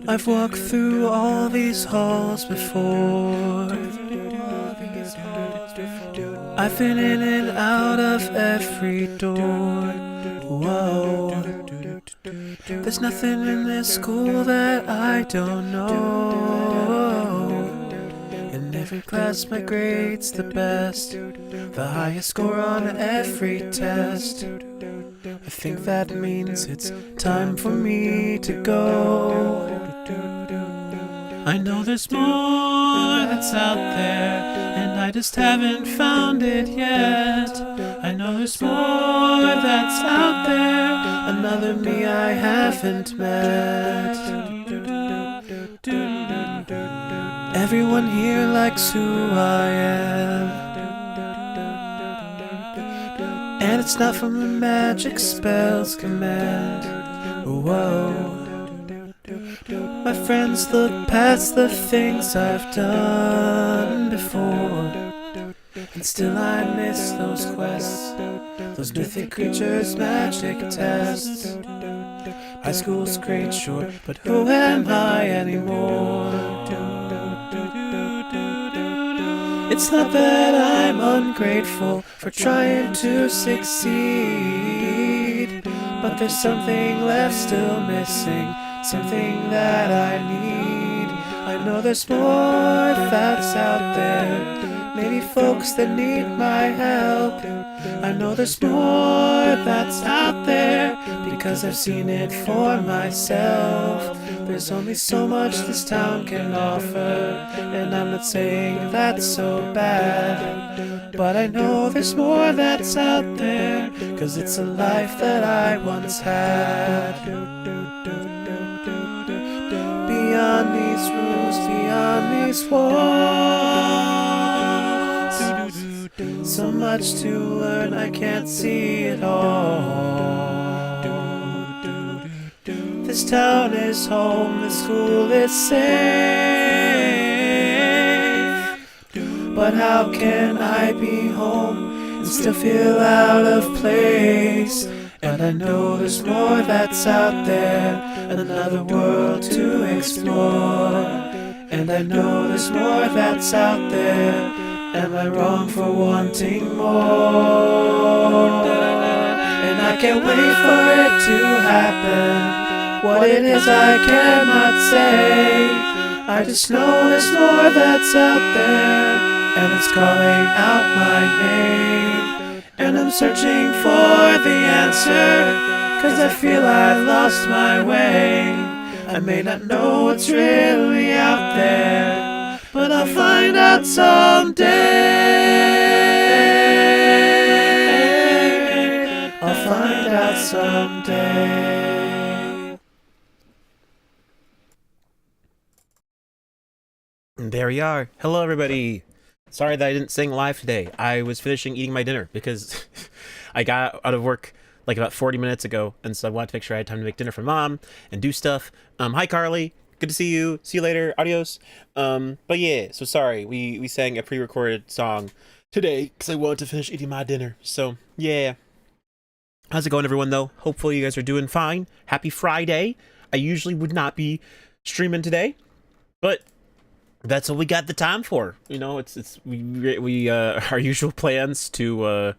I've walked through all these halls before. I've been in and out of every door. Whoa. There's nothing in this school that I don't know. In every class my grade's the best, the highest score on every test. I think that means it's time for me to go. I know there's more that's out there, and I just haven't found it yet. I know there's more that's out there, another me I haven't met. Everyone here likes who I am, and it's not from a magic spell's command. Whoa. My friends look past the things I've done before, and still I miss those quests, those mythic creatures' magic tests. High school's great, sure, but who am I anymore? It's not that I'm ungrateful for trying to succeed, but there's something left still missing, something that I need. I know there's more that's out there, maybe folks that need my help. I know there's more that's out there, because I've seen it for myself. There's only so much this town can offer, and I'm not saying that's so bad, but I know there's more that's out there, 'cause it's a life that I once had. Beyond these rules, beyond these walls, so much to learn, I can't see it all. This town is home, this school is safe, but how can I be home and still feel out of place? And I know there's more that's out there, another world to explore. And I know there's more that's out there, am I wrong for wanting more? And I can't wait for it to happen. What it is I cannot say, I just know there's more that's out there, and it's calling out my name. And I'm searching for the answer, 'cause I feel I've lost my way. I may not know what's really out there, but I'll find out someday. I'll find out someday. There we are. Hello, everybody. Sorry that I didn't sing live today. I was finishing eating my dinner because I got out of work like about 40 minutes ago, and so I wanted to make sure I had time to make dinner for Mom and do stuff. Hi, Carly. Good to see you. See you later. Adios. But yeah, so sorry. We sang a pre-recorded song today because I wanted to finish eating my dinner. So yeah. How's it going, everyone, though? Hopefully you guys are doing fine. Happy Friday. I usually would not be streaming today, but that's what we got the time for. You know, we our usual plans to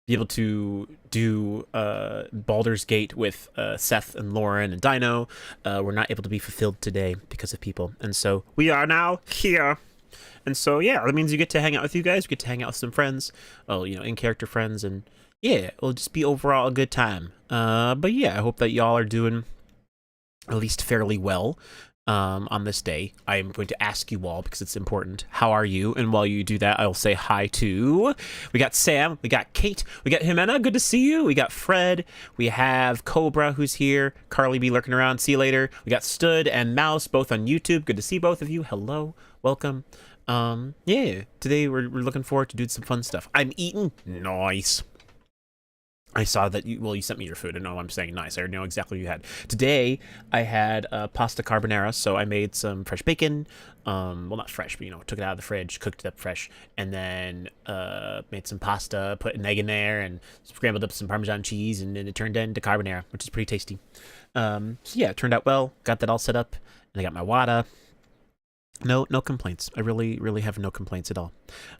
be able to do Baldur's Gate with Seth and Lauren and Dino were not able to be fulfilled today because of people, and so we are now here. And so yeah, that means you get to hang out with you guys. We get to hang out with some friends, well, you know, in character friends, and yeah, it'll just be overall a good time. But yeah, I hope that y'all are doing at least fairly well. On this day. I am going to ask you all, because it's important, how are you? And while you do that, I'll say hi to, we got Sam, we got Kate, we got Jimena, good to see you, we got Fred, we have Cobra, who's here, Carly B lurking around, see you later, we got Stud and Mouse, both on YouTube, good to see both of you, hello, welcome. Yeah, today we're looking forward to doing some fun stuff. I'm eating, nice. I saw that you sent me your food. I know I'm saying nice. I already know exactly what you had. Today, I had pasta carbonara. So I made some fresh bacon. Well, not fresh, but, took it out of the fridge, cooked it up fresh, and then made some pasta, put an egg in there, and scrambled up some Parmesan cheese, and then it turned into carbonara, which is pretty tasty. So yeah, it turned out well. Got that all set up, and I got my wada. No complaints. I really have no complaints at all.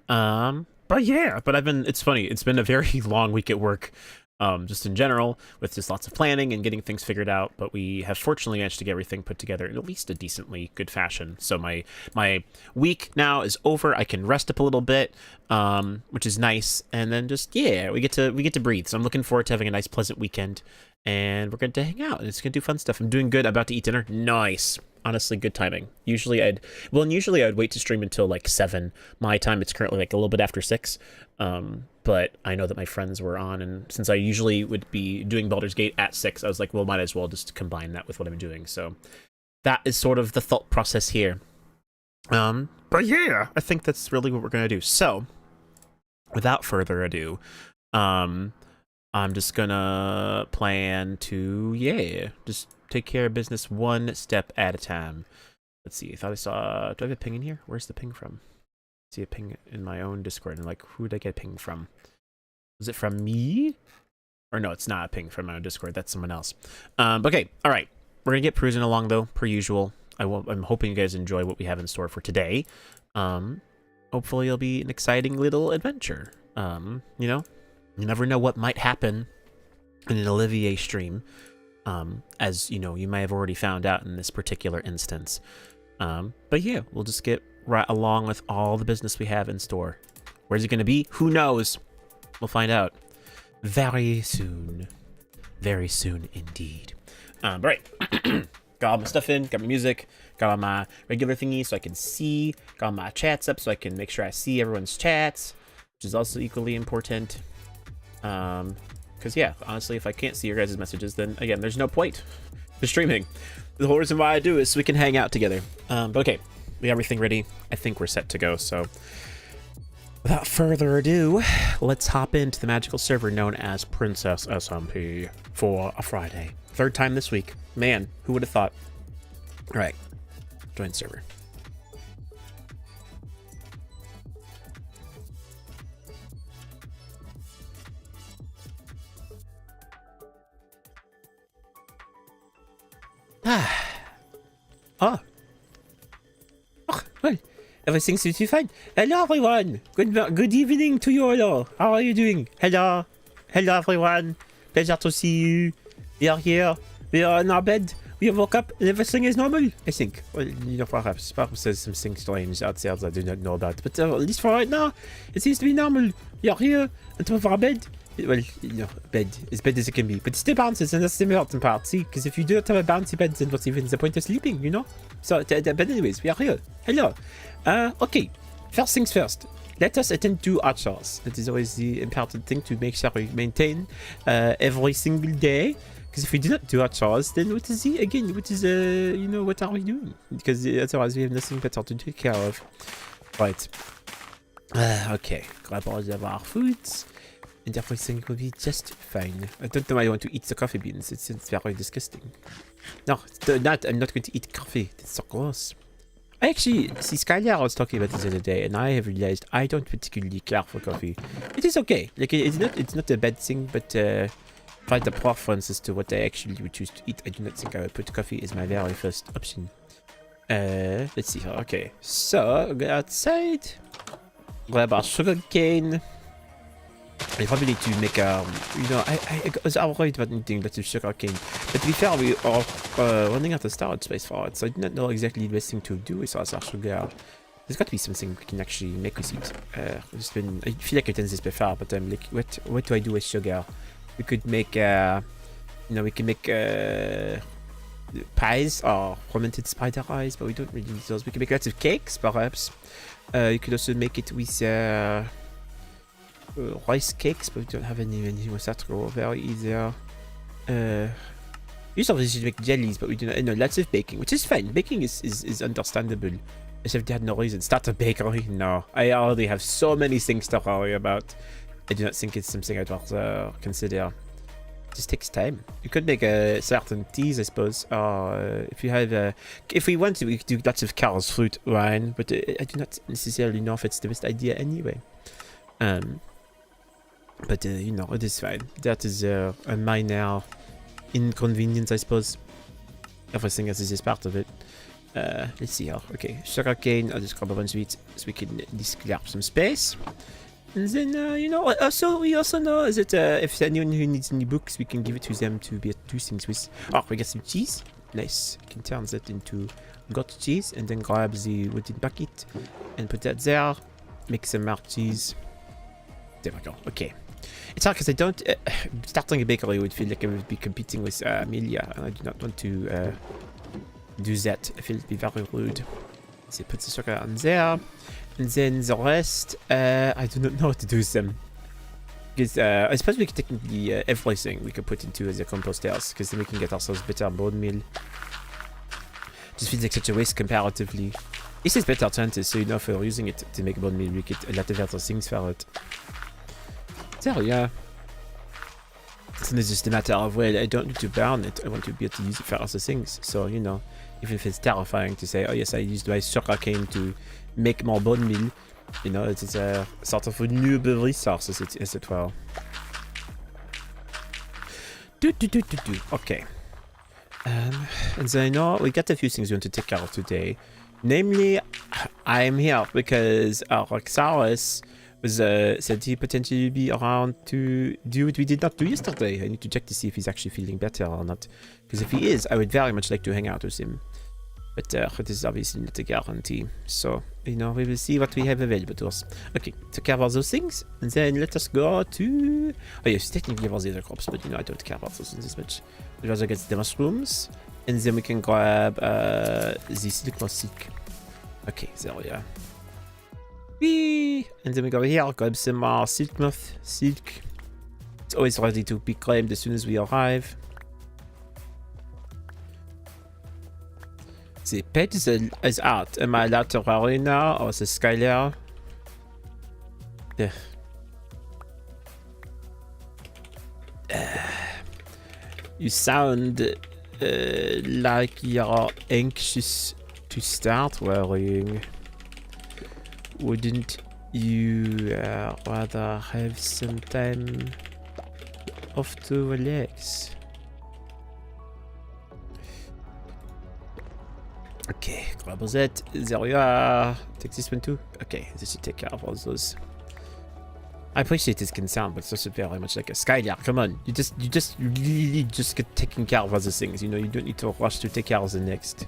But yeah, it's funny. It's been a very long week at work, just in general, with just lots of planning and getting things figured out. But we have fortunately managed to get everything put together in at least a decently good fashion. So my week now is over. I can rest up a little bit, which is nice. And then just, yeah, we get to breathe. So I'm looking forward to having a nice, pleasant weekend. And we're going to hang out and it's going to do fun stuff. I'm doing good. I'm about to eat dinner. Nice. Honestly, good timing. Usually I'd wait to stream until like 7 my time. It's currently like a little bit after 6. But I know that my friends were on, and since I usually would be doing Baldur's Gate at 6, I was like, well, might as well just combine that with what I'm doing. So that is sort of the thought process here. But yeah, I think that's really what we're going to do. So without further ado, I'm just gonna plan to, just take care of business one step at a time. Let's see. I thought I saw. Do I have a ping in here? Where's the ping from? I see a ping in my own Discord. And like, who did I get a ping from? Was it from me? Or no, it's not a ping from my own Discord. That's someone else. Okay. All right. We're gonna get cruising along though, per usual. I'm hoping you guys enjoy what we have in store for today. Hopefully it'll be an exciting little adventure. You never know what might happen in an Olivier stream. As you may have already found out in this particular instance. But yeah, we'll just get right along with all the business we have in store. Where's it going to be? Who knows? We'll find out very soon. Very soon indeed. Right. Got all my stuff in, got my music, got all my regular thingies so I can see, got all my chats up so I can make sure I see everyone's chats, which is also equally important. Because yeah, honestly, if I can't see your guys' messages, then again, there's no point for streaming. The whole reason why I do is so we can hang out together. But okay, we got everything ready. I think we're set to go. So without further ado, let's hop into the magical server known as Princess SMP for a Friday. 3rd time this week. Man, who would have thought? All right, join server. Oh, well, everything seems to be fine. Hello, everyone. Good evening to you all. How are you doing? Hello, everyone. Pleasure to see you. We are here. We are in our bed. We woke up and everything is normal, I think. Well, perhaps there's something strange outside I do not know about. But at least for right now, it seems to be normal. We are here on top of our bed. Well, bed, as bed as it can be. But it still bounces, and that's the important part, see? Because if you do not have a bouncy bed, then what's even the point of sleeping, So, but anyways, we are here. Hello. Okay. First things first. Let us attend to our chores. That is always the important thing to make sure we maintain every single day. Because if we do not do our chores, then what are we doing? Because otherwise we have nothing better to take care of. Right. Okay. Grab all of our foods. And everything will be just fine. I don't know why I want to eat the coffee beans. It's very disgusting. No, I'm not going to eat coffee. It's so gross. I actually, see, Skylar was talking about this the other day, and I have realized I don't particularly care for coffee. It is okay. Like, it's not a bad thing, but by the preference as to what I actually would choose to eat, I do not think I would put coffee as my very first option. Let's see here. Okay, so go outside, grab our sugar cane. I probably need to make I was worried about eating lots of sugar cane. But to be fair, we are running out of storage space for it, so I do not know exactly the best thing to do with our sugar. There's got to be something we can actually make with it. I feel like I've done this before, but I'm like, what do I do with sugar? We could make, pies or fermented spider eyes, but we don't really need those. We can make lots of cakes, perhaps. You could also make it with rice cakes, but we don't have anything with that. Go very easier. Usually we should make jellies, but we do not. No, lots of baking, which is fine. Baking is understandable. As if they had no reason. Start a bakery? No. I already have so many things to worry about. I do not think it's something I'd rather consider. It just takes time. You could make certain teas, I suppose. Or if you have, if we want to, we could do lots of chores, fruit, wine. But I do not necessarily know if it's the best idea anyway. But you know, it is fine. That is a minor inconvenience, I suppose. Everything else is just part of it. Let's see here. Okay, sugarcane. I'll just grab a bunch of it so we can clear up some space. And then, you know, we also know that if anyone who needs any books, we can give it to them to be able to do things with. Oh, we got some cheese. Nice. We can turn that into got cheese and then grab the wooden bucket and put that there. Make some more cheese. There we go. Okay. It's hard because I don't... starting a bakery would feel like I would be competing with Amelia, and I do not want to do that. I feel it would be very rude. So put the sugar on there. And then the rest, I do not know what to do with them. Because I suppose we could technically everything we could put into the composters, because then we can get ourselves better bone meal. Just feels like such a waste comparatively. This is better chances, so you know, if we're using it to make bone meal, we get a lot of other things for it. So yeah. So it's just a matter of, well, I don't need to burn it, I want to be able to use it for other things. So, you know, even if it's terrifying to say, oh yes, I used my sugarcane to make more bone meal, you know, it's a sort of renewable resource as it were. Okay. And then I know we got a few things we want to take care of today. Namely, I'm here because Roxaris was said he potentially be around to do what we did not do yesterday. I need to check to see if he's actually feeling better or not. Because if he is, I would very much like to hang out with him. But it is obviously not a guarantee. So, you know, we will see what we have available to us. Okay, take care of all those things. And then let us go to... Oh yes, technically all the other crops, but you know, I don't care about those things as much. We'll also get the mushrooms. And then we can grab the silk. Okay, there we are. Whee! And then we go here, grab some more silk. It's always ready to be claimed as soon as we arrive. The pet is out. Am I allowed to worry now, or is it Skylar? You sound like you're anxious to start worrying. Wouldn't you rather have some time off to relax? Okay, grab that. There we are. Take this one too. Okay, this should take care of all those. I appreciate his concern, but it's also very much like a Skylar. Come on, you just really just get taking care of other things. You know, you don't need to rush to take care of the next.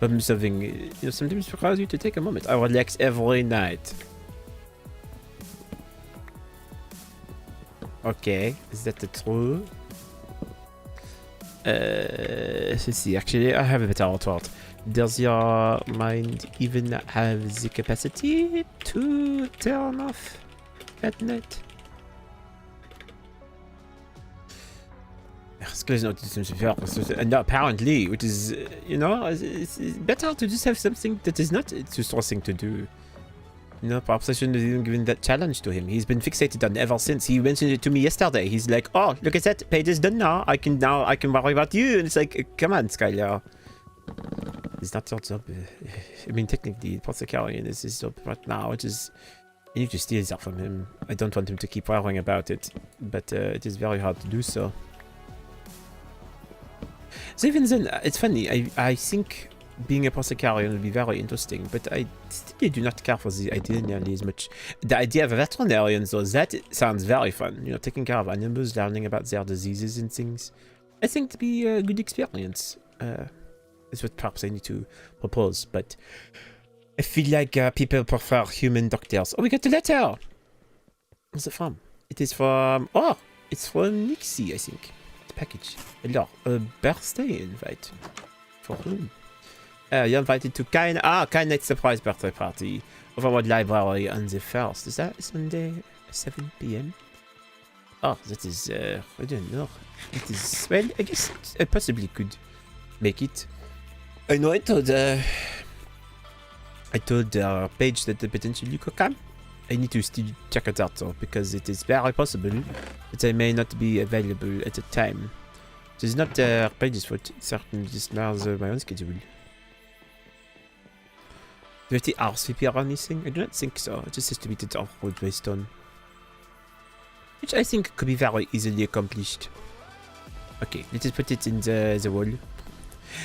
Problem solving, you know, sometimes requires you to take a moment. I relax every night. Okay, is that the true? Let's see. Actually, I have a better thought. Does your mind even have the capacity to turn off at night? And apparently, which is, you know, it's better to just have something that is not too stressing to do. You know, perhaps I shouldn't have even given that challenge to him. He's been fixated on it ever since. He mentioned it to me yesterday. He's like, oh, look at that. Page is done now. I can worry about you. And it's like, come on, Skylar. It's not your job. I mean, technically, Apothecarian is his job right now, which is... You need to steal that from him. I don't want him to keep worrying about it. But it is very hard to do so. So even then, it's funny. I think being a Apothecarian would be very interesting, but I still do not care for the idea nearly as much. The idea of a veterinarian, though, that sounds very fun. You know, taking care of animals, learning about their diseases and things. I think to be a good experience. Is what perhaps I need to propose, but I feel like people prefer human doctors. Oh, we got a letter! Where's it from? It is from... Oh! It's from Nixie, I think. The package. Alors, a birthday invite. For whom? You're invited to Kind Night's surprise birthday party. Overwood Library on the 1st. Is that Sunday? 7 p.m.? Oh, that is... I don't know. It is... Well, I guess I possibly could make it. I know I told Paige that potentially you could come. I need to still check it out though, because it is very possible that I may not be available at the time. So it's not Page's fault, it certainly just matters my own schedule. Do we have the RSVP or anything? I do not think so. It just has to be the dark road based on. Which I think could be very easily accomplished. Okay, let's just put it in the wall.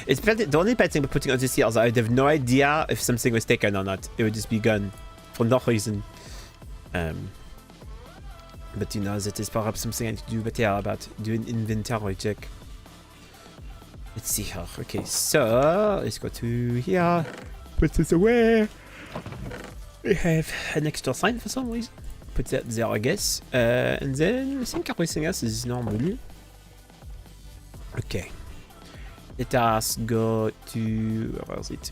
It's the only bad thing about putting on the seals, I'd have no idea if something was taken or not. It would just be gone for no reason. But you know, that is perhaps something I need to do better about. Do an inventory check. Let's see here. Okay, so let's go to here. Put this away. We have an extra sign for some reason. Put that there, I guess. And then I think everything else is normal. Okay. Let us go to, where is it?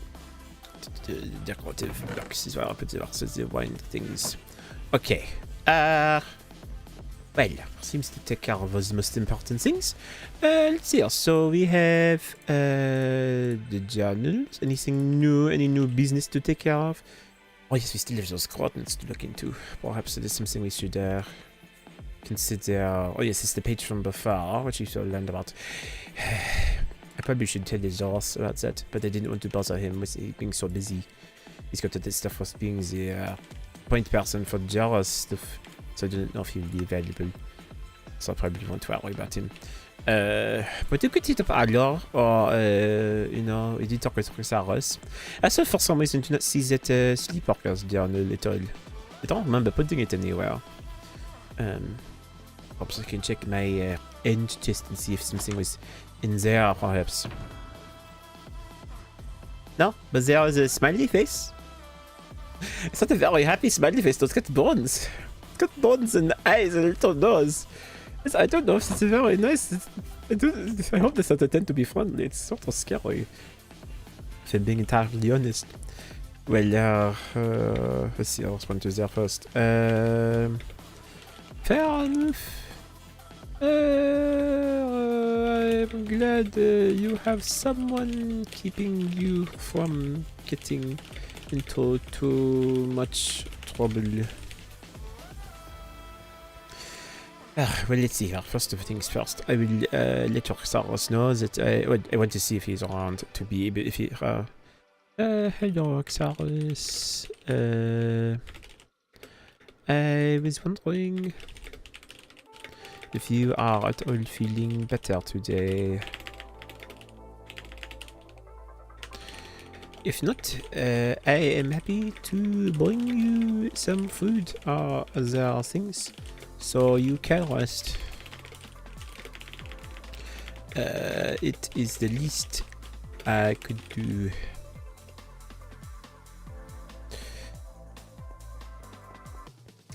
The decorative blocks is where I put the wine things. Okay. Well, seems to take care of those most important things. Let's see. So we have the journals. Anything new? Any new business to take care of? Oh yes, we still have those coordinates to look into. Perhaps it is something we should consider. Oh yes, it's the page from before, which we should learn about. I probably should tell his Joris about that, but I didn't want to bother him with being so busy. He's got this stuff with being the point person for Joris stuff, so I didn't know if he would be available. So I probably won't worry about him. But you could hit up Adler, or you know, editor Chores. I saw for some reason do not see that Sleepwalker's journal at all. I don't remember putting it anywhere. Perhaps I can check my end chest and see if something was in there, perhaps. No, but there is a smiley face. It's not a very happy smiley face, though. It's got bones. It's got bones and eyes and a little nose. I don't know if it's very nice. I hope this doesn't tend to be friendly. It's sort of scary, if I'm being entirely honest. Well, let's see, I'll respond to there first. Fair enough. I'm glad you have someone keeping you from getting into too much trouble. Well, let's see here. First of things first, I will let Xaros know that I want to see if he's around to be able. If he, hello, Xaros. I was wondering if you are at all feeling better today. If not, I am happy to bring you some food or other things, so you can rest. It is the least I could do.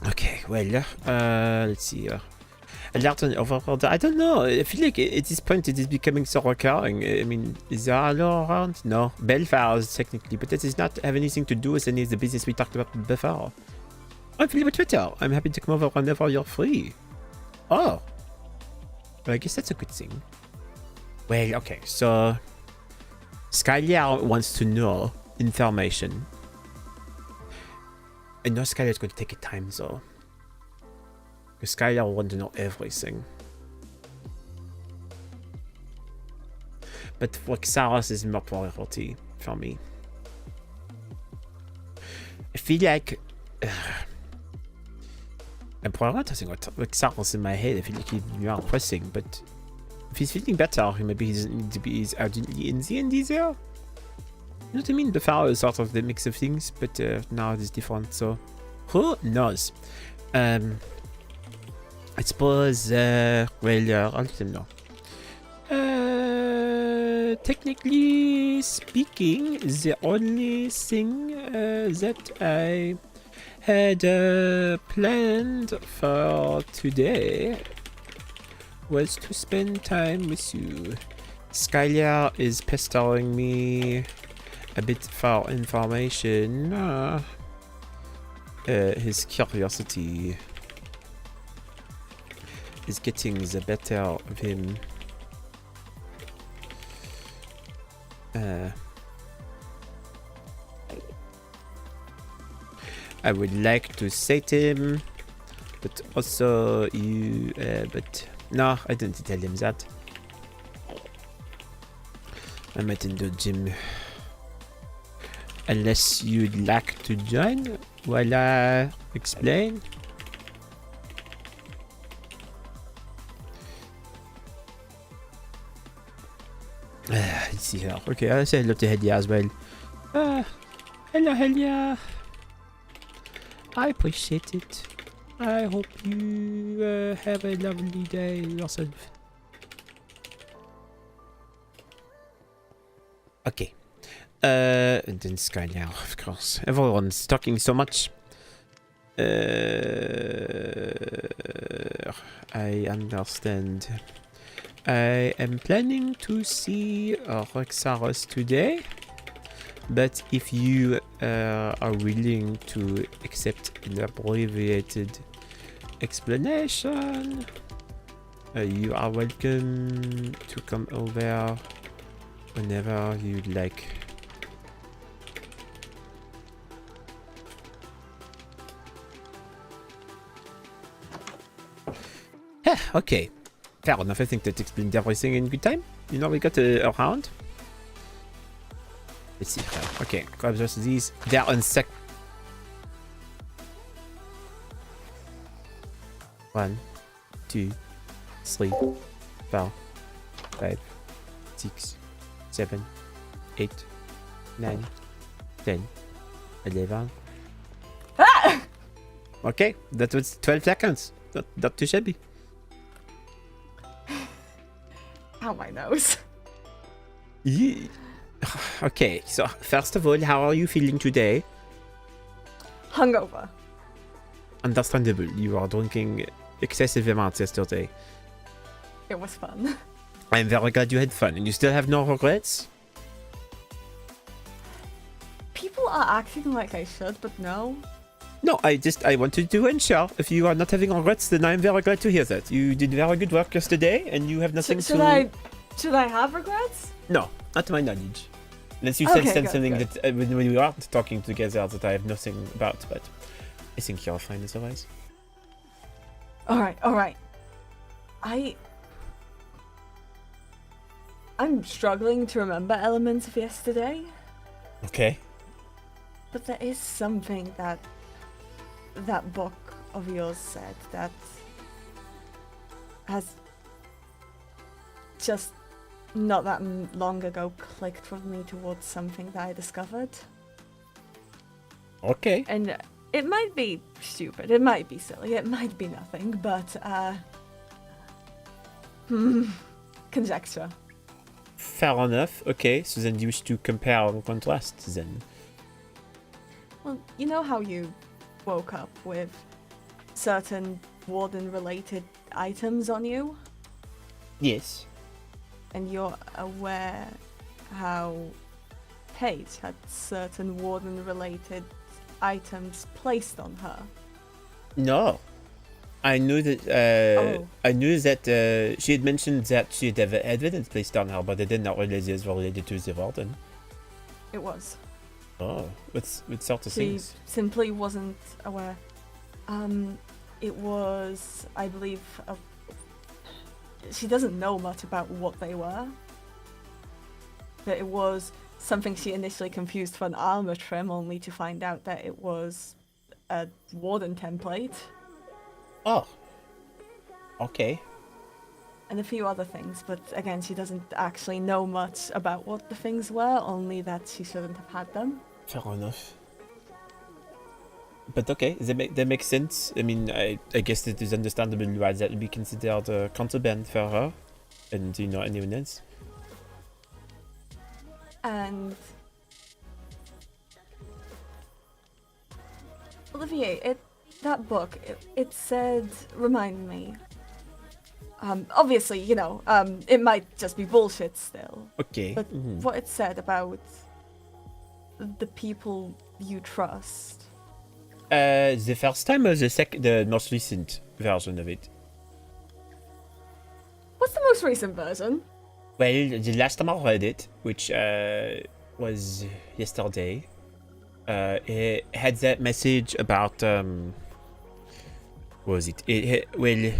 Okay, well, let's see. I don't know. I feel like at this point it is becoming so recurring. I mean, is there a law around? No. Belfast, technically, but that does not have anything to do with any of the business we talked about before. I'm feeling much better. I'm happy to come over whenever you're free. Oh. Well, I guess that's a good thing. Well, okay, so Skylar wants to know information. I know Skylar's going to take a time though. Because Skylar wants to know everything. But for Xaros is more priority for me. I feel like I'm prioritizing what Xaros in my head. I feel like he's more pressing, but if he's feeling better, maybe he doesn't need to be as urgently in the end either. You know what I mean? Before is sort of the mix of things, but now it is different, so who knows? I suppose, well, I'll let him know. Technically speaking, the only thing that I had planned for today was to spend time with you. Skylar is pestering me a bit for information. His curiosity is getting the better of him. I would like to sate him, but also you. But no, I didn't tell him that. I'm at in the gym. Unless you'd like to join while I explain. Let's see here. Okay, I say hello to Helia as well. Hello Helia. I appreciate it. I hope you have a lovely day yourself. Okay. And then Sky now, of course. Everyone's talking so much. I understand. I am planning to see Roxaros today, but if you are willing to accept an abbreviated explanation, you are welcome to come over whenever you'd like. Okay. Fair enough, I think that explained everything in good time. You know, we got a round. Let's see. Okay, grab just these. They're on sec. 1, 2, 3, 4, 5, 6, 7, 8, 9, 10, 11. Ah! Okay, that was 12 seconds. Not too shabby. Ow, my nose. Yeah. Okay, so first of all, how are you feeling today? Hungover. Understandable. You are drinking excessive amounts yesterday. It was fun. I'm very glad you had fun. And you still have no regrets? People are acting like I should, but no. No, I wanted to ensure if you are not having regrets, then I'm very glad to hear that. You did very good work yesterday, and you have nothing Should I have regrets? No, not to my knowledge. Unless you Okay, said good, something good. that when we are talking together that I have nothing about, but I think you're fine otherwise. Alright. I'm struggling to remember elements of yesterday, Okay. but there is something that book of yours said that has just not that long ago clicked with me towards something that I discovered. Okay. And it might be stupid, it might be silly, it might be nothing, but conjecture. Fair enough. Okay, so then you wish to compare and contrast then. Well, you know how you woke up with certain warden-related items on you? Yes. And you're aware how Paige had certain warden-related items placed on her? No. I knew that. I knew that she had mentioned that she had evidence placed on her, but I did not realize it was related to the warden. It was. Oh, what sort of She things? simply wasn't aware. It was, I believe, she doesn't know much about what they were. That it was something she initially confused for an armor trim, only to find out that it was a warden template. Oh. Okay. And a few other things, but again, she doesn't actually know much about what the things were, only that she shouldn't have had them. Fair enough. But okay, that makes sense. I mean, I guess it is understandable why that would be considered contraband for her, and anyone else. And Olivier, that book, it said, remind me. Obviously, it might just be bullshit still. Okay. But what it said about the people you trust. The first time or the most recent version of it? What's the most recent version? Well, the last time I read it, which was yesterday, it had that message about what was it? Well,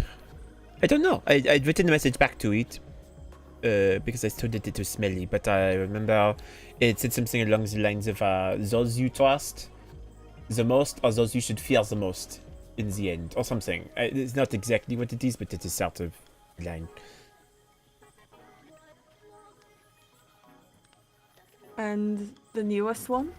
I don't know. I'd written a message back to it because I thought that it was smelly, but I remember it said something along the lines of those you trust the most or those you should fear the most in the end, or something. It's not exactly what it is, but it is sort of line. And the newest one?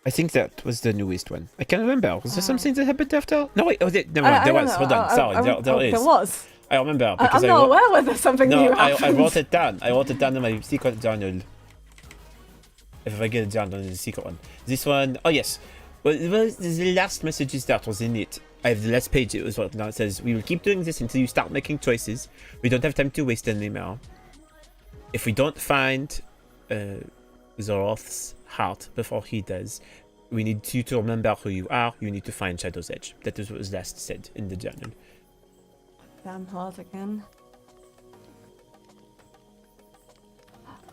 I think that was the newest one. I can't remember. Was there something that happened after? No, wait. Oh, never mind. There was. Hold on. Sorry. There is. There was. I remember because I'm not aware whether something new happened. I wrote it down. I wrote it down in my secret journal. If I get it down on the secret one. This one. Oh, yes. Well, the last messages that was in it. I have the last page. It was what now it says. We will keep doing this until you start making choices. We don't have time to waste anymore. If we don't find Zoroth's heart before he does, we need you to remember who you are. You need to find Shadow's Edge. That is what was last said in the journal. Damn heart again.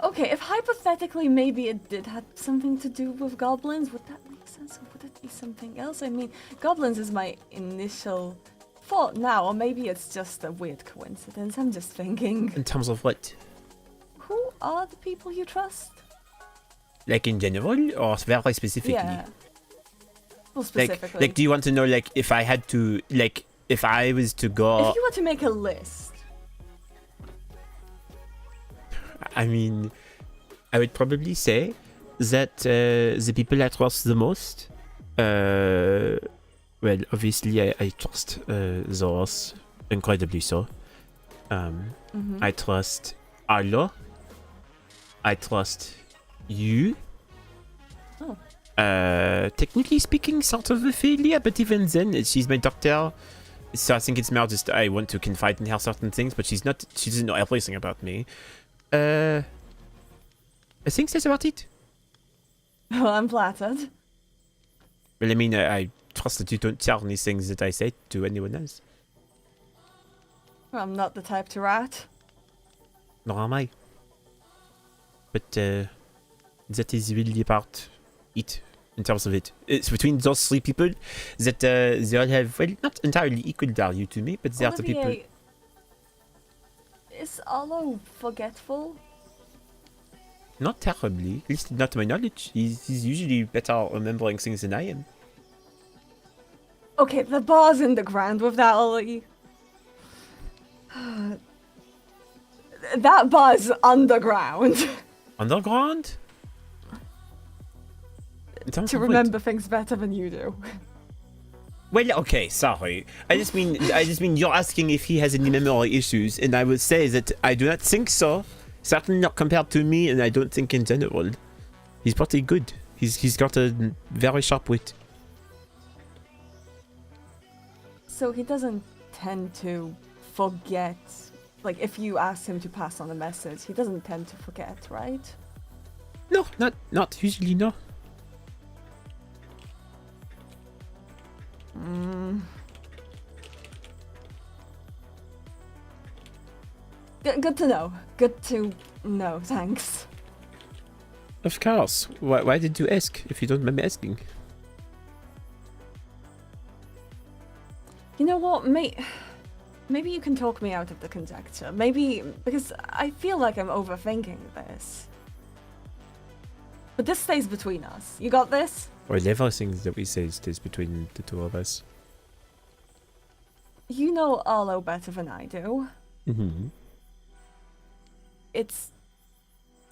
Okay, if hypothetically maybe it did have something to do with goblins, would that make sense, or would it be something else? I mean, goblins is my initial thought now, or maybe it's just a weird coincidence. I'm just thinking. In terms of what? Who are the people you trust? Like in general, or very specifically? Yeah. Well, specifically. Like, do you want to know, like, if I had to, like, if I was to go... If you were to make a list. I mean, I would probably say that the people I trust the most, well, obviously I trust Zoroth, incredibly so. I trust Arlo. I trust you. Oh. Technically speaking, sort of Ophelia, but even then, she's my doctor. So I think it's more just I want to confide in her certain things, but she doesn't know everything about me. I think that's about it. Well, I'm flattered. Well, I mean, I trust that you don't tell any things that I say to anyone else. Well, I'm not the type to rat. Nor am I. But that is really about it, in terms of it. It's between those three people that they all have, well, not entirely equal value to me, but they are the people... Olivier, is Arlo forgetful? Not terribly, at least not to my knowledge. He's usually better remembering things than I am. Okay, the bar's in the ground with that, Ollie. That bar's underground. Underground? To remember things better than you do. Well, okay, sorry. I just mean you're asking if he has any memory issues, and I would say that I do not think so. Certainly not compared to me, and I don't think in general. He's pretty good. He's got a very sharp wit. So he doesn't tend to forget. Like, if you ask him to pass on a message, he doesn't tend to forget, right? No, not usually, no. Good to know. Good to know, thanks. Of course. Why did you ask, if you don't mind me asking? You know what, maybe you can talk me out of the conjecture. Maybe, because I feel like I'm overthinking this. But this stays between us. You got this? Well, everything that we say stays between the two of us. You know Arlo better than I do. Mm-hmm. It's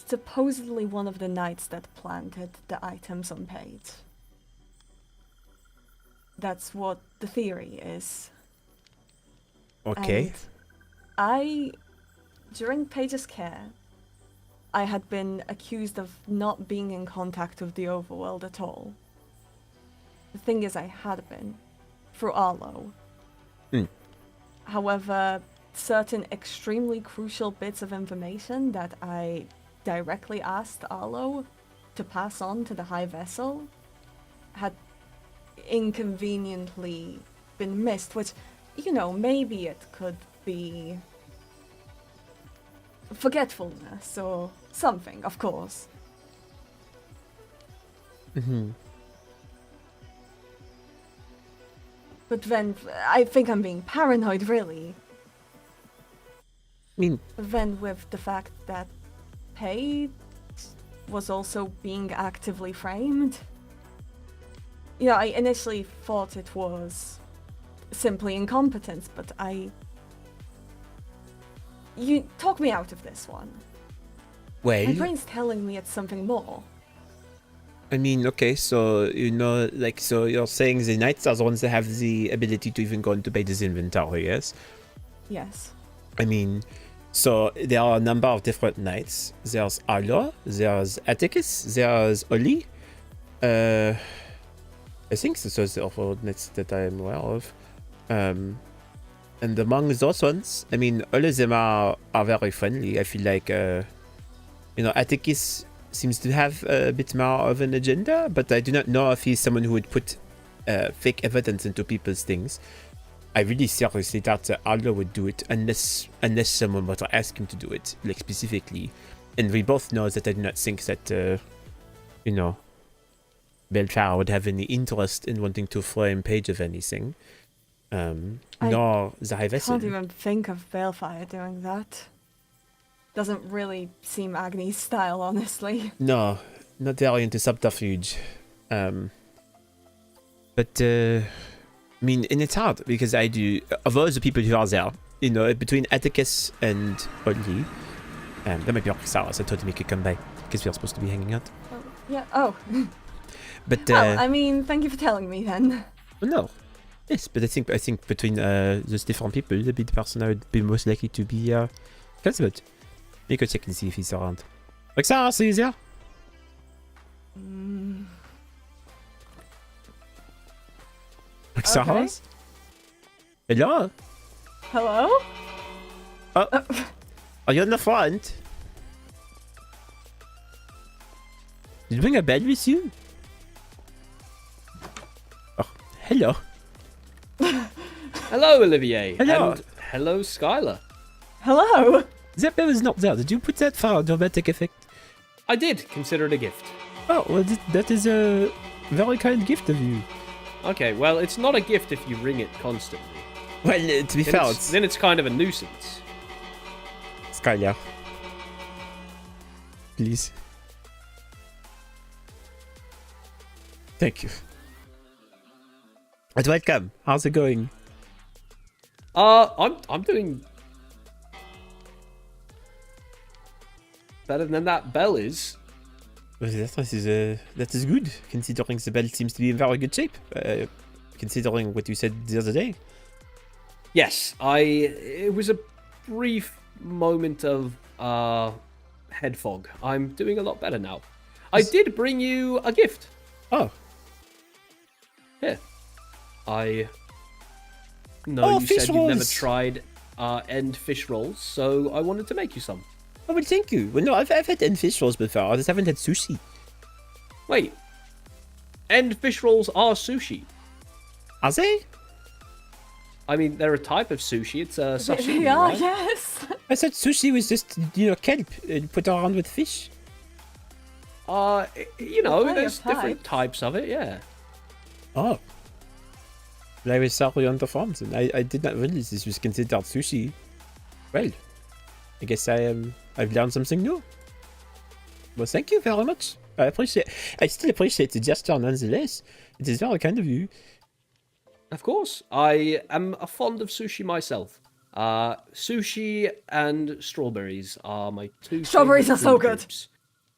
supposedly one of the knights that planted the items on Page. That's what the theory is. Okay. And during Page's care, I had been accused of not being in contact with the overworld at all. The thing is, I had been, through Arlo. However, certain extremely crucial bits of information that I directly asked Arlo to pass on to the High Vessel had inconveniently been missed, which, you know, maybe it could be forgetfulness or something, of course. Mm-hmm. But then I think I'm being paranoid, really. I mean, Then with the fact that Paige was also being actively framed. Yeah, I initially thought it was simply incompetence, but You talk me out of this one. My well, brain's telling me it's something more. I mean, okay, so, so you're saying the knights are the ones that have the ability to even go into Page's inventory, yes? Yes. I mean, so there are a number of different knights. There's Arlo, there's Atticus, there's Oli. I think those are the other knights that I'm aware of. And among those ones, I mean, all of them are very friendly. I feel like, Atticus seems to have a bit more of an agenda, but I do not know if he's someone who would put fake evidence into people's things. I really seriously doubt that Arlo would do it unless someone were to ask him to do it, like specifically. And we both know that I do not think that, Belchar would have any interest in wanting to frame Page of anything. Nor the High Vessel. I can't even think of Balefire doing that. Doesn't really seem Agni's style, honestly. No, not very into subterfuge. But, I mean, and it's hard because I do, of all the people who are there, between Atticus and Oli, that might be Sarah, so I told him he could come by because we are supposed to be hanging out. Yeah, oh. But, well, I mean, thank you for telling me then. No. Yes, but I think between those different people, the person I would be most likely to be curious about. Let me go check and see if he's around. Sarah, see you there? Sarah? Okay. Hello? Hello? Are you on the front? Did you bring a bed with you? Oh, hello. Hello, Olivier. Hello. And hello, Skylar. Hello? That bed was not there. Did you put that for a dramatic effect? I did consider it a gift. Oh, well, that is a very kind gift of you. Okay, well, it's not a gift if you ring it constantly. Well, to be fair, Then it's kind of a nuisance. Skylar. Please. Thank you. But welcome. How's it going? I'm doing better than that bell is. Well, that is good, considering the bell seems to be in very good shape. Considering what you said the other day. Yes, it was a brief moment of head fog. I'm doing a lot better now. I did bring you a gift. Oh. Here. I know you said you've never tried end fish rolls, so I wanted to make you some. Oh, well, thank you. Well, no, I've had end fish rolls before. I just haven't had sushi. Wait. End fish rolls are sushi. Are they? I mean, they're a type of sushi. It's a sashimi, Yeah, right? yes. I thought sushi was just, kelp put around with fish. There's different types of it, yeah. Oh. Well, I was sorry underformed, and I did not realize this was considered sushi. Well, I guess I've learned something new. Well, thank you very much. I still appreciate the gesture nonetheless. It is very kind of you. Of course. I am fond of sushi myself. Sushi and strawberries are my two Strawberries favorite are so food good. groups.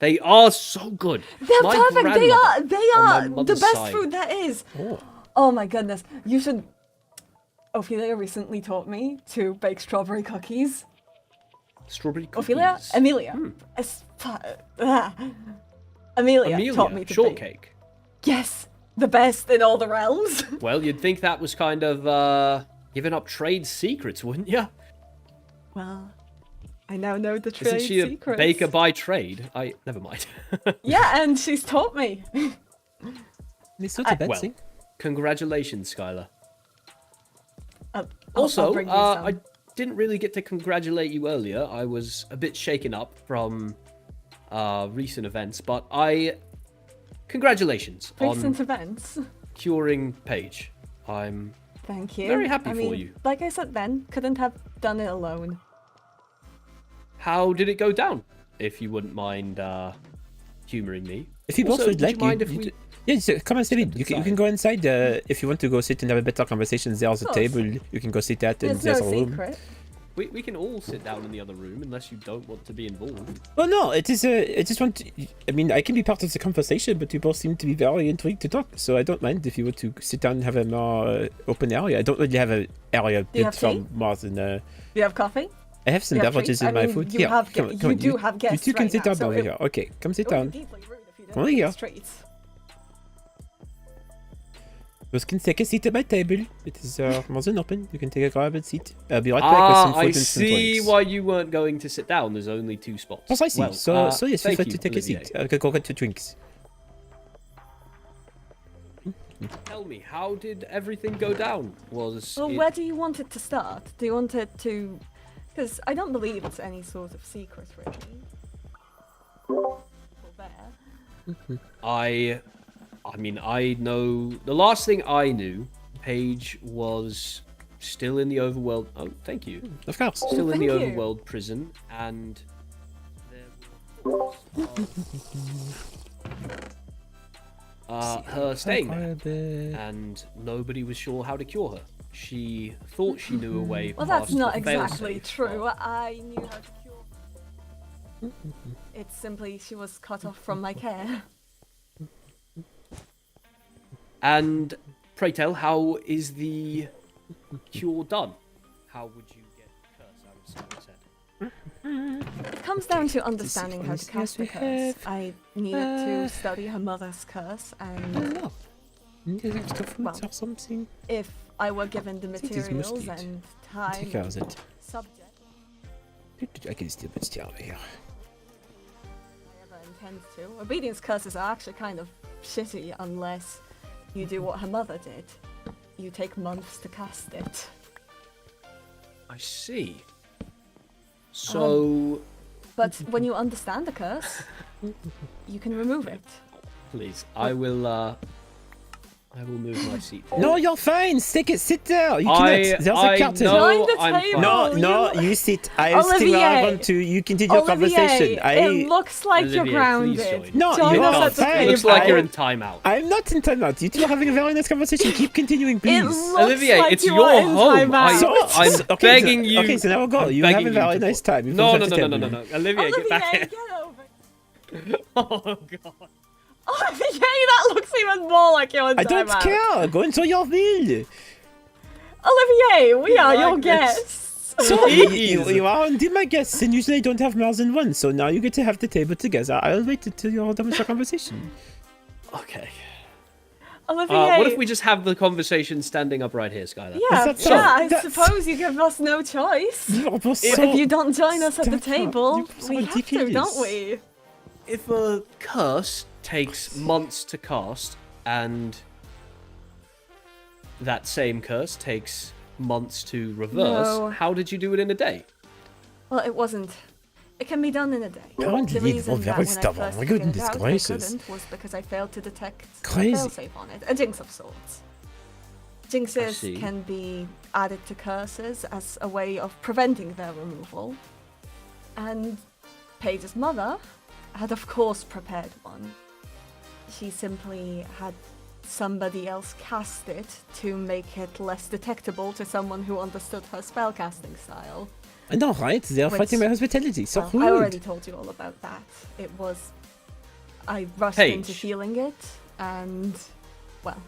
They are so good. They're My perfect. They grandmother are on my the mother's best side. food that is. Oh. Oh my goodness. You should. Ophelia recently taught me to bake strawberry cookies. Strawberry cookies. Ophelia? Amelia. Amelia taught me to bake. shortcake. Yes, the best in all the realms. Well, you'd think that was kind of giving up trade secrets, wouldn't you? Well, I now know the trade Isn't she secrets. a baker by trade? Never mind. Yeah, and she's taught me. It's not a bad well, thing. Congratulations, Skylar. I'll Also, bring you some. I didn't really get to congratulate you earlier. I was a bit shaken up from recent events, but I congratulations Recent on events. curing Paige. I'm Thank you. very happy I for mean, you. Like I said then, couldn't have done it alone. How did it go down? If you wouldn't mind humoring me. If you both Also, would like, you mind if we... yeah, so come and sit in. Step You can inside. go inside. If you want to go sit and have a better conversation, there's a Of course. table. You can go sit at, and There's there's no a room. secret. We can all sit down in the other room unless you don't want to be involved. Well, no, it is. I just want to. I mean, I can be part of the conversation, but you both seem to be very intrigued to talk. So I don't mind if you want to sit down and have a more open area. I don't really have an area you built have for tea? more than. Do you have coffee? I have some You have beverages treats? in I my mean, food. you Yeah, have come, gu- come you on, do have guests You two can right sit now, down so over it- here. Okay, come sit It would down. be deeply rude if you Come on didn't here. give us treats. You can take a seat at my table. It is more than open. You can take a grab seat. I'll be right back with some food I and some see drinks. why you weren't going to sit down. There's only 2 spots. Precisely. Well, So yes, feel thank free you, to take Olivier. a seat. I can go get two drinks. Tell me, how did everything go down? Was Well, it... where do you want it to start? Do you want it to... Because I don't believe it's any sort of secret, really. Well, there. I mean, I know... The last thing I knew, Paige was still in the overworld... Oh, thank you. Of course. Still in the Thank you. overworld prison, and... There were her staying there, and nobody was sure how to cure her. She thought she knew a way Well, past that's not the exactly fail-safe, true. but- I knew how to cure. It's simply she was cut off from my care. And pray tell, how is the cure done? How would you get curse out of someone's head? It comes down to understanding how to Yes, cast the we curse. have, I needed to study her mother's curse, and No. There's extra food Well, or something. if I were given the think it's materials musket. and Take care time, of it. subject, I can still put it over here. I ever intend to. Obedience curses are actually kind of shitty unless you do what her mother did. You take months to cast it. I see. So, But when you understand the curse, you can remove it. please, I will move my seat. No, you're fine. Sit there. You I cannot. There's a curtain. know Join the I'm table. fine. No, you sit. I am sitting where I Olivier. want to. You continue your conversation. It looks like Olivier, you're please grounded. join. No, Join you us are at the fine. It table. looks like you're in timeout. I'm not in timeout. You two are having a very nice conversation. Keep continuing, It please. looks Olivier, like it's you your are in home. timeout. I'm begging you. Okay, so now we'll go. I'm You have a begging you very to nice go. time. You No, both no, have no, to no, no, tell no, no. Olivier, get back Olivier, here. get over it. Oh god. Olivier, that looks even more like you're in I don't timeout. care. Go enjoy your meal. Olivier, we are your like this. guests. So Please. you are indeed my guests, and usually I don't have more than one. So now you get to have the table together. I'll wait until you're done with your conversation. Okay. Olivier. What if we just have the conversation standing up right here, Skylar? Yeah, Is that so? yeah, I That's- suppose you give us no choice. You are both If so. you don't join us at the Stop. table, You so we have to, ridiculous. don't we? If a curse takes months to cast, and that same curse takes months to reverse, No. how did you do it in a day? Well, it wasn't. It can be done in a day. Apparently, The reason you're that very when I stubborn. first My figured goodness it out, I gracious. couldn't was because I failed to detect a Crazy. failsafe on it, a jinx of sorts. see. Jinxes can be added to curses as a way of preventing their removal. And Paige's mother had, of course, prepared one. She simply had somebody else cast it to make it less detectable to someone who understood her spellcasting style. I know, right? They are Which- fighting my hospitality. So Well, rude. I already told you all about that. It was... I rushed into Paige. feeling it, and... Well,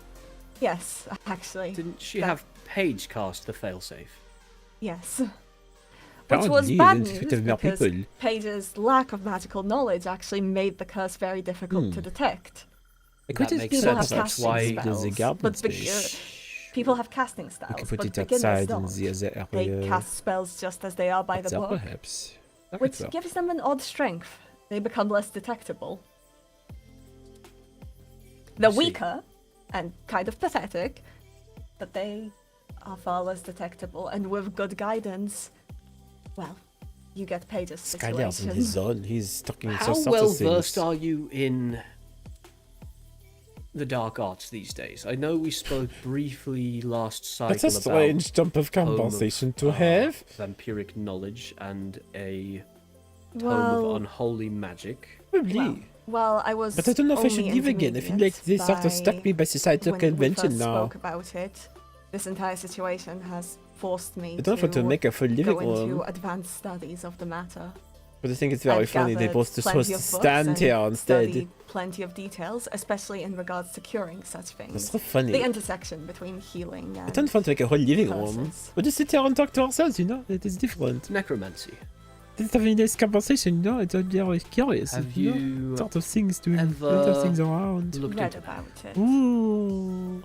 yes, actually. Didn't she That- have Paige cast the failsafe? Yes. Which Apparently, was you bad didn't news fit with more because people. Paige's lack of magical knowledge actually made the curse very difficult to detect. I could That just makes put People it sense. have outside That's casting why spells, there's a garden but space. people have casting We styles, could put but it beginners outside in don't. the other They area. cast spells just as they are by the There, book, perhaps. That which could work. gives them an odd strength. They become less detectable. They're see. weaker and kind of pathetic, but they are far less detectable, and with good guidance, well, you get Paige's Skylar's in situation. his zone. He's talking How so sorts well of things. versed are you in the dark arts these days? I know we spoke briefly last cycle That's a strange jump of conversation to have. vampiric knowledge and a tome Well, of unholy magic. Probably. well, I was. But I don't know if I should only leave again. I feel like they sort of stuck me by societal when we convention first now. spoke about it. This entire situation has forced me I don't want to make a full living go into room. advanced studies of the matter. But I think it's very I've funny they gathered both just plenty was of books stand and here instead. studied plenty of details, especially in regards to curing such That's things. so funny. The intersection between healing and I don't want to make a whole living room. curses. We'll just sit here and talk to ourselves, you know? It is different. Necromancy. Just having this conversation, you know? It's very curious. Have you know? you Sort of things doing ever other things around. looked read into about it. Ooh.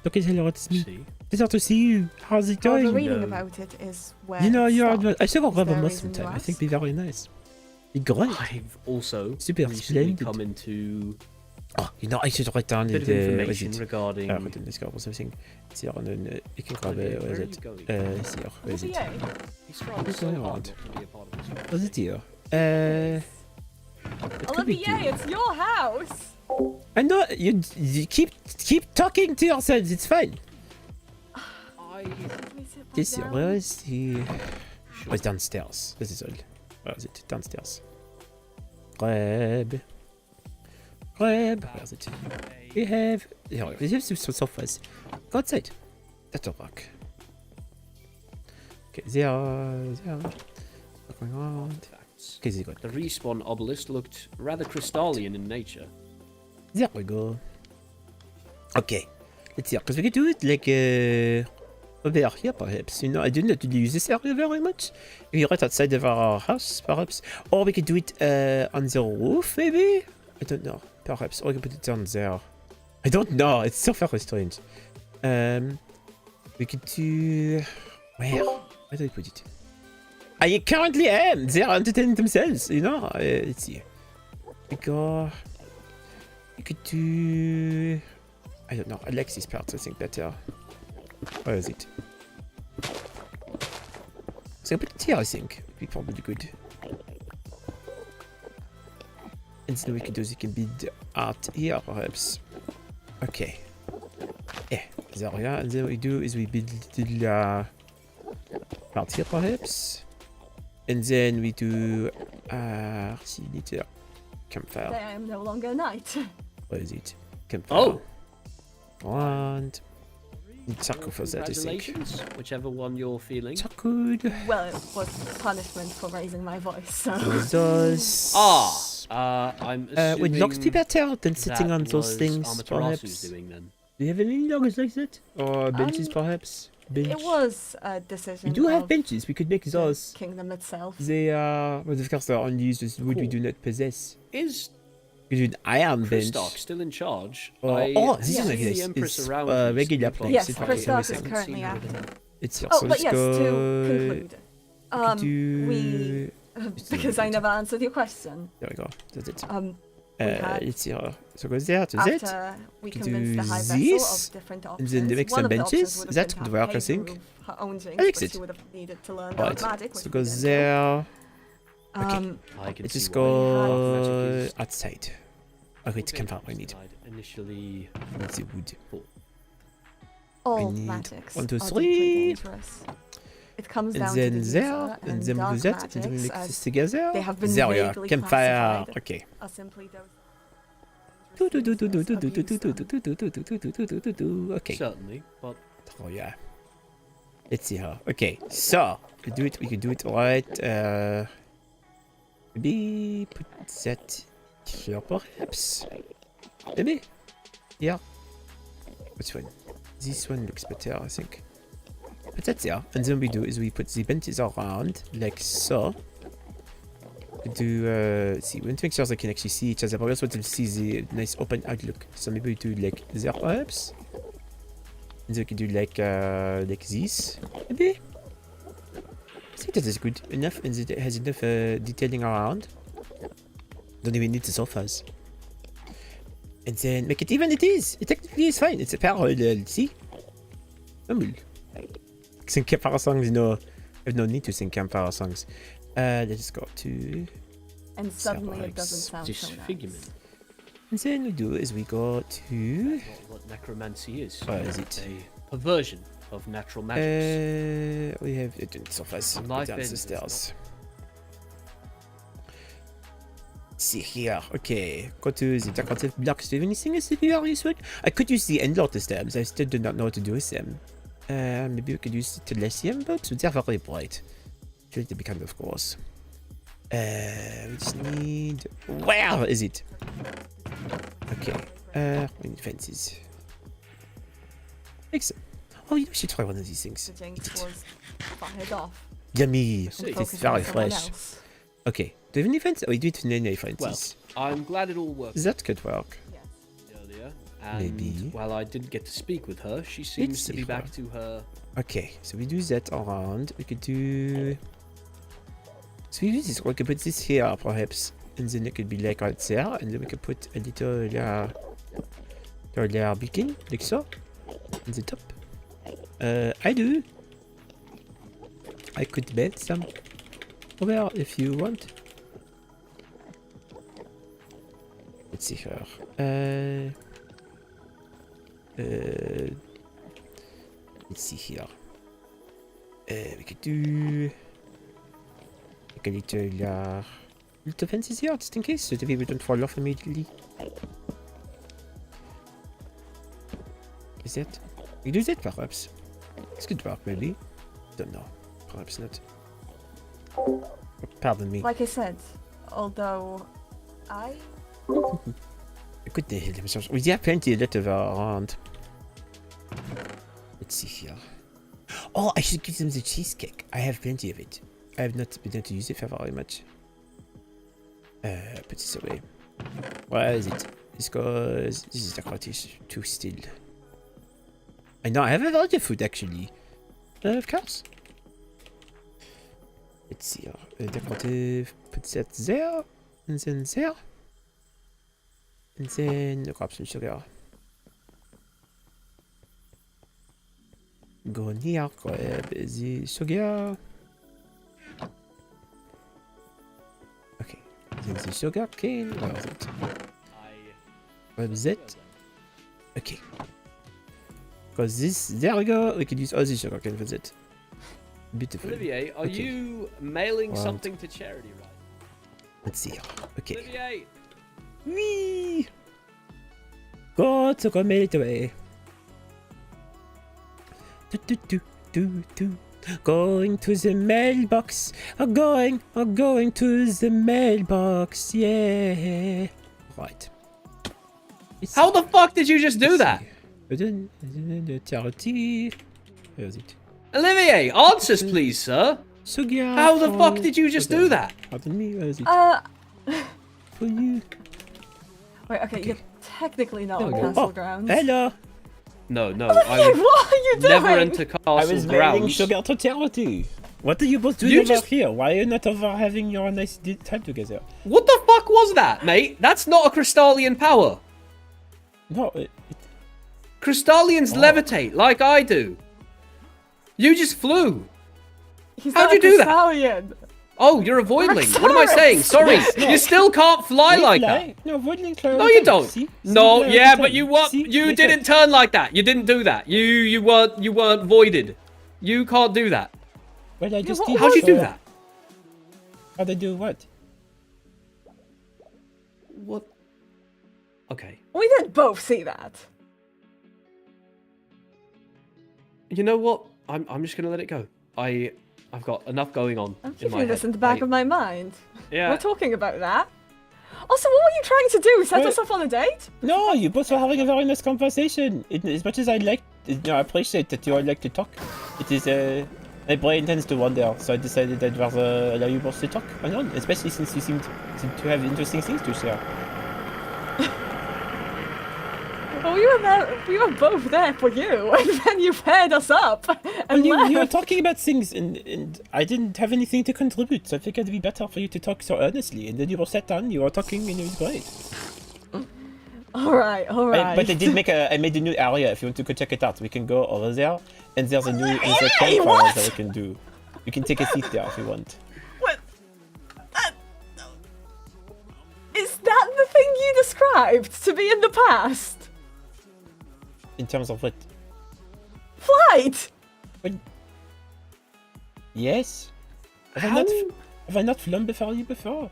Look at hello, it's me. See? Pleasure to see you. How's it However, going? reading No. about it is where You know, it you're. stopped. I should go grab a there a mouse reason you sometime. I think ask? it'd be very nice. Be great. I've also Super recently splendid. come into Oh, you know, I should write down a bit of the. What is information it? regarding. Goed, dan is ik al something. It's here on the. You can grab Olivier, it. What where is are it? you going? It's here. Where is it? Olivier, He's trying Who's so going hard around? not to be a part of this. What is it here? What could we do? Olivier, it's your house. I know you keep talking to yourselves. It's fine. I Let me sit back This here. down. Where is he? Oh, it's downstairs. This is all. Where is it? Downstairs. Grab. Where is it? We have some sofas. Go outside. That'll work. Okay, there. Going around. facts. Okay, there, good. The respawn obelisk looked rather crystalline in nature. There we go. Okay, let's see. Because we could do it like over here, perhaps. You know, I do not really use this area very much. Maybe right outside of our house, perhaps. Or we could do it on the roof, maybe. I don't know. Perhaps. Or we could put it down there. I don't know. It's so very strange. We could do. Where? Where do I put it? I currently am. They are entertaining themselves. You know. Let's see. We go. We could do. I don't know. I like these parts. I think better. Where is it? So I put it here. I think would be probably good. And then we can do. We can build art here, perhaps. Okay. Yeah, there we are. And then what we do is we build the part here, perhaps. And then we do. See, need to campfire. I am no longer a knight. Where is it? Campfire. Oh! And need charcoal for that, I think. Congratulations, whichever one you're feeling. Charcoal. Well, it was punishment for raising my voice, so. Those. I'm assuming would logs be better than sitting that on those was things, Amaterasu's perhaps? doing then. Do you have any logs like that? Or benches, perhaps? Bench. It was a decision. We do have of benches. We could make the those. kingdom itself. They are. Well, of course, they're only used as wood we Cool. do not possess. Is We do an iron bench. Christark still in charge? Oh, I this is see really the nice. Empress It's, around regular recently, place. Yes, It's Christark everything. is currently acting. It's here. Oh, so but let's yes, go. to conclude. do- We. Because I never answered your question. There we go. That's it. We had- Let's see. So goes there to that. After we could convinced the do high vessel this, of different and options, then they make one some of the benches. options would have That been could to work, have I think. Haven move her own jinx, I like but it. she would have needed to learn Right. dark magic, which So we goes didn't do. there. I can Let's see just why go magic is outside. Oh wait, campfire we need. Initially, We need the wood. All need magics 1, 2, are 3. deeply dangerous. It comes And down to the then user, there, and then we dark do that, and then we magics, mix as this together. they have been There we are. vaguely Campfire. classified. Okay. are simply those Okay. certainly, but Oh yeah. Let's see how. Okay, so we do it. We can do it right. Maybe put that here, perhaps. Maybe. Yeah. Which one? This one looks better, I think. Put that there, and then we do is we put the benches around like so. We do see. We want to make sure they can actually see each other, but we also want to see the nice open outlook. So maybe we do like there, perhaps. And then we can do like this, maybe. I think that is good enough, and it has enough detailing around. Don't even need the sofas. And then make it even. It is. It technically is fine. It's a parallel. See? Humble. Sing campfire songs, you know. I have no need to sing campfire songs. Let's go to. and suddenly it Cerberus. doesn't sound so nice. disfigurement. And then we do is we go to... What necromancy is. What is it? A perversion of natural magics. We have it in surface. And life Down the ends, stairs. Let's see here. Okay. Go to the decorative blocks. Do you have anything else that you are useful? I could use the end lotus stamps. I still do not know what to do with them. Maybe we could use the telesium bulbs, but they're very bright. I feel like they become, of course. We just need... Where is it? Okay. We need fences. Excellent. Oh, you know, we should try one of these things. The Jinx was fired off. Yummy. see. It's Focus very on someone fresh. else. Okay. Do you have any fences? Oh, we do it in any Well, fences. I'm glad it all worked That could work. Yes. earlier. And Maybe. while I didn't get to speak with her, she seems to be back to her. Okay, so we do that around. We could do... So we do this. We could put this here, perhaps. And then it could be like right there. And then we could put a little beacon, like so. On the top. I do. I could build some over if you want. Let's see here. Let's see here. We could do like a little fences here, just in case, so the people don't fall off immediately. Is that? We do that perhaps. This could work, maybe. Don't know. Perhaps not. Pardon me. Like I said, although I Could they heal themselves? We have plenty of litter around. Let's see here. Oh, I should give them the cheesecake. I have plenty of it. I have not been able to use it for very much. Put this away. Where is it? This goes... This is too still. I know, I have a lot of food actually. Of course. Let's see here. Decorative. Put that there. And then there. And then grab some sugar. Go in here, grab the sugar. Okay. Then the sugar cane. Where is it? Grab that. Okay. Because this, there we go. We could use all the sugar cane for that. Beautiful. Olivier, are Okay. you mailing Well, something to charity, right? Let's see here. Okay. Olivier! Whee! Go to commit away. Do. Going to the mailbox. Going to the mailbox. Yeah. Right. How the fuck did you just do that? The charity. Where is it? Olivier, answers please, sir. Sugar. How the fuck did you just do that? Pardon me. Where is it? For you. Wait, okay, you're technically not There on we go. castle Oh, grounds. hello. No, Hey, I what are you would doing? never enter I was castle mailing grounds. sugar to charity. What are you both doing You over just- here? Why are you not over having your nice time together? What the fuck was that, mate? That's not a Crystallian power. No, Crystallians levitate like I do. You just flew. He's How'd not you do that? Crystallian. Oh, you're a voidling. What am I saying? Sorry, you still can't fly like that. No, voidling fly. No, you don't. No, yeah, but you what? See? You They didn't turn like that. You didn't do that. You weren't voided. You can't do that. Well, I just what- did. How'd you do so- that? How'd I do what? What? Okay. We didn't both see that. You know what? I'm just gonna let it go. I've got enough going on I'm in my keeping head. this in the back of my mind. Yeah. We're talking about that. Also, what were you trying to do? Set Wait. us up on a date? No, you both were having a very nice conversation. As much as I like, I appreciate that you all like to talk. It is my brain tends to wander, so I decided I'd rather allow you both to talk alone, especially since you seem to have interesting things to share. Well, we were both there for you, and then you paired us up and You were left. talking about things, and I didn't have anything to contribute, so I figured it'd be better for you to talk so earnestly. And then you were sat down, you were talking, and it was great. All right. But I did I made a new area. If you want to go check it out, we can go over there, and there's a new campfire what? that we can do. You can take a seat there if you want. What? Is that the thing you described? described to be in the past? In terms of what? Flight! Yes. Have I not flown before you before?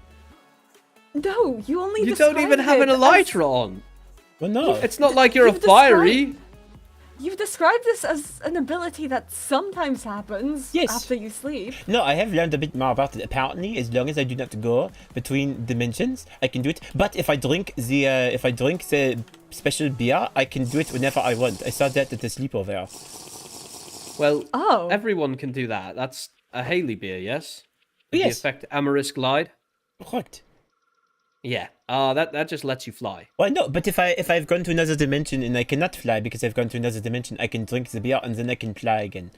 No, you only You don't even have an elytra on. Well, no. It's not like you're a You've fiery. You've described this as an ability that sometimes happens Yes. after you sleep. No, I have learned a bit more about it. Apparently, as long as I do not go between dimensions, I can do it. But if I drink the special beer, I can do it whenever I want. I saw that at the sleepover. Well, Oh. everyone can do that. That's a Haley beer, yes? Yes. The effect Amorous Glide. Correct. Yeah. That just lets you fly. Well, no, but if I've gone to another dimension and I cannot fly because I've gone to another dimension, I can drink the beer and then I can fly again.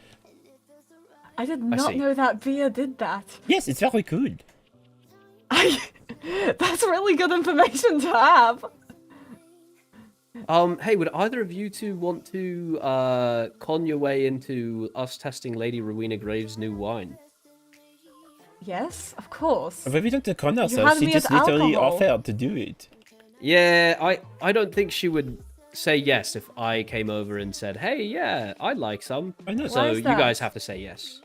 I did not see. know that beer did that. Yes, it's very cool. That's really good information to have. Hey, would either of you two want to con your way into us testing Lady Rowena Graves' new wine? Yes, of course. But we don't to con had ourselves. She me just at literally alcohol. offered to do it. Yeah, I don't think she would say yes if I came over and said, "Hey, yeah, I'd like some." I know. So Why is you that? guys have to say yes.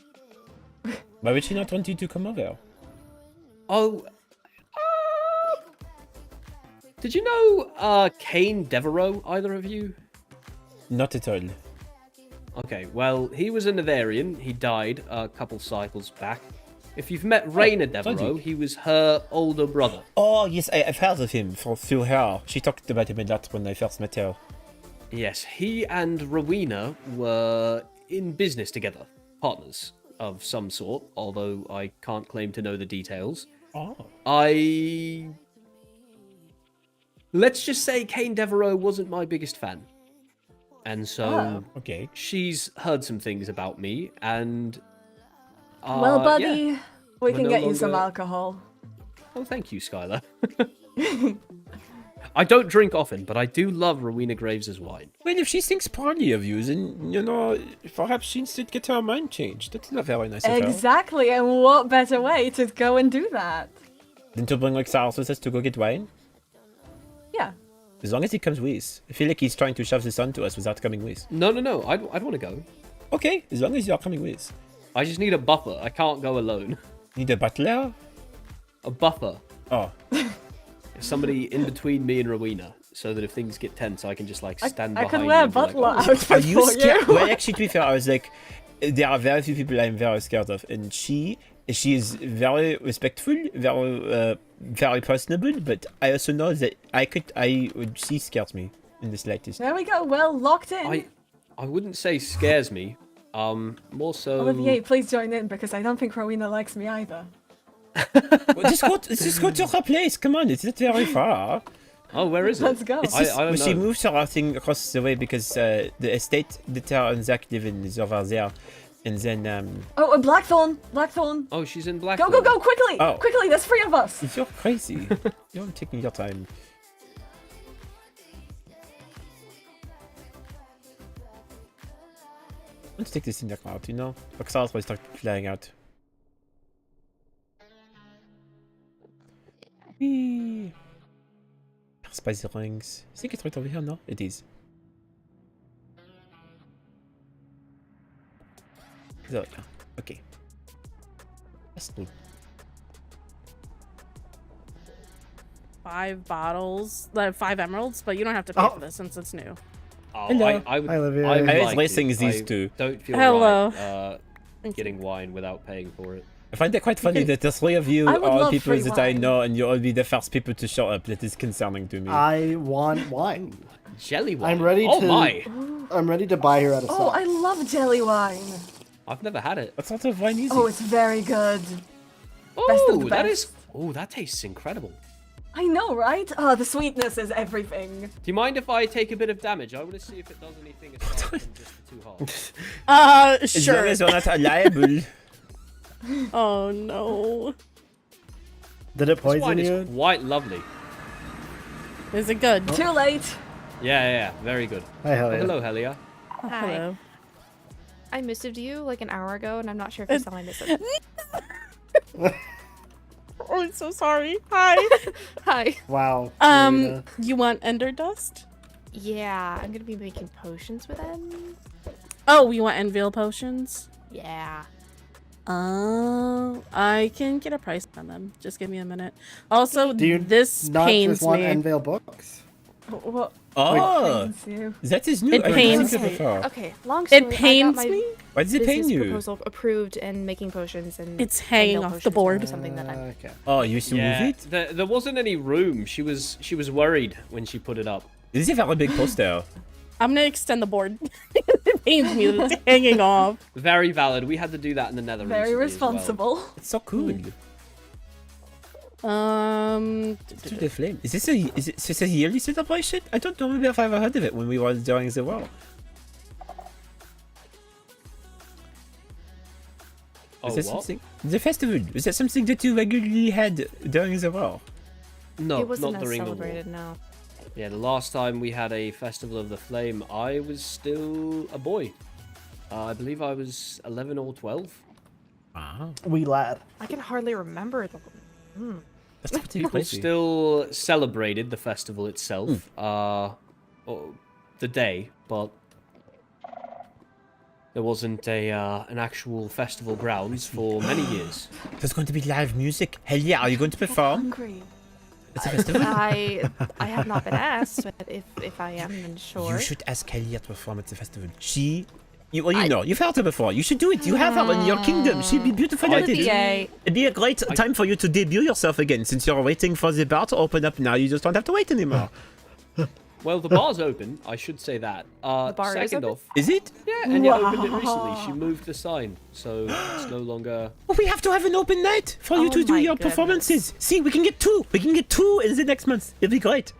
Why would she not want you to come over? Oh, did you know Cain Devereaux? Either of you? Not at all. Okay, well, he was a Nevarian. He died a couple cycles back. If you've met Raina Devereaux, he was her older brother. Oh, yes, I've heard of him through her. She talked about him a lot when I first met her. Yes, he and Rowena were in business together, partners of some sort, although I can't claim to know the details. Oh. Let's just say Cain Devereaux wasn't my biggest fan. And so Okay. she's heard some things about me, and... Well, buddy, yeah. we We're can no get you some longer- alcohol. Oh, thank you, Skylar. I don't drink often, but I do love Rowena Graves' wine. Well, if she thinks poorly of you, then, you know, perhaps she needs to get her mind changed. That's not very nice of her. Exactly, and what better way to go and do that? Then to bring like Cyrus with us to go get wine? Yeah. As long as he comes with. I feel like he's trying to shove this onto us without coming with. No, I'd want to go. Okay, as long as you're coming with. I just need a buffer. I can't go alone. Need a butler? A buffer. Oh. Somebody in between me and Rowena, so that if things get tense, I can just like stand I behind could you wear a and be like, butler "Oh." outfit Are you for scared? you. Well, actually, to be fair, I was like, there are very few people I'm very scared of, and she is very respectful, very personable. But I also know that she scares me in the slightest. There we go, well, locked in. I wouldn't say scares me. More so. Olivier, please join in, because I don't think Rowena likes me either. Well, just go to her place. Come on, it's not very far. Oh, where is it? Let's go. It's I just, don't she know. moved her thing across the way because the estate that her and Zach live in is over there, and then Oh, a Blackthorn! Blackthorn! Oh, she's in Black. Go, go, go, quickly! Oh. Quickly, there's 3 of us! if you're crazy, you're taking your time. Let's take this in the out, you know? Roxanne's will start flying out. Whee! Spicy rings. I think it's right over here, no? It is. So, okay. That's good. 5 bottles, 5 emeralds, but you don't have to pay for this since it's new. Oh, Hello. I would. Hi, Olivia. I would I was like racing it. these I two. Don't feel Hello. right getting wine without paying for it. I find it quite funny that the 3 of you I would are love people free that I wine. know, and you'll all be the first people to show up. That is concerning to me. I want wine. Jelly wine. I'm ready Oh to. my! I'm ready to buy her out of Oh, stock. I love jelly wine! I've never had it. What sort of wine is Oh, it? it's very good. Best Oh, of the that best. is. Oh, that tastes incredible. I know, right? Oh, the sweetness is everything. Do you mind if I take a bit of damage? I want to see if it does anything aside from just the 2 hearts. As long Sure. as you're not liable. Oh no. Did it This poison wine is you? quite lovely. Is it good? Too late. Yeah, very good. Hi, Oh, Helia. hello, Helia. Hi. Hello. I messaged you like an hour ago, and I'm not sure if you saw my message. Oh, so sorry. Hi. Hi. Wow. Karina. You want ender dust? Yeah, I'm gonna be making potions with them. Oh, you want Enveil potions? Yeah. Oh, I can get a price on them. Just give me a minute. Also, Do you this not pains just want me. Enveil books? What Oh, pains you? that is new. It I haven't pains seen it Okay. before. Okay. Long story. It pains I got my me. Why does it pain business you? proposal approved and making potions and It's hanging Enveil off the potions board. were something that I'm. Okay. Oh, you used to move it? There wasn't any room. She was worried when she put it up. This is a very big poster. I'm gonna extend the board. It pains me that it's hanging off. Very valid. We had to do that in the Nether Very recently as well. responsible. It's so cool. To the flame. Is this a yearly celebration? I don't know if I've ever heard of it when we were doing the war. Oh, Is that what? something? The festival. Is that something that you regularly had during the war? No, It wasn't not as during celebrated. the war. No. Yeah, the last time we had a festival of the flame, I was still a boy. I believe I was 11 or 12. Wow. Wee lad. I can hardly remember the. That's pretty People crazy. still celebrated the festival itself, or the day, but there wasn't an actual festival grounds for many years. There's going to be live music. Hell yeah, are you going to perform? Hungry. It's a festival. I have not been asked, but if I am, then sure. You should ask Kelly to perform at the festival. You've heard her before. You should do it. You have her in your kingdom. She'd be beautiful at it. Yay. It'd be a great time for you to debut yourself again, since you're waiting for the bar to open up now. You just don't have to wait anymore. Well, the bar's open. I should say that. The bar is second open? off, Is it? yeah, and you opened it recently. She moved the sign, so it's no longer. Well, we have to have an open night for you Oh to do my your goodness. performances. See, we can get two. We can get two in the next month. It'll be great.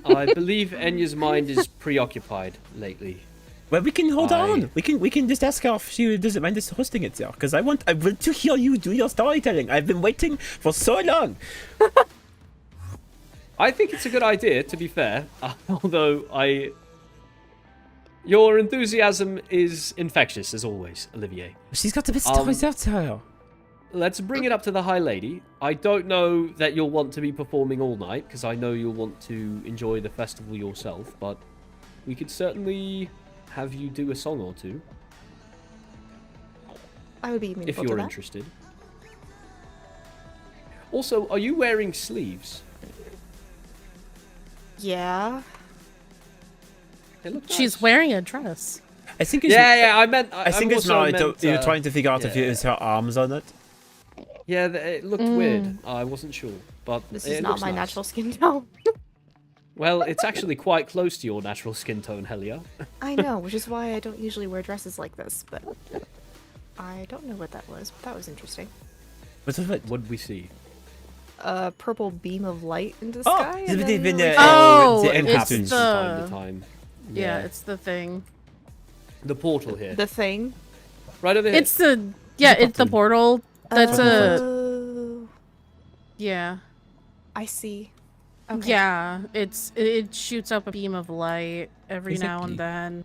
I believe Enya's mind is preoccupied lately. Well, we can hold on. We can just ask her if she doesn't mind us hosting it there, because I want to hear you do your storytelling. I've been waiting for so long. I think it's a good idea, to be fair. Although your enthusiasm is infectious as always, Olivier. She's got the best stories out there. Let's bring it up to the High Lady. I don't know that you'll want to be performing all night, because I know you'll want to enjoy the festival yourself, but we could certainly have you do a song or two, I would be if amenable to you're that. interested. Also, are you wearing sleeves? Yeah. They look She's nice. wearing a dress. I think it's Yeah, I meant. I think it's also now meant, you're trying to figure out if yeah. it's her arms on it. Yeah, it looked weird. I wasn't sure, but This it is not looks my nice. natural skin tone. Well, it's actually quite close to your natural skin tone, Helia. I know, which is why I don't usually wear dresses like this, but I don't know what that was, but that was interesting. What's it? What did we see? A purple beam of light into the Oh, sky. it's and been- then been, like- Oh, the end it's happens the From time to time. yeah, it's the thing. The portal here. the thing. Right over here. It's the portal. That's a Oh, yeah. I see. Okay. Yeah, it shoots up a beam of light every now Exactly. and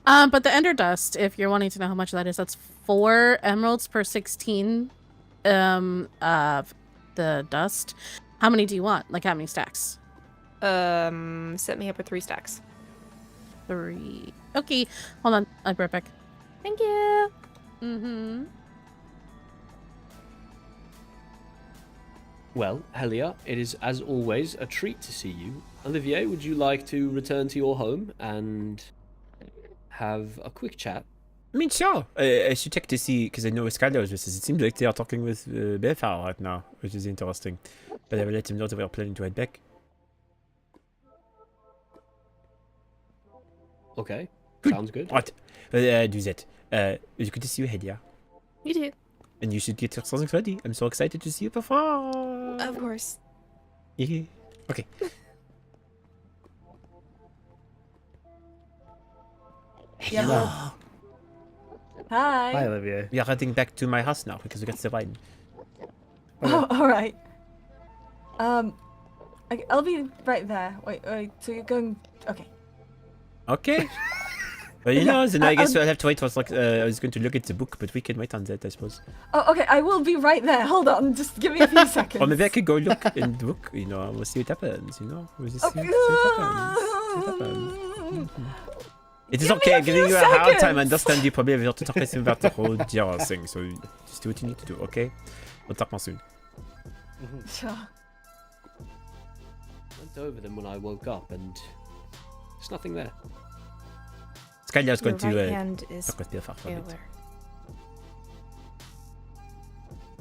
then. But the ender dust, if you're wanting to know how much that is, that's 4 emeralds per 16 of the dust. How many do you want? Like how many stacks? Set me up with 3 stacks. 3. Okay, hold on. I'll be right back. Thank you. Mm-hmm. Well, Helia, it is as always a treat to see you. Olivier, would you like to return to your home and have a quick chat? I mean, sure. I should check to see, because I know Skylar is with us. It seems like they are talking with Befar right now, which is interesting. But I will let him know that we are planning to head back. Okay, Good. sounds good. Right. Do that. It's good to see you, Helia. You do. And you should get your songs ready. I'm so excited to see you perform. Of course. Yeah. Okay. Yeah, Hello. Hi. Hi, Olivier. We are heading back to my house now because we got the wine. Oh, all right. I'll be right there. Wait. So you're going? Okay. Okay. But you Yeah, know, then I guess I'll- I'll have to wait for like I was going to look at the book, but we can wait on that, I suppose. Oh, okay, I will be right there. Hold on, just give me a few seconds. Or maybe I could go look in the book. You know, we'll see what happens. You know, we'll just see, Okay. see what happens. See what happens. It is Give me okay. a I'm giving few you a hard time. I seconds. understand you probably have to talk less about the whole jar thing. So just do what you need to do. Okay? We'll talk more soon. Sure. Went over them when I woke up, and there's nothing there. Skylar's Your going right to hand is talk with Pilfar for a bit.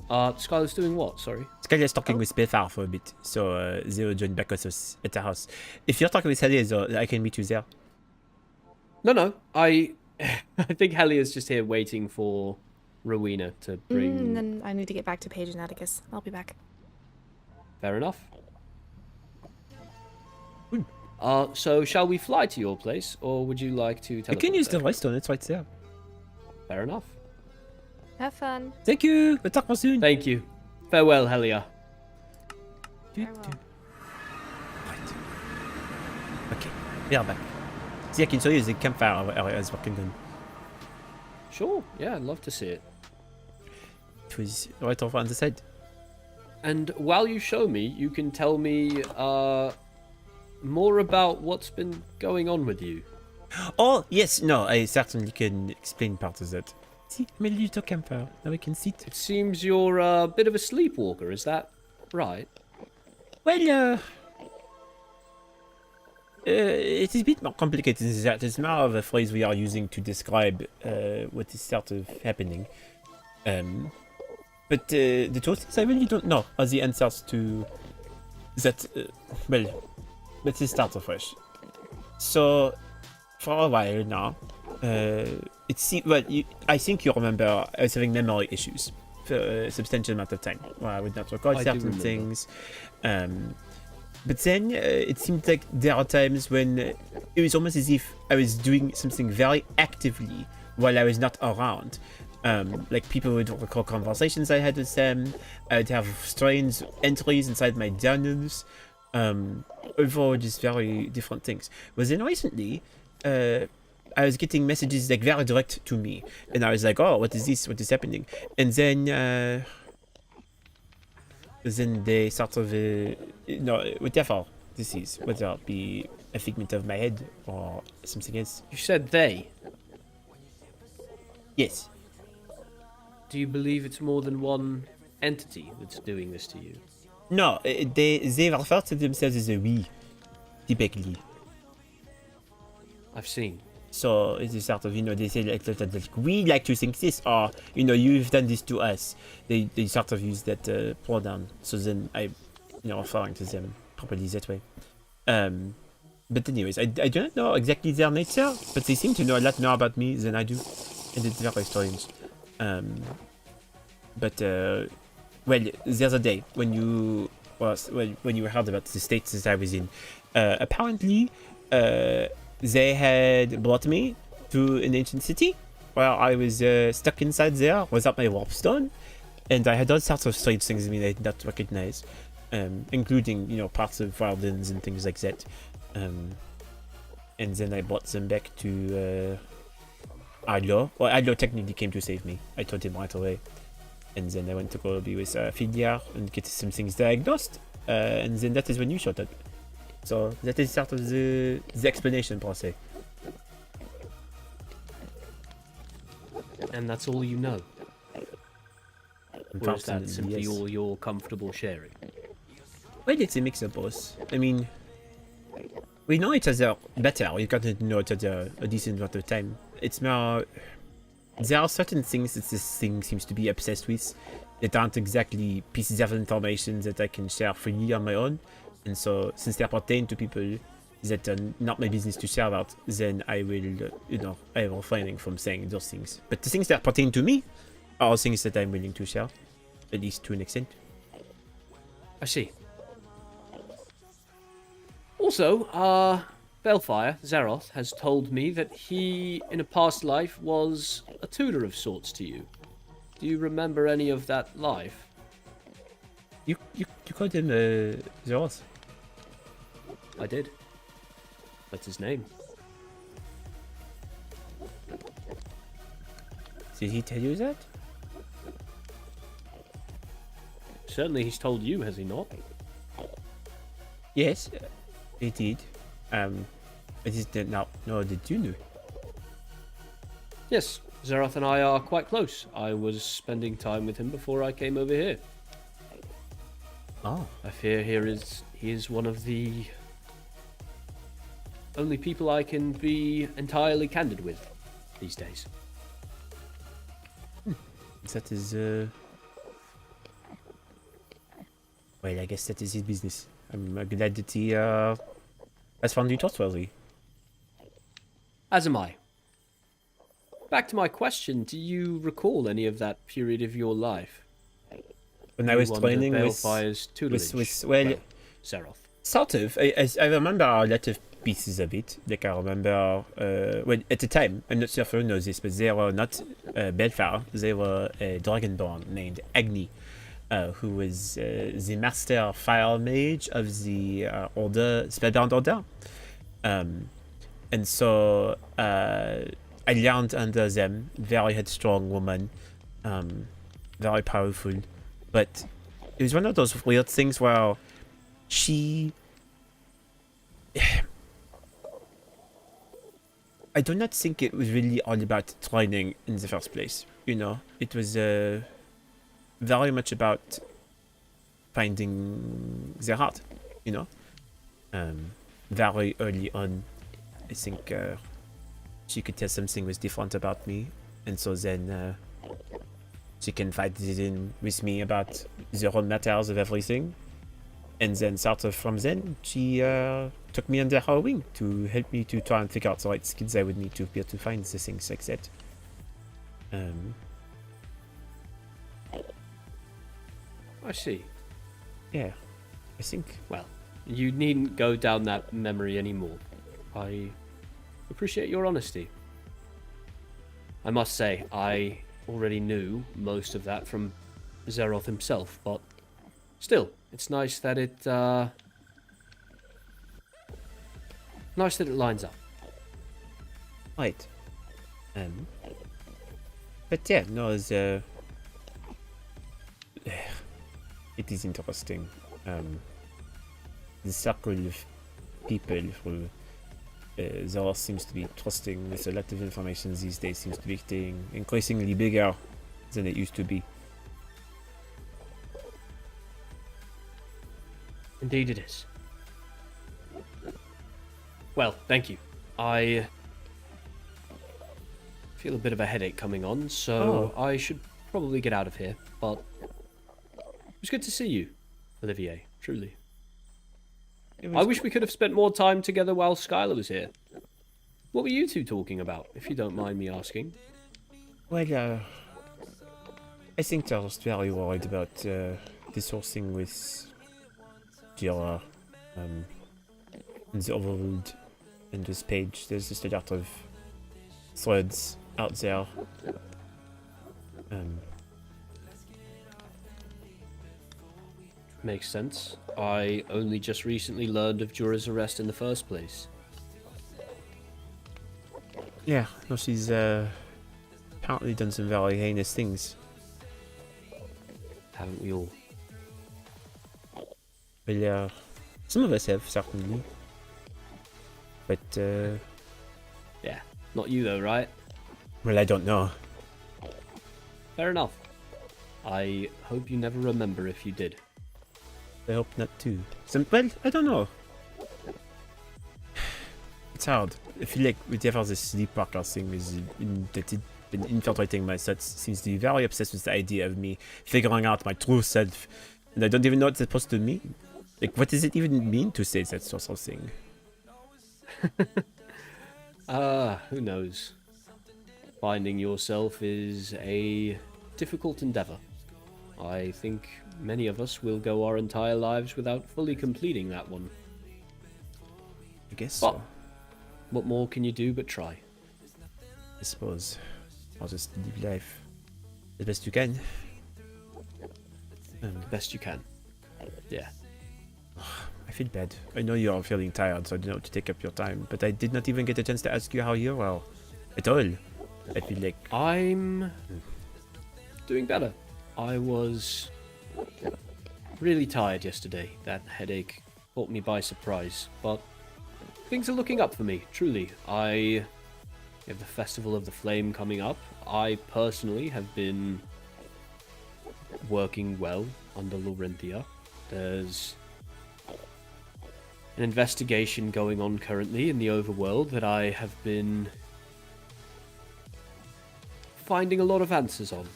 where? Skylar's doing what? Sorry. Skylar's talking with Pilfar for a bit. So they will join back us at the house. If you're talking with Helly, I can meet you there. No. I think Helia's just here waiting for Rowena to bring. And then I need to get back to Paige and Atticus. I'll be back. Fair enough. So shall we fly to your place, or would you like to You teleport can use the there? restaurant. It's right there. Fair enough. Have fun. Thank you. We'll talk more soon. Thank you. Farewell, Helia. Farewell. Right. Okay. We are back. See, I can show you the campfire area is working on. Sure. Yeah, I'd love to see it. It was right over on the side. And while you show me, you can tell me more about what's been going on with you. Oh, yes, no, I certainly can explain part of that. See, I made a little campfire. Now we can sit. It seems you're a bit of a sleepwalker, is that right? Well, it is a bit more complicated than that. It's more of a phrase we are using to describe what is sort of happening. But the truth is, I really don't know all the answers to that. Well, let's start afresh. So, for a while now, it seems. Well, I think you remember I was having memory issues for a substantial amount of time, where I would not recall I do certain remember. things. But then it seemed like there are times when it was almost as if I was doing something very actively while I was not around. Like people would recall conversations I had with them. I'd have strange entries inside my journals. Overall, just very different things. But then recently, I was getting messages like very direct to me, and I was like, "Oh, what is this? What is happening?" And then they sort of, whatever this is, whether it be a figment of my head or something else. You said they. Yes. Do you believe it's more than one entity that's doing this to you? No, they refer to themselves as a we, typically. I've seen. So it is sort of, they say like we like to think this, or you've done this to us. They sort of use that pronoun. So then I, referring to them properly that way. But anyways, I do not know exactly their nature, but they seem to know a lot more about me than I do, and it's very strange. But well, the other day when you heard about the state that I was in, apparently they had brought me to an ancient city where I was stuck inside there without my warp stone, and I had all sorts of strange things in me that I did not recognize, including parts of wildlands and things like that. And then I brought them back to Adlo. Well, Adlo technically came to save me. I told him right away. And then I went to go be with Filia and get some things diagnosed. And then that is when you showed up. So that is sort of the explanation per se. And that's all you know? Or is that Unfortunately, simply yes. all you're comfortable sharing? Well, it's a mix of both. I mean, we know each other better. We've gotten to know each other a decent amount of time. It's more... There are certain things that this thing seems to be obsessed with that aren't exactly pieces of information that I can share freely on my own. And so, since they pertain to people that are not my business to share about, then I will, I am refraining from saying those things. But the things that pertain to me are things that I'm willing to share, at least to an extent. I see. Also, Belfire, Zeroth, has told me that he, in a past life, was a tutor of sorts to you. Do you remember any of that life? You called him Zeroth? I did. That's his name. Did he tell you that? Certainly he's told you, has he not? Yes, he did. I just did not know that you knew. Yes, Zeroth and I are quite close. I was spending time with him before I came over here. Oh. I fear he is one of the only people I can be entirely candid with these days. That is, well, I guess that is his business. I'm glad that he, has found you trustworthy. As am I. Back to my question, do you recall any of that period of your life? When I was You under training with Balefire's tutelage? well, Zeroth. sort of. I remember a lot of pieces of it. Like, I remember, well, at the time, I'm not sure if you know this, but they were not Balefier. They were a dragonborn named Agni, who was the master fire mage of the order, Spellbound Order. And so I learned under them. Very headstrong woman, very powerful. But it was one of those weird things where she... I do not think it was really all about training in the first place. You know, it was very much about finding their heart, you know. Very early on, I think she could tell something was different about me, and so then she confided in with me about the raw matters of everything, and then sort of from then she took me under her wing to help me to try and figure out the right skills I would need to be able to find the things like that. I see. Yeah, I think. Well, you needn't go down that memory anymore. I appreciate your honesty. I must say, I already knew most of that from Zeroth himself, but still, it's nice that it lines up. Right. But yeah, no, it is interesting. The circle of people who Zeroth seems to be trusting with a lot of information these days seems to be getting increasingly bigger than it used to be. Indeed it is. Well, thank you. I feel a bit of a headache coming on, so I should probably get out of here, but it was good to see you, Olivier, truly. I wish we could have spent more time together while Skylar was here. What were you two talking about, if you don't mind me asking? Well, I think they're just very worried about this whole thing with Jira and the overworld and this page. There's just a lot of threads out there. Makes sense. I only just recently learned of Jura's arrest in the first place. Yeah, no, she's apparently done some very heinous things. Haven't we all? Well, some of us have, certainly. But, Yeah, not you though, right? well, I don't know. Fair enough. I hope you never remember if you did. I hope not too. Well, I don't know. It's hard. I feel like whatever the Sleepwalker thing is that it's been infiltrating my thoughts seems to be very obsessed with the idea of me figuring out my true self. And I don't even know what it's supposed to mean. Like, what does it even mean to say that sort of thing? Who knows? Finding yourself is a difficult endeavor. I think many of us will go our entire lives without fully completing that one. I guess But so. what more can you do but try? I suppose. I'll just live life the best you can. The best you can. Yeah. I feel bad. I know you are feeling tired, so I don't know to take up your time, but I did not even get a chance to ask you how you are. At all. I feel like I'm doing better. I was really tired yesterday. That headache caught me by surprise, but things are looking up for me, truly. I have the Festival of the Flame coming up. I personally have been working well under Laurentia. There's an investigation going on currently in the overworld that I have been finding a lot of answers on.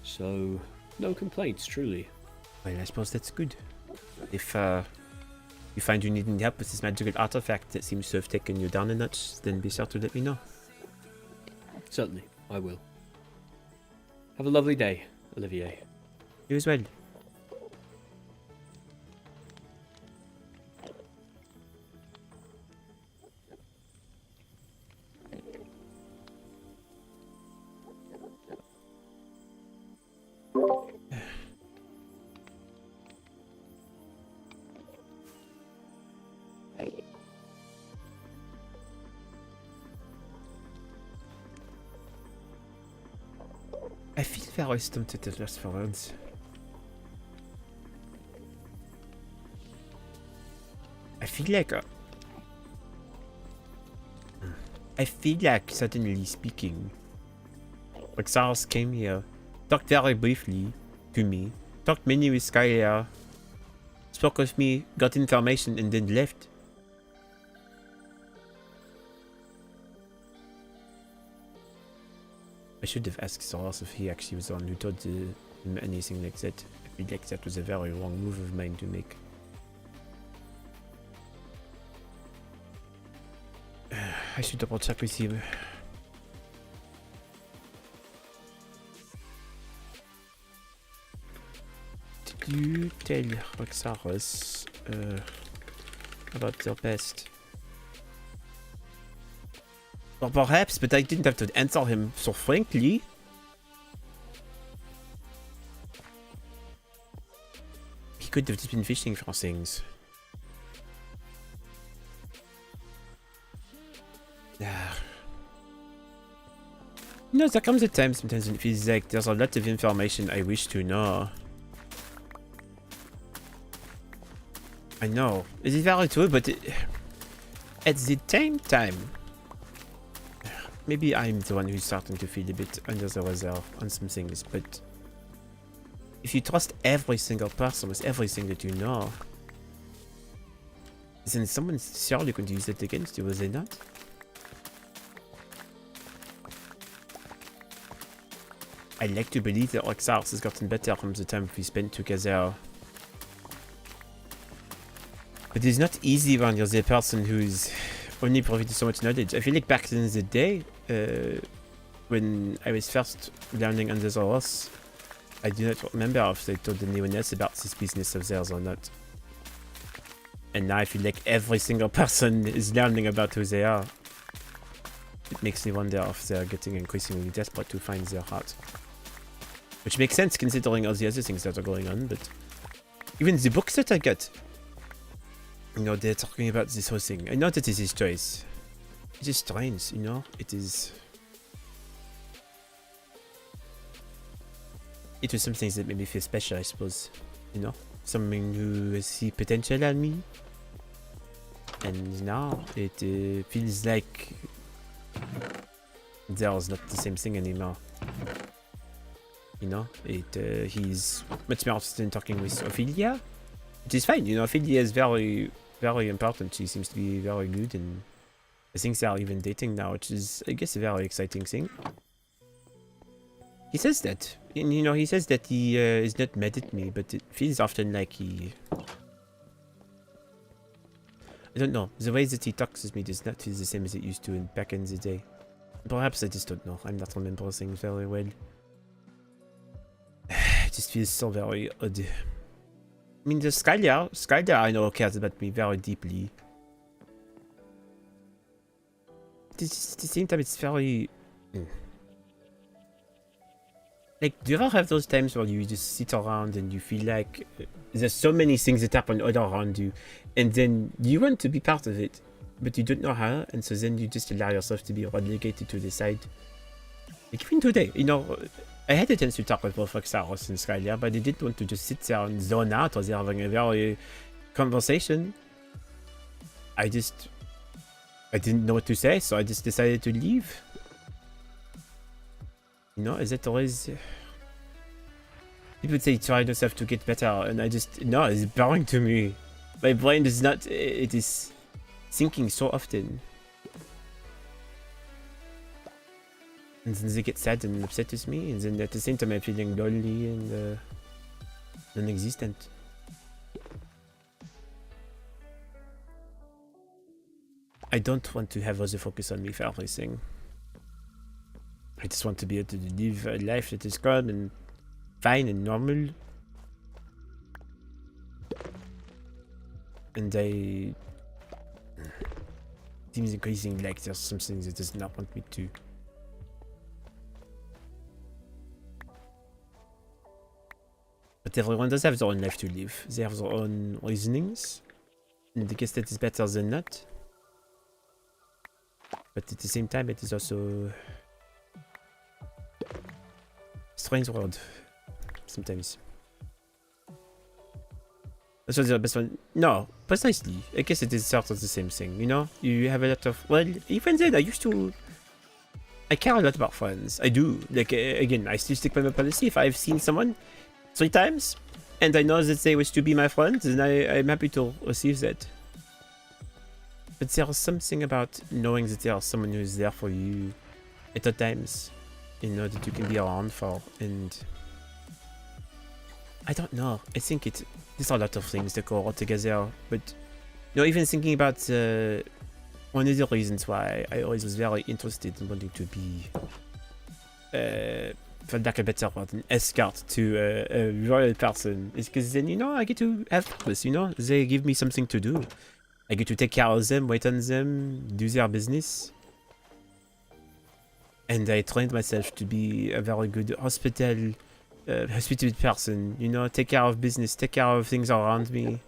So, no complaints, truly. well, I suppose that's good. If you find you need any help with this magical artifact that seems to have taken you down a notch, then be sure to let me know. Certainly, I will. Have a lovely day, Olivier. You as well. I feel very stunted at last for once. I feel like suddenly speaking, like Sars came here, talked very briefly to me, talked mainly with Skylar, spoke with me, got information, and then left. I should have asked Soros if he actually was the one who told him anything like that. I feel like that was a very wrong move of mine to make. I should double check with him. Did you tell Roxaros about their past? Well, perhaps, but I didn't have to answer him so frankly. He could have just been fishing for things. Yeah. You know, there comes a time sometimes when it feels like there's a lot of information I wish to know. I know. It is very true, but at the same time, maybe I'm the one who's starting to feel a bit under the weather on some things, but if you trust every single person with everything that you know, then someone's surely going to use it against you, will they not? I like to believe that Roxars has gotten better from the time we spent together. But it's not easy when you're the person who's only provided so much knowledge. I feel like back in the day, when I was first learning under the horse, I do not remember if they told anyone else about this business of theirs or not. And now I feel like every single person is learning about who they are. It makes me wonder if they're getting increasingly desperate to find their heart. Which makes sense considering all the other things that are going on, but even the books that I got, you know, they're talking about this whole thing. I know that it is his choice. It is strange, you know? It is... It was something that made me feel special, I suppose. You know? Someone who sees potential in me. And now it feels like there's not the same thing anymore. You know? He's much more interested in talking with Ophelia. Which is fine, you know, Ophelia is very, very important. She seems to be very good, and I think they are even dating now, which is, I guess, a very exciting thing. He says that, and you know, he says that he is not mad at me, but it feels often like he... I don't know, the way that he talks with me does not feel the same as it used to back in the day. Perhaps I just don't know, I'm not remembering things very well. It just feels so very odd. I mean, the Skylar I know cares about me very deeply. At the same time, it's very... Like, do you ever have those times where you just sit around and you feel like there's so many things that happen all around you, and then you want to be part of it, but you don't know how, and so then you just allow yourself to be relegated to the side. Like even today, you know, I had a chance to talk with both Roxaros and Skylia, but they didn't want to just sit there and zone out or they're having a very conversation. I didn't know what to say, so I just decided to leave. You know, is it always... People say try yourself to get better, and I just... No, it's boring to me. My brain is not... It is thinking so often. And then they get sad and upset with me, and then at the same time I'm feeling lonely and non-existent. I don't want to have other focus on me for everything. I just want to be able to live a life that is calm and fine and normal. And I... It seems increasingly like there's something that does not want me to. But everyone does have their own life to live. They have their own reasonings. And I guess that is better than not. But at the same time, it is also... strange world. Sometimes. That's what the best one... No, precisely. I guess it is sort of the same thing, you know? You have a lot of... Well, even then, I used to... I care a lot about friends. I do. Like, again, I still stick by my policy. If I've seen someone 3 times, and I know that they wish to be my friend, then I'm happy to receive that. But there's something about knowing that there's someone who is there for you at all times, you know, that you can be around for, and... I don't know. I think there's a lot of things that go all together, but... You know, even thinking about one of the reasons why I always was very interested in wanting to be... for lack of a better word, an escort to a royal person, is because then, you know, I get to have purpose, you know? They give me something to do. I get to take care of them, wait on them, do their business. And I trained myself to be a very good hospitable person, you know, take care of business, take care of things around me.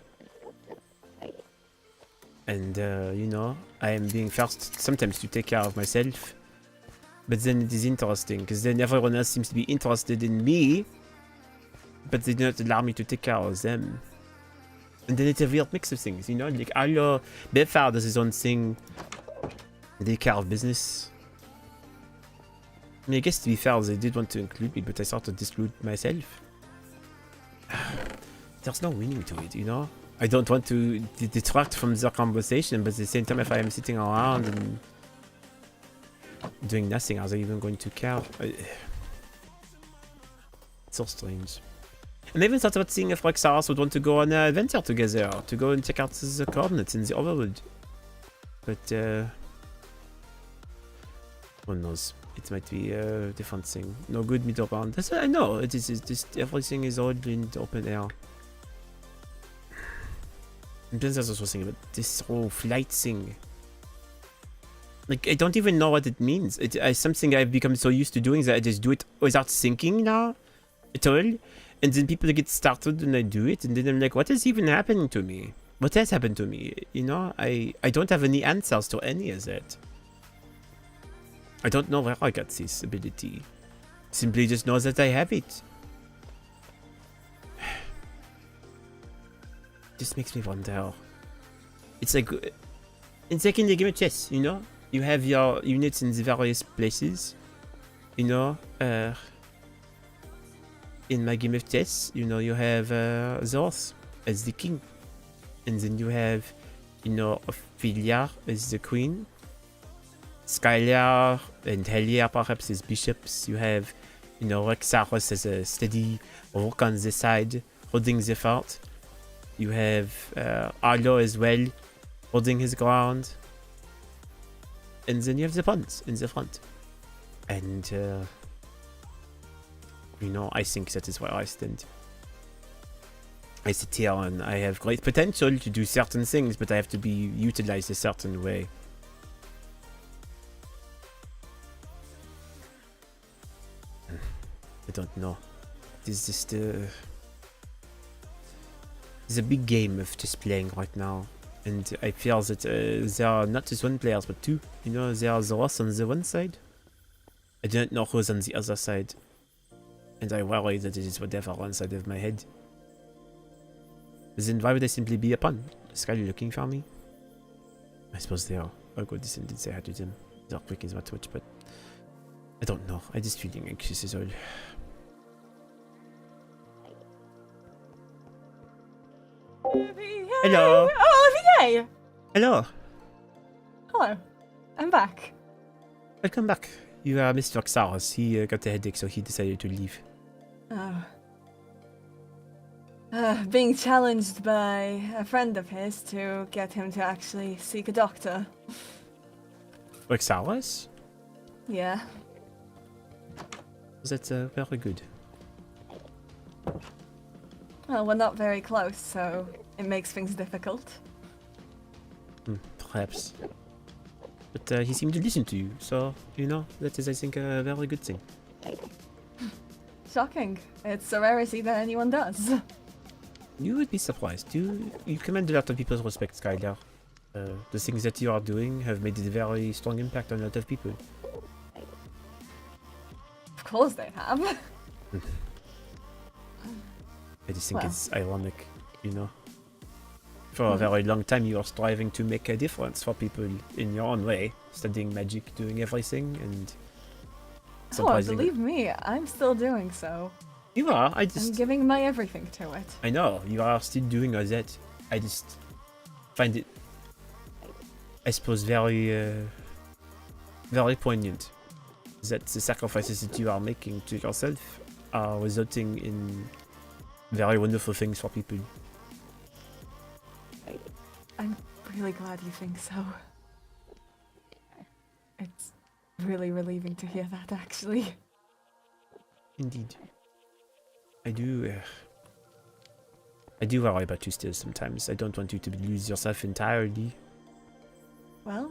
And, you know, I am being forced sometimes to take care of myself. But then it is interesting, because then everyone else seems to be interested in me, but they do not allow me to take care of them. And then it's a weird mix of things, you know? Like, Allo, Befar does his own thing. They take care of business. I mean, I guess to be fair, they did want to include me, but I sort of exclude myself. There's no meaning to it, you know? I don't want to detract from the conversation, but at the same time, if I am sitting around and doing nothing, are they even going to care? It's so strange. And I even thought about seeing if Roxaros would want to go on an adventure together, to go and check out the coordinates in the overworld. But, who knows? It might be a different thing. No good middle ground. That's what I know. It is just everything is all in the open air. And then there's also thinking about this whole flight thing. Like, I don't even know what it means. It's something I've become so used to doing that I just do it without thinking now at all. And then people get started and I do it, and then I'm like, what is even happening to me? What has happened to me? You know, I don't have any answers to any of that. I don't know where I got this ability. Simply just know that I have it. Just makes me wonder. It's like in the game of chess, you know? You have your units in the various places. You know? In my game of chess, you know, you have Zorth as the king. And then you have, you know, Ophelia as the queen. Skylar and Helia perhaps as bishops. You have, you know, Roxaros as a steady rook on the side, holding the fort. You have Arlo as well, holding his ground. And then you have the pawns in the front. And, you know, I think that is where I stand. I sit here and I have great potential to do certain things, but I have to be utilized a certain way. I don't know. It is just it's a big game of just playing right now. And I feel that there are not just one players, but two. You know, there are the lost on the one side. I don't know who's on the other side. And I worry that it is whatever one side of my head. Then why would I simply be a pawn? Is Sky looking for me? I suppose they are. I'll go descend and say hi to them. Their quick is my twitch, but I don't know. I just feeling anxious is all. Hello. Oh, Olivier! Hello. Hello. I'm back. Welcome back. You are Mr. Xaros. He got a headache, so he decided to leave. Oh. Being challenged by a friend of his to get him to actually seek a doctor. Xaros? Yeah. That's very good. Well, we're not very close, so it makes things difficult. Perhaps. But he seemed to listen to you, so, you know, that is, I think, a very good thing. Shocking. It's a rarity that anyone does. You would be surprised. You command a lot of people's respect, Skylar. The things that you are doing have made a very strong impact on a lot of people. Of course they have. I just think Well. it's ironic, you know. For a very long time you are striving to make a difference for people in your own way, studying magic, doing everything, and Oh, surprisingly... believe me, I'm still doing so. You are, I I'm just... giving my everything to it. I know, you are still doing all that. I just find it, I suppose, very, very poignant that the sacrifices that you are making to yourself are resulting in very wonderful things for people. I'm really glad you think so. It's really relieving to hear that, actually. Indeed. I do worry about you still sometimes. I don't want you to lose yourself entirely. Well,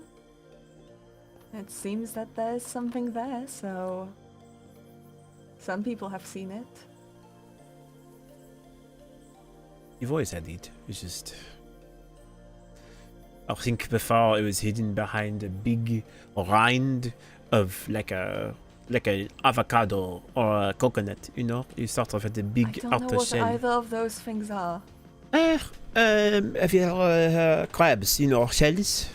it seems that there's something there, so... Some people have seen it. You've always had it. It's just... I think before it was hidden behind a big rind of like a avocado or a coconut, you know? You sort of had a I big don't know outer what shell. either of those things are. Have you crabs, you know, shells?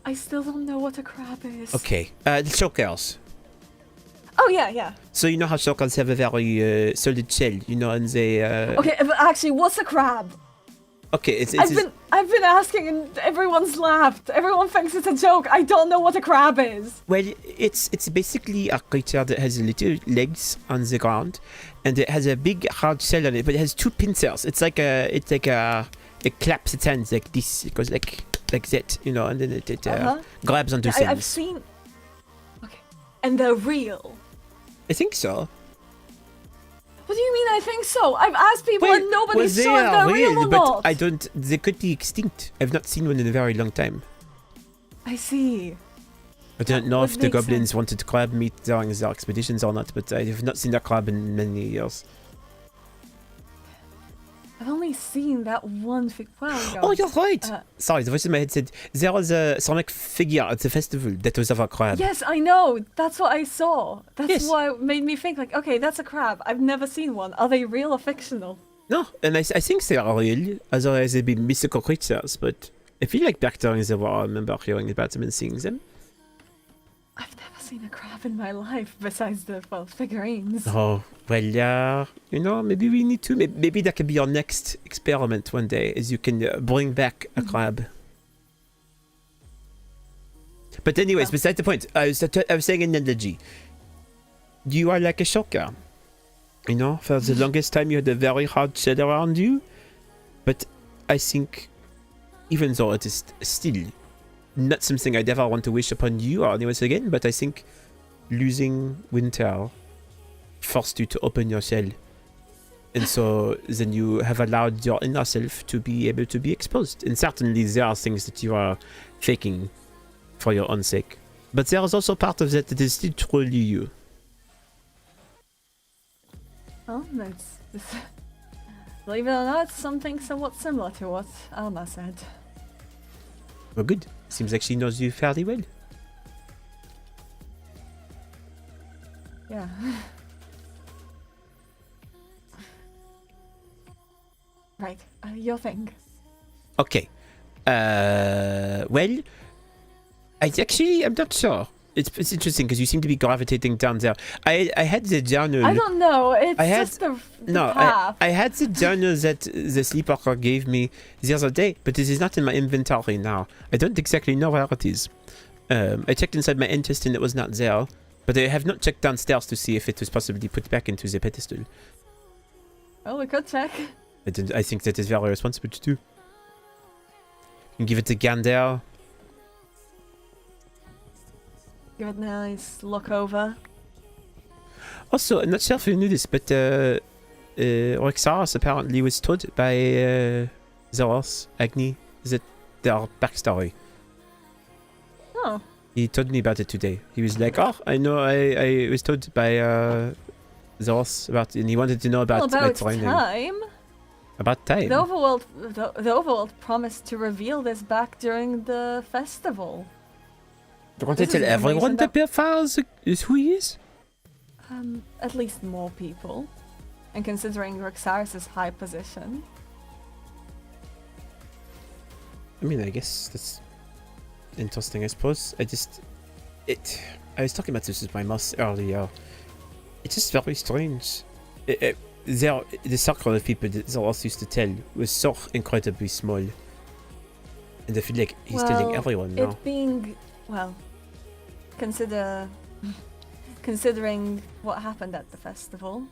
I still don't know what a crab is. Okay, the shokers. Oh, yeah. So you know how shokers have a very solid shell, you know, and they... Okay, but actually, what's a crab? Okay, it's I've been asking and everyone's laughed. Everyone thinks it's a joke. I don't know what a crab is. Well, it's basically a creature that has little legs on the ground, and it has a big hard shell on it, but it has two pincers. It claps its hands like this. It goes like that, you know, and then it grabs onto things. I've seen. Okay, and they're real. I think so. What do you mean? I think so. I've asked people and nobody's they sure if are they're real or but not. I don't. They could be extinct. I've not seen one in a very long time. I see. I don't know would if the make goblins sense. wanted crab meat during their expeditions or not, but I have not seen a crab in many years. I've only seen that one fig. Well, Oh, you're right. Uh, Sorry, the voice in my head said there was a Sonic figure at the festival that was of a crab. Yes, I know. That's what I saw. That's Yes. why it made me think like, okay, that's a crab. I've never seen one. Are they real or fictional? No, and I think they are real, otherwise they'd be mystical creatures, but I feel like back during the war I remember hearing about them and seeing them. I've never seen a crab in my life besides the figurines. Oh, well, you know, maybe we need to, maybe that could be our next experiment one day, is you can bring back a crab. But anyways, Well. besides the point, I was saying an analogy. You are like a shocker. You know, for the longest time you had a very hard shell around you, but I think, even though it is still not something I'd ever want to wish upon you or anyone else again, but I think losing winter forced you to open your shell, and so then you have allowed your inner self to be able to be exposed. And certainly there are things that you are faking for your own sake, but there is also part of that is still truly you. Oh, that's Believe it or not, something somewhat similar to what Alma said. Well, good. Seems like she knows you fairly well. Yeah. Right, your thing. Okay. Well, I'm not sure. It's interesting because you seem to be gravitating down there. I had the journal. I don't know, it's I had- just the No, path. I had the journal that the Sleepwalker gave me the other day, but this is not in my inventory now. I don't exactly know where it is. I checked inside my chest and it was not there, but I have not checked downstairs to see if it was possibly put back into the pedestal. Well, we could check. I think that is very responsible to do. You can give it a gander. Give it a nice look over. Also, I'm not sure if you knew this, but Rexaris apparently was told by Zoros, Agni, that their backstory. Oh, He told me about it today. He was like, "Oh, I know. I was told by Zoros about," and he wanted to know about well, my about training. time. About time. The overworld promised to reveal this back during the festival. Don't they This tell is everyone information that Bearfowls is who he is? At least more people. And considering Rexaris' high position. I mean, I guess that's interesting, I suppose. I was talking about this with my mouse earlier. It's just very strange. The circle of people that Zoros used to tell was so incredibly small. And I feel like he's telling everyone now. It being, well, considering what happened at the festival,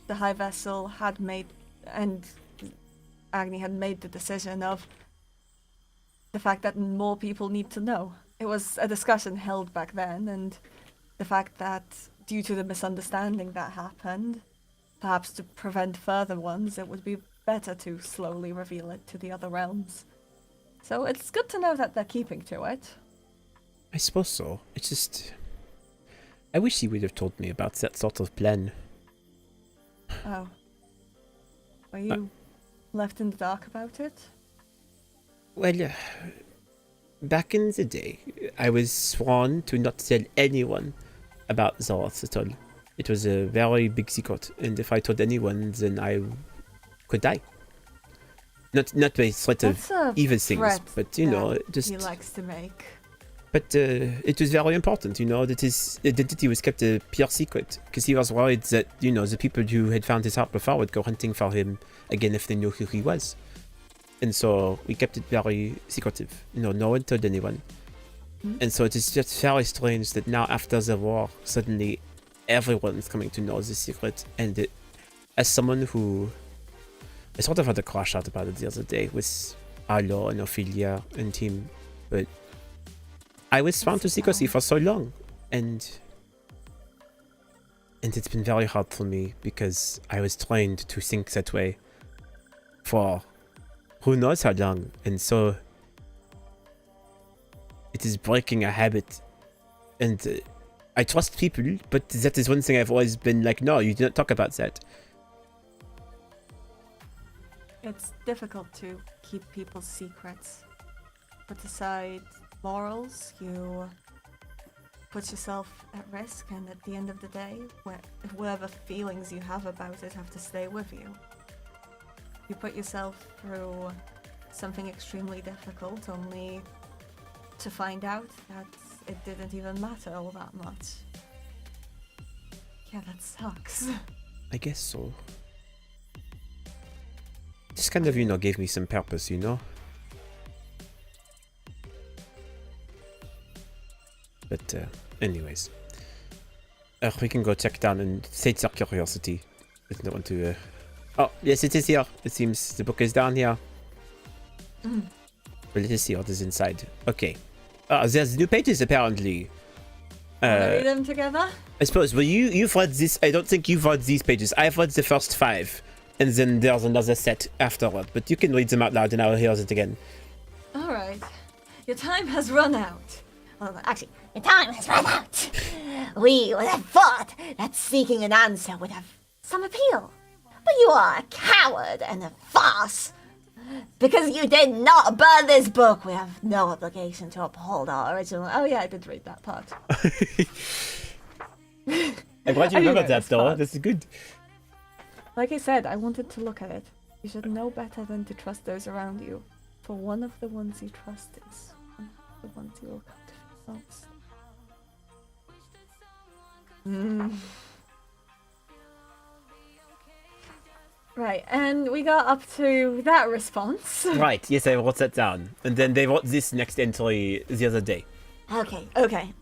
the High Vessel had made, and Agni had made the decision of the fact that more people need to know. It was a discussion held back then, and the fact that due to the misunderstanding that happened, perhaps to prevent further ones, it would be better to slowly reveal it to the other realms. So it's good to know that they're keeping to it. I suppose so. It's just... I wish he would have told me about that sort of plan. Oh. Were you left in the dark about it? Well, back in the day, I was sworn to not tell anyone about Zoros at all. It was a very big secret, and if I told anyone, then I could die. Not by threat That's a of evil things, threat but you know, that just. he likes to make. But it was very important, you know, that his identity was kept a pure secret, because he was worried that, you know, the people who had found his heart before would go hunting for him again if they knew who he was. And so we kept it very secretive, you know, no one told anyone. Mm. And so it is just very strange that now after the war, suddenly everyone's coming to know the secret. And as someone who... I sort of had a crash out about it the other day with Arlo and Ophelia and team, but I was sworn to secrecy for so long, and it's been very hard for me because I was trained to think that way for who knows how long, and so it is breaking a habit. And I trust people, but that is one thing I've always been like, no, you do not talk about that. It's difficult to keep people's secrets. Put aside morals, you put yourself at risk, and at the end of the day, whatever feelings you have about it have to stay with you. You put yourself through something extremely difficult only to find out that it didn't even matter all that much. Yeah, that sucks. I guess so. Just kind of, you know, gave me some purpose, you know? But, anyways. We can go check down and sate our curiosity. I don't want to, Oh, yes, it is here. It seems the book is down here. Mm. Well, let us see what is inside. Okay. There's new pages, apparently. Wanna read them together? I suppose. Well, you've read this. I don't think you've read these pages. I've read the first 5. And then there's another set afterward. But you can read them out loud and I'll hear it again. Alright. Your time has run out. Well, actually, your time has run out. We would have thought that seeking an answer would have some appeal. But you are a coward and a farce. Because you did not burn this book, we have no obligation to uphold our original. Oh yeah, I did read that part. I'm glad you I do remembered know that, this though. part. This is good. Like I said, I wanted to look at it. You should know better than to trust those around you. For one of the ones you trust is one of the ones you will come to fear most. Right, and we got up to that response. Right, yes, I wrote that down. And then they wrote this next entry the other day. Okay. Okay.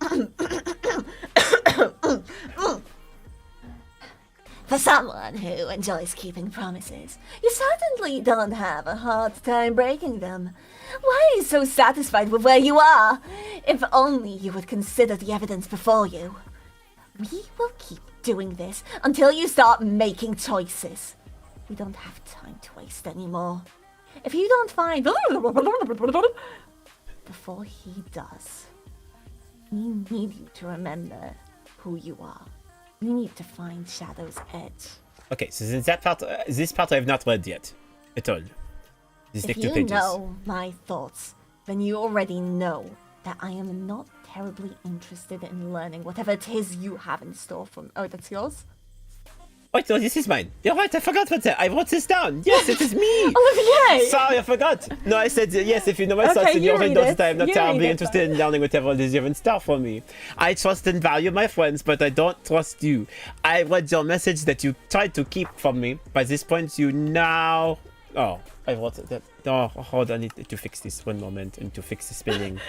For someone who enjoys keeping promises, you certainly don't have a hard time breaking them. Why are you so satisfied with where you are? If only you would consider the evidence before you. We will keep doing this until you start making choices. We don't have time to waste anymore. If you don't find... Before he does, we need you to remember who you are. We need to find Shadow's edge. Okay, so since that part, this part I have not read yet. At all. These If next 2 you pages. know my thoughts, then you already know that I am not terribly interested in learning whatever it is you have in store for me. Oh, that's yours? Wait, no, this is mine. You're right, I forgot what that. I wrote this down. Yes, it is me. Olivier! Sorry, I forgot. No, I said yes, if you know my Okay, thoughts, then you you already read know it. that I am not You terribly read it, interested in learning whatever it is you have in store for me. I trust and value my friends, but I don't trust you. I read your message that you tried to keep from me. By this point, you now... Oh, I wrote that. Oh, hold on, I need to fix this one moment and to fix the spelling.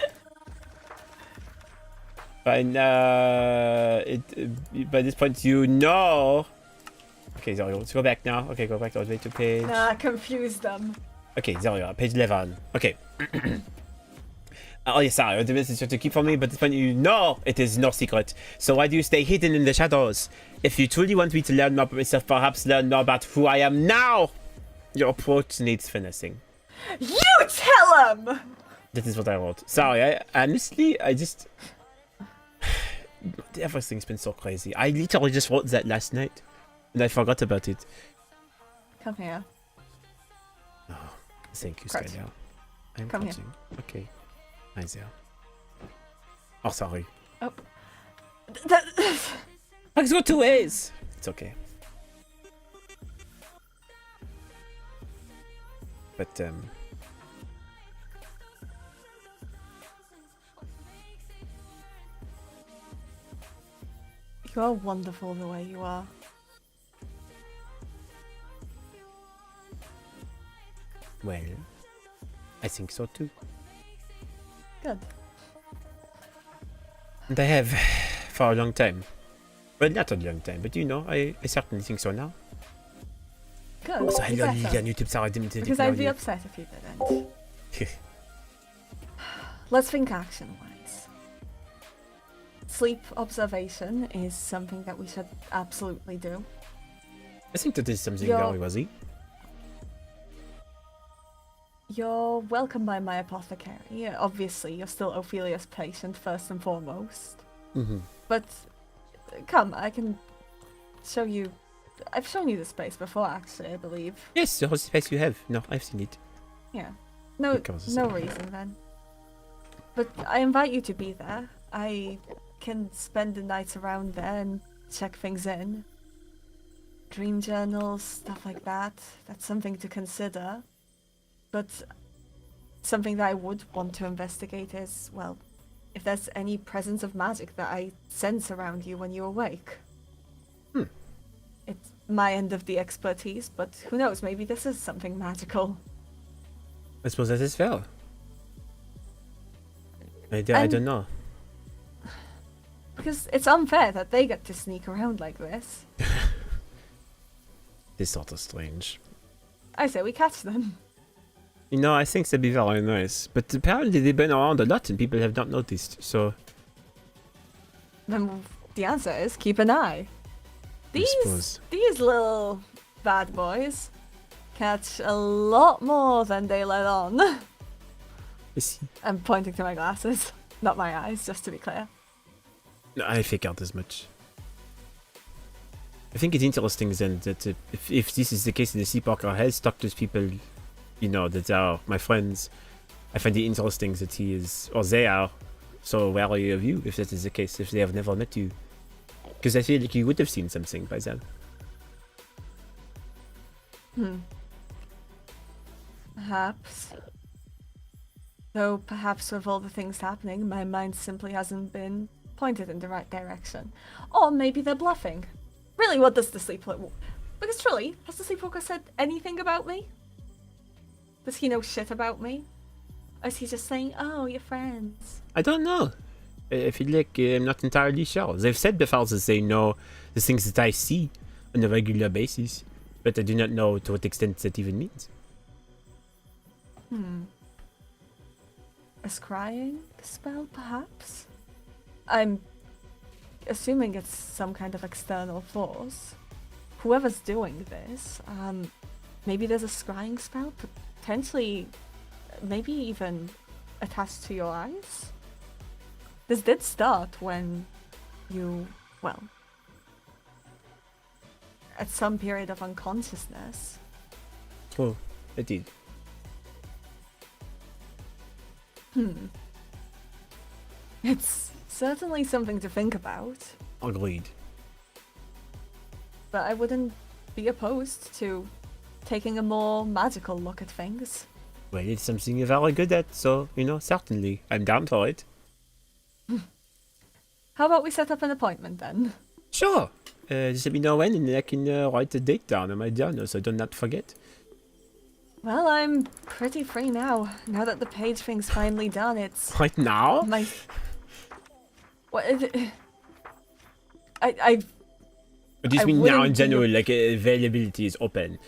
By this point, you know... Okay, there we go. Let's go back now. Okay, go back all the way to page... Nah, confuse them. Okay, there we are. Page 11. Okay. Oh, yes, sorry. The message to keep from me, but this point you know it is no secret. So why do you stay hidden in the shadows? If you truly want me to learn more about myself, perhaps learn more about who I am now. Your approach needs finessing. You tell him! That is what I wrote. Sorry, honestly, I just... Everything's been so crazy. I literally just wrote that last night. And I forgot about it. Come here. Oh, thank you, Crouch. Skylar. I'm Come here. crouching. Okay. Hi there. Oh, sorry. Oh. Let's go 2 ways. It's okay. But, You are wonderful the way you are. well, I think so too. Good. And I have for a long time. Well, not a long time, but you know, I certainly think so now. Good. So I You love better. Lilian YouTube, Sarah didn't Because I'd be upset if you didn't. Let's think action-wise. Sleep observation is something that we should absolutely do. I think that is something You're- very worthy. You're welcome by my apothecary. Yeah, obviously, you're still Ophelia's patient first and foremost. Mm-hmm. But come, I can show you. I've shown you the space before, actually, I believe. Yes, the whole space you have. No, I've seen it. Yeah. No, It covers the no same. reason then. But I invite you to be there. I can spend the nights around there and check things in. Dream journals, stuff like that. That's something to consider. But something that I would want to investigate is, well, if there's any presence of magic that I sense around you when you awake. It's my end of the expertise, but who knows, maybe this is something magical. I suppose that is fair. I And- don't know. Because it's unfair that they get to sneak around like this. This sort of strange. I say we catch them. You know, I think that'd be very nice. But apparently they've been around a lot and people have not noticed, so... Then the answer is keep an eye. suppose. These little bad boys catch a lot more than they let on. I see. I'm pointing to my glasses, not my eyes, just to be clear. No, I figured as much. I think it's interesting then that if this is the case, the Sleepwalker has talked to people, you know, that are my friends. I find it interesting that he is, or they are, so wary of you, if that is the case, if they have never met you. Because I feel like you would have seen something by then. Perhaps. Though perhaps with all the things happening, my mind simply hasn't been pointed in the right direction. Or maybe they're bluffing. Really, what does the Sleepwalker... Because truly, has the Sleepwalker said anything about me? Does he know shit about me? Or is he just saying, oh, you're friends? I don't know. I feel like I'm not entirely sure. They've said before that they know the things that I see on a regular basis, but I do not know to what extent that even means. A scrying spell, perhaps? I'm assuming it's some kind of external force. Whoever's doing this, maybe there's a scrying spell, potentially, maybe even attached to your eyes? This did start when you, well, at some period of unconsciousness. Oh, it did. It's certainly something to think about, Agreed. but I wouldn't be opposed to taking a more magical look at things. Well, it's something you're very good at, so, you know, certainly. I'm down for it. How about we set up an appointment then? Sure. Just let me know when, and then I can write the date down on my journal so I do not forget. Well, I'm pretty free now. Now that the page thing's finally done, it's Right now? my... What is it? I But do you I mean now wouldn't in be- general, like availability is open?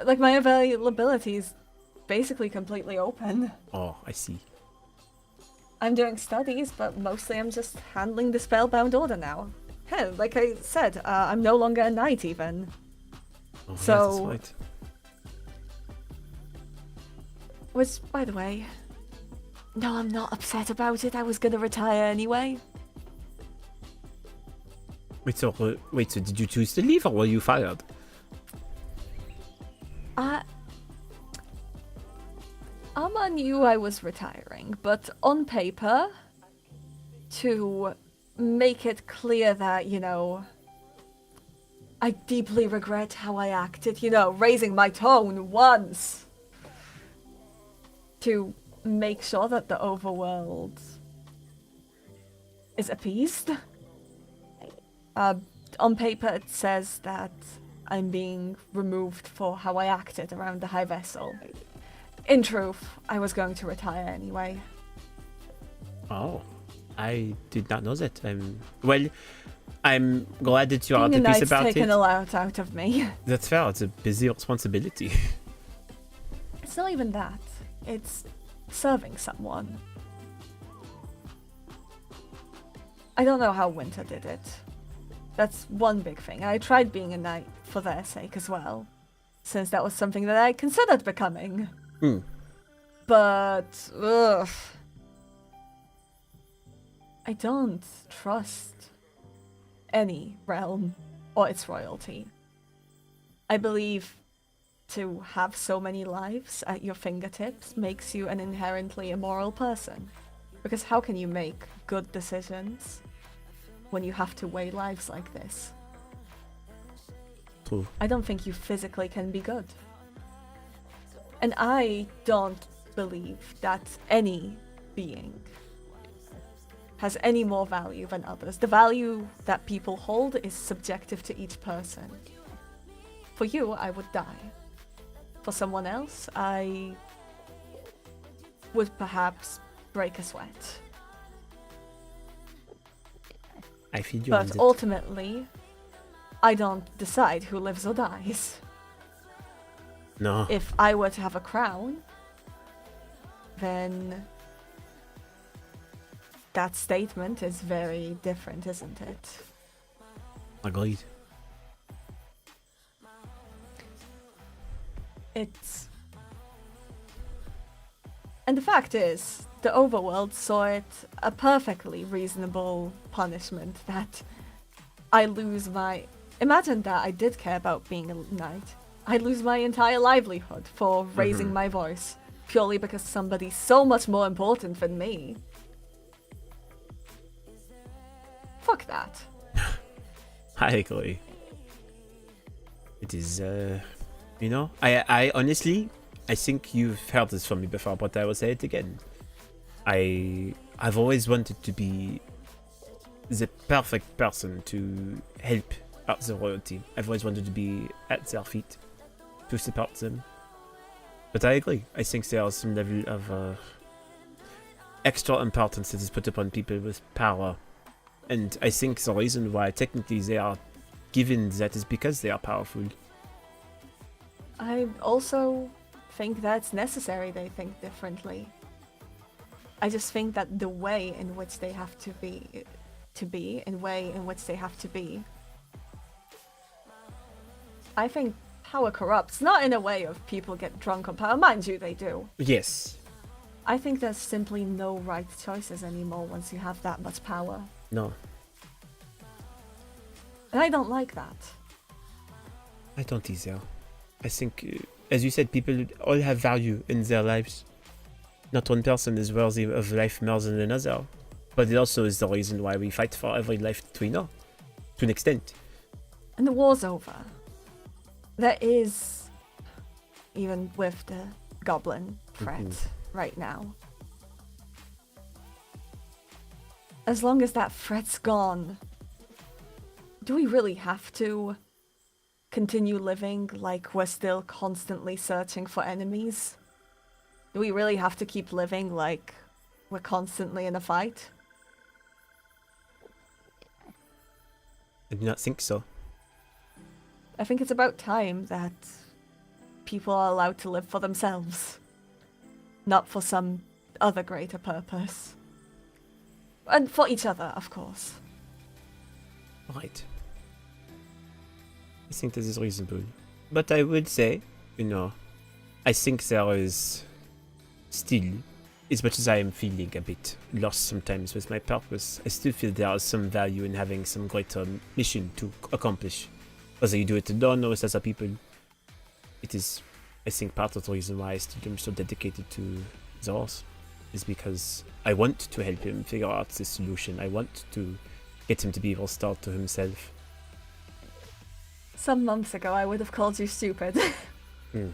like my availability is basically completely open. Oh, I see. I'm doing studies, but mostly I'm just handling the spellbound order now. Hell, like I said, I'm no longer a knight even. Oh, yeah, So- that's right. Which, by the way, no, I'm not upset about it. I was gonna retire anyway. Wait, so did you choose to leave or were you fired? Amma knew I was retiring, but on paper, to make it clear that, you know, I deeply regret how I acted, you know, raising my tone once. To make sure that the overworld is appeased. On paper, it says that I'm being removed for how I acted around the High Vessel. In truth, I was going to retire anyway. Oh, I did not know that. I'm glad that you are Being a at peace knight's about taken it. a lot out of me. That's fair. It's a busy responsibility. It's not even that. It's serving someone. I don't know how Winter did it. That's one big thing. I tried being a knight for their sake as well, since that was something that I considered becoming. But, ugh. I don't trust any realm or its royalty. I believe to have so many lives at your fingertips makes you an inherently immoral person. Because how can you make good decisions when you have to weigh lives like this? True. I don't think you physically can be good. And I don't believe that any being has any more value than others. The value that people hold is subjective to each person. For you, I would die. For someone else, I would perhaps break a sweat. I feel you on But that. ultimately, I don't decide who lives or dies. No. If I were to have a crown, then that statement is very different, isn't it? Agreed. It's... And the fact is, the overworld saw it a perfectly reasonable punishment that I lose my Imagine that I did care about being a knight. I'd lose my entire livelihood for raising my voice, purely because somebody's so much more important than me. Fuck that. I agree. It is, you know, I honestly, I think you've heard this from me before, but I will say it again. I've always wanted to be the perfect person to help out the royalty. I've always wanted to be at their feet, to support them. But I agree. I think there is some level of extra importance that is put upon people with power. And I think the reason why technically they are given that is because they are powerful. I also think that's necessary they think differently. I just think that the way in which they have to be, and way in which they have to be. I think power corrupts, not in a way of people get drunk on power, mind you, they do. Yes. I think there's simply no right choices anymore once you have that much power. No. And I don't like that. I don't either. I think, as you said, people all have value in their lives. Not one person is worthy of life more than another. But it also is the reason why we fight for every life that we know, to an extent. And the war's over. There is, even with the goblin threat right now. As long as that threat's gone, do we really have to continue living like we're still constantly searching for enemies? Do we really have to keep living like we're constantly in a fight? I do not think so. I think it's about time that people are allowed to live for themselves, not for some other greater purpose. And for each other, of course. Right. I think this is reasonable. But I would say, you know, I think there is still, as much as I am feeling a bit lost sometimes with my purpose, I still feel there is some value in having some greater mission to accomplish. Whether you do it alone or with other people, it is, I think, part of the reason why I still am so dedicated to Zors, is because I want to help him figure out this solution. I want to get him to be restored to himself. Some months ago, I would have called you stupid. And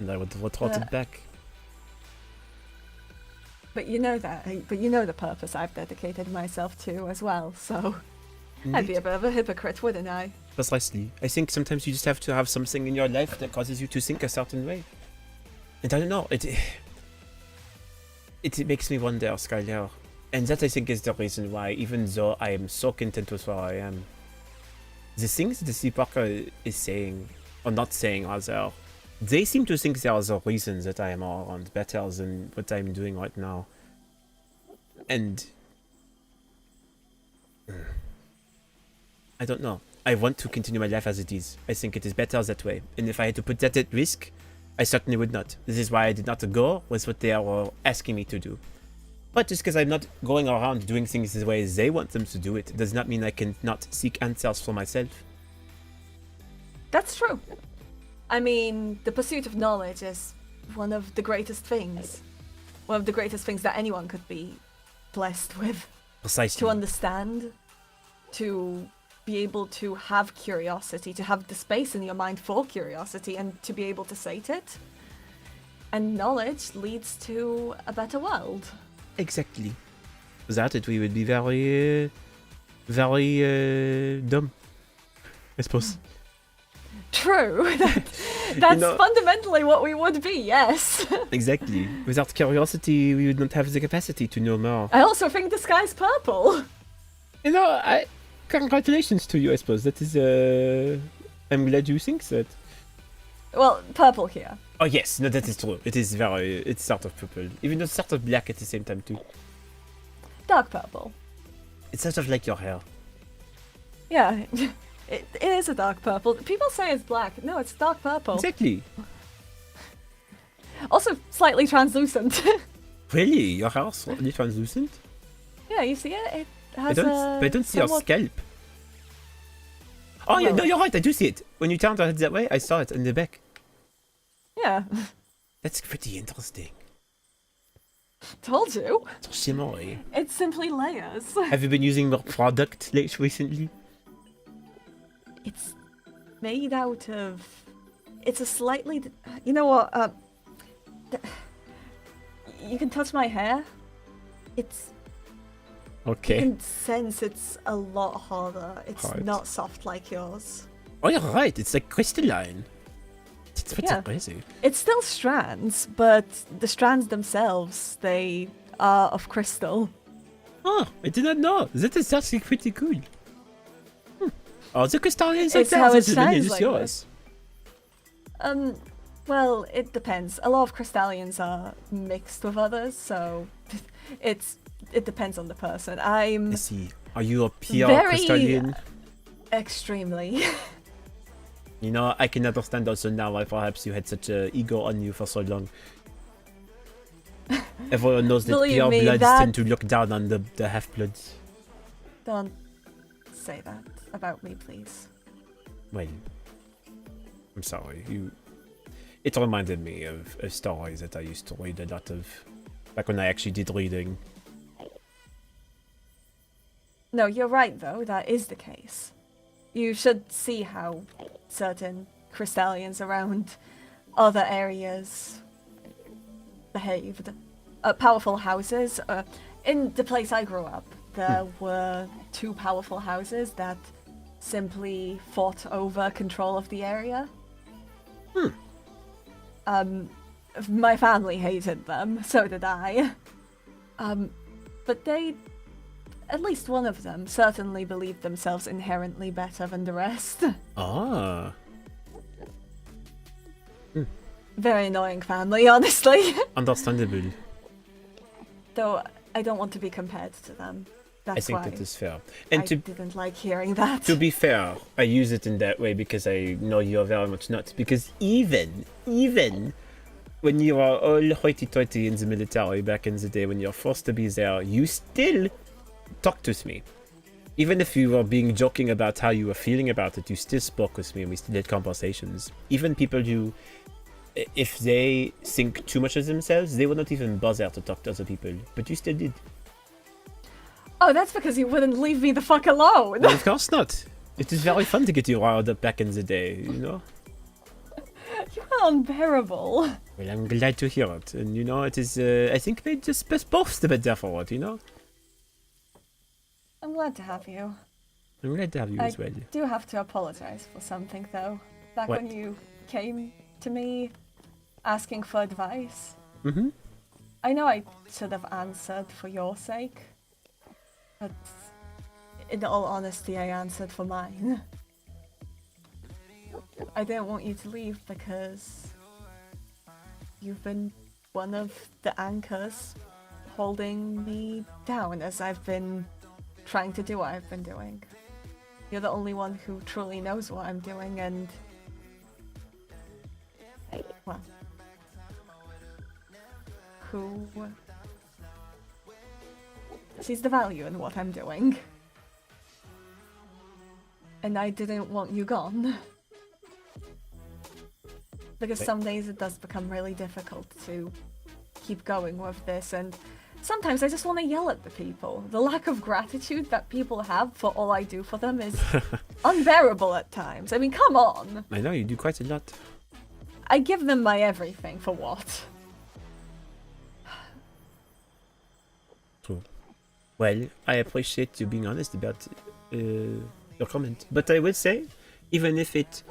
I would have retorted back. But you know that. But you know the purpose I've dedicated myself to as well, so I'd be a bit of a hypocrite, wouldn't I? Precisely. I think sometimes you just have to have something in your life that causes you to think a certain way. And I don't know, it makes me wonder, Skylar. And that, I think, is the reason why, even though I am so content with where I am, the things the Sleepwalker is saying, or not saying rather, they seem to think there is a reason that I am around better than what I'm doing right now. And I don't know. I want to continue my life as it is. I think it is better that way. And if I had to put that at risk, I certainly would not. This is why I did not go with what they are asking me to do. But just because I'm not going around doing things the way they want them to do it, does not mean I can not seek answers for myself. That's true. I mean, the pursuit of knowledge is one of the greatest things. One of the greatest things that anyone could be blessed with. Precisely. To understand, to be able to have curiosity, to have the space in your mind for curiosity, and to be able to sate it. And knowledge leads to a better world. Exactly. Without it, we would be very, very dumb, I suppose. True. That's fundamentally what we would be, yes. Exactly. Without curiosity, we would not have the capacity to know more. I also think the sky's purple. You know, congratulations to you, I suppose. That is, I'm glad you think that. Well, purple here. Oh yes, no, that is true. It is it's sort of purple. Even though it's sort of black at the same time too. Dark purple. It's sort of like your hair. Yeah, it is a dark purple. People say it's black. No, it's dark purple. Exactly. Also slightly translucent. Really? Your hair's really translucent? Yeah, you see it? It has I don't see your somewhat... scalp. Oh, yeah, Well- no, you're right. I do see it. When you turned our heads that way, I saw it in the back. Yeah, That's pretty interesting. told you. So shimmery. It's simply layers. Have you been using more product recently? It's made out of. It's a slightly. You know what? You can touch my hair. It's. You Okay. can sense it's a lot harder. It's Hard. not soft like yours. Oh, you're right. It's like crystalline. It's pretty Yeah. crazy. It's still strands, but the strands themselves, they are of crystal. Oh, I did not know. That is actually pretty cool. Oh, the crystalline It's how it shines is like yours. Well, it depends. A lot of crystallians are mixed with others, so it depends on the person. I'm I see. Are you a pure Very- crystalline? extremely. You know, I can understand also now why perhaps you had such a ego on you for so long. Everyone knows that Believe pure me, bloods that- tend to look down on the half-bloods. Don't say that about me, please. Well, I'm sorry. It reminded me of stories that I used to read a lot of back when I actually did reading. No, you're right, though. That is the case. You should see how certain crystallians around other areas behaved. Powerful houses. In the place I grew up, there were two powerful houses that simply fought over control of the area. My family hated them, so did I. But they, at least one of them, certainly believed themselves inherently better than the rest. Ah, Very annoying family, honestly. understandable. Though I don't want to be compared to them. That's I think why that is fair. I And didn't like hearing that. to be fair, I use it in that way because I know you're very much not. Because even when you are all hoity-toity in the military back in the day, when you're forced to be there, you still talked with me. Even if you were being joking about how you were feeling about it, you still spoke with me and we still had conversations. Even people who, if they think too much of themselves, they would not even bother to talk to other people. But you still did. Oh, that's because you wouldn't leave me the fuck alone. Well, of course not. It is very fun to get you riled up back in the day, you know? You are unbearable. Well, I'm glad to hear it. And, you know, it is, I think made just both the better for it, you know? I'm glad to have you. I'm glad to have you I as well. do have to apologize for something, though. Back What? when you came to me asking for advice, Mm-hmm. I know I should have answered for your sake, but in all honesty, I answered for mine. I didn't want you to leave because you've been one of the anchors holding me down as I've been trying to do what I've been doing. You're the only one who truly knows what I'm doing, and well, who sees the value in what I'm doing. And I didn't want you gone. Because some days it does become really difficult to keep going with this, and sometimes I just want to yell at the people. The lack of gratitude that people have for all I do for them is unbearable at times. I mean, come on. I know, you do quite a lot. I give them my everything for what? True. Well, I appreciate you being honest about your comment. But I would say, even if it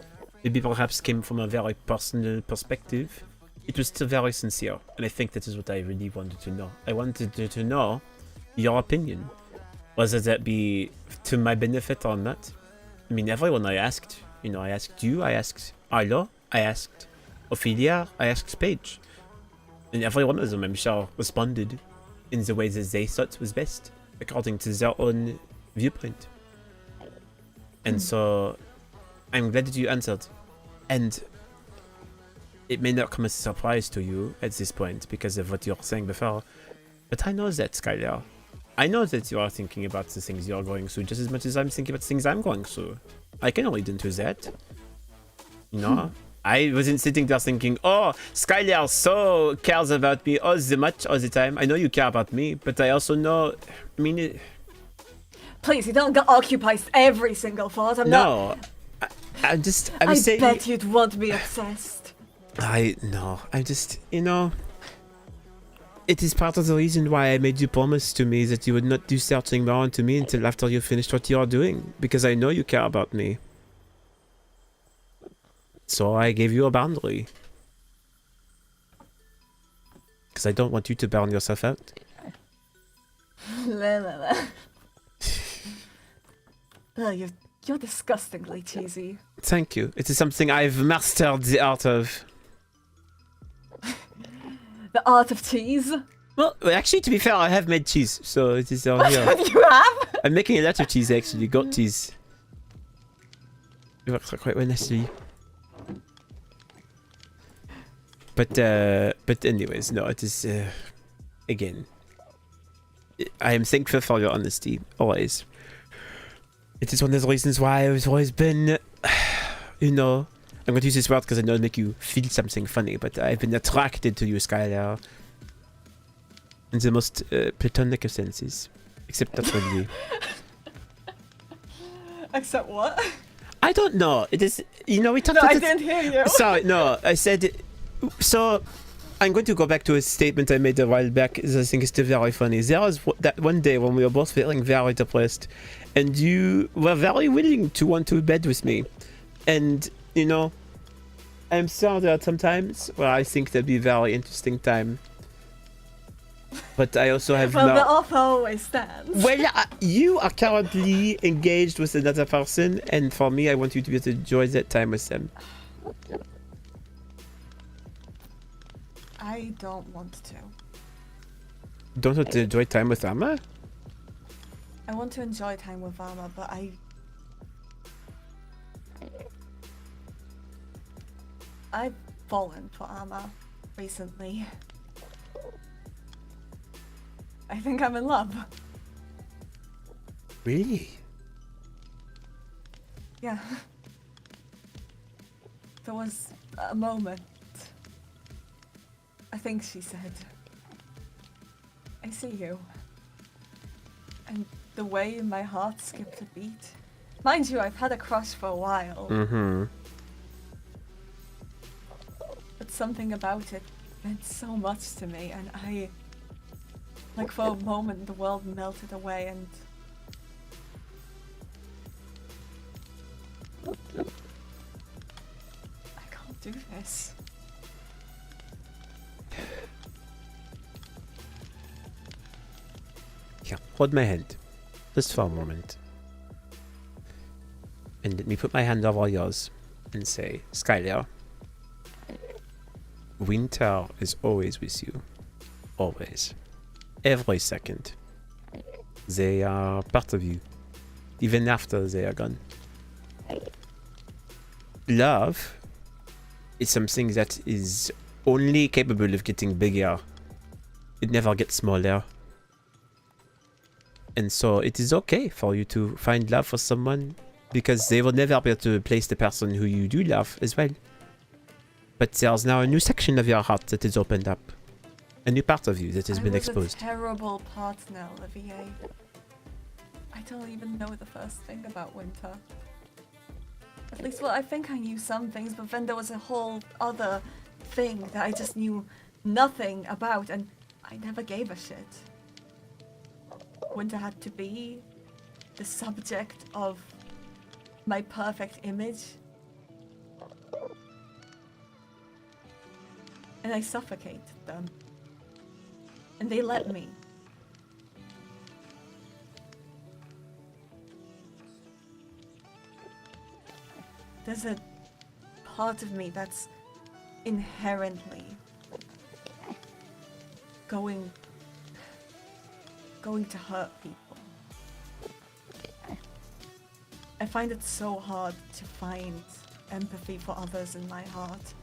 maybe perhaps came from a very personal perspective, it was still very sincere. And I think that is what I really wanted to know. I wanted to know your opinion. Whether that be to my benefit or not. I mean, everyone I asked, you know, I asked you, I asked Arlo, I asked Ophelia, I asked Paige. And every one of them, I'm sure, responded in the way that they thought was best, according to their own viewpoint. And so, I'm glad that you answered. And it may not come as a surprise to you at this point because of what you were saying before, but I know that, Skylar. I know that you are thinking about the things you are going through just as much as I'm thinking about the things I'm going through. I can read into that. You know, I wasn't sitting there thinking, oh, Skylar so cares about me all the time. I know you care about me, but I also know, I mean, Please, you don't occupy every single thought. I'm not. no. I'm saying. bet you'd want me obsessed. I'm just, you know, it is part of the reason why I made you promise to me that you would not do searching more into me until after you finished what you are doing, because I know you care about me. So I gave you a boundary. Because I don't want you to burn yourself out. La, la, la. Oh, you're disgustingly cheesy. Thank you. It is something I've mastered the art of. The art of cheese. Well, actually, to be fair, I have made cheese, so it is all here. You have? I'm making a lot of cheese, actually. Goat cheese. It works quite well, nicely. But anyways, no, it is, again, I am thankful for your honesty, always. It is one of the reasons why I've always been, you know, I'm going to use this word because I know it'll make you feel something funny, but I've been attracted to you, Skylar. In the most platonic of senses. Except not really. Except what? I don't know. It is, you know, we talked No, about I didn't hear you. Sorry, no, I said... So, I'm going to go back to a statement I made a while back, that I think is still very funny. There was that one day when we were both feeling very depressed, and you were very willing to want to bed with me. And, you know, I'm sorry there are some times where I think that'd be a very interesting time. But I also have Well, now... the offer always stands. Well, you are currently engaged with another person, and for me, I want you to be able to enjoy that time with them. I don't want to. Don't want to enjoy time with Amma? I want to enjoy time with Alma, but I've fallen for Alma recently. I think I'm in love. Really? Yeah. There was a moment. I think she said, I see you. And the way my heart skipped a beat. Mind you, I've had a crush for a while. Mm-hmm. But something about it meant so much to me, and I... Like, for a moment, the world melted away, and... I can't do this. Yeah, hold my hand. Just for a moment. And let me put my hand over yours and say, Skylar, winter is always with you. Always. Every second. They are part of you. Even after they are gone. Love is something that is only capable of getting bigger. It never gets smaller. And so it is okay for you to find love for someone, because they will never be able to replace the person who you do love as well. But there's now a new section of your heart that is opened up. A new part of you that has been exposed. I was a terrible partner, Olivier. I don't even know the first thing about winter. At least, well, I think I knew some things, but then there was a whole other thing that I just knew nothing about, and I never gave a shit. Winter had to be the subject of my perfect image. And I suffocated them. And they let me. There's a part of me that's inherently going to hurt people. I find it so hard to find empathy for others in my heart.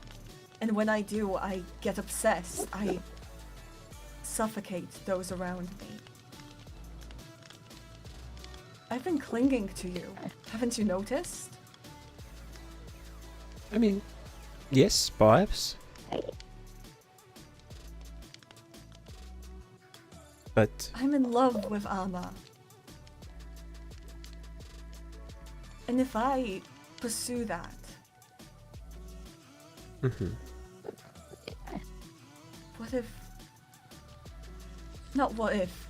And when I do, I get obsessed. I suffocate those around me. I've been clinging to you. Haven't you noticed? I mean, yes, perhaps. But I'm in love with Amma. And if I pursue that, what if... Not what if.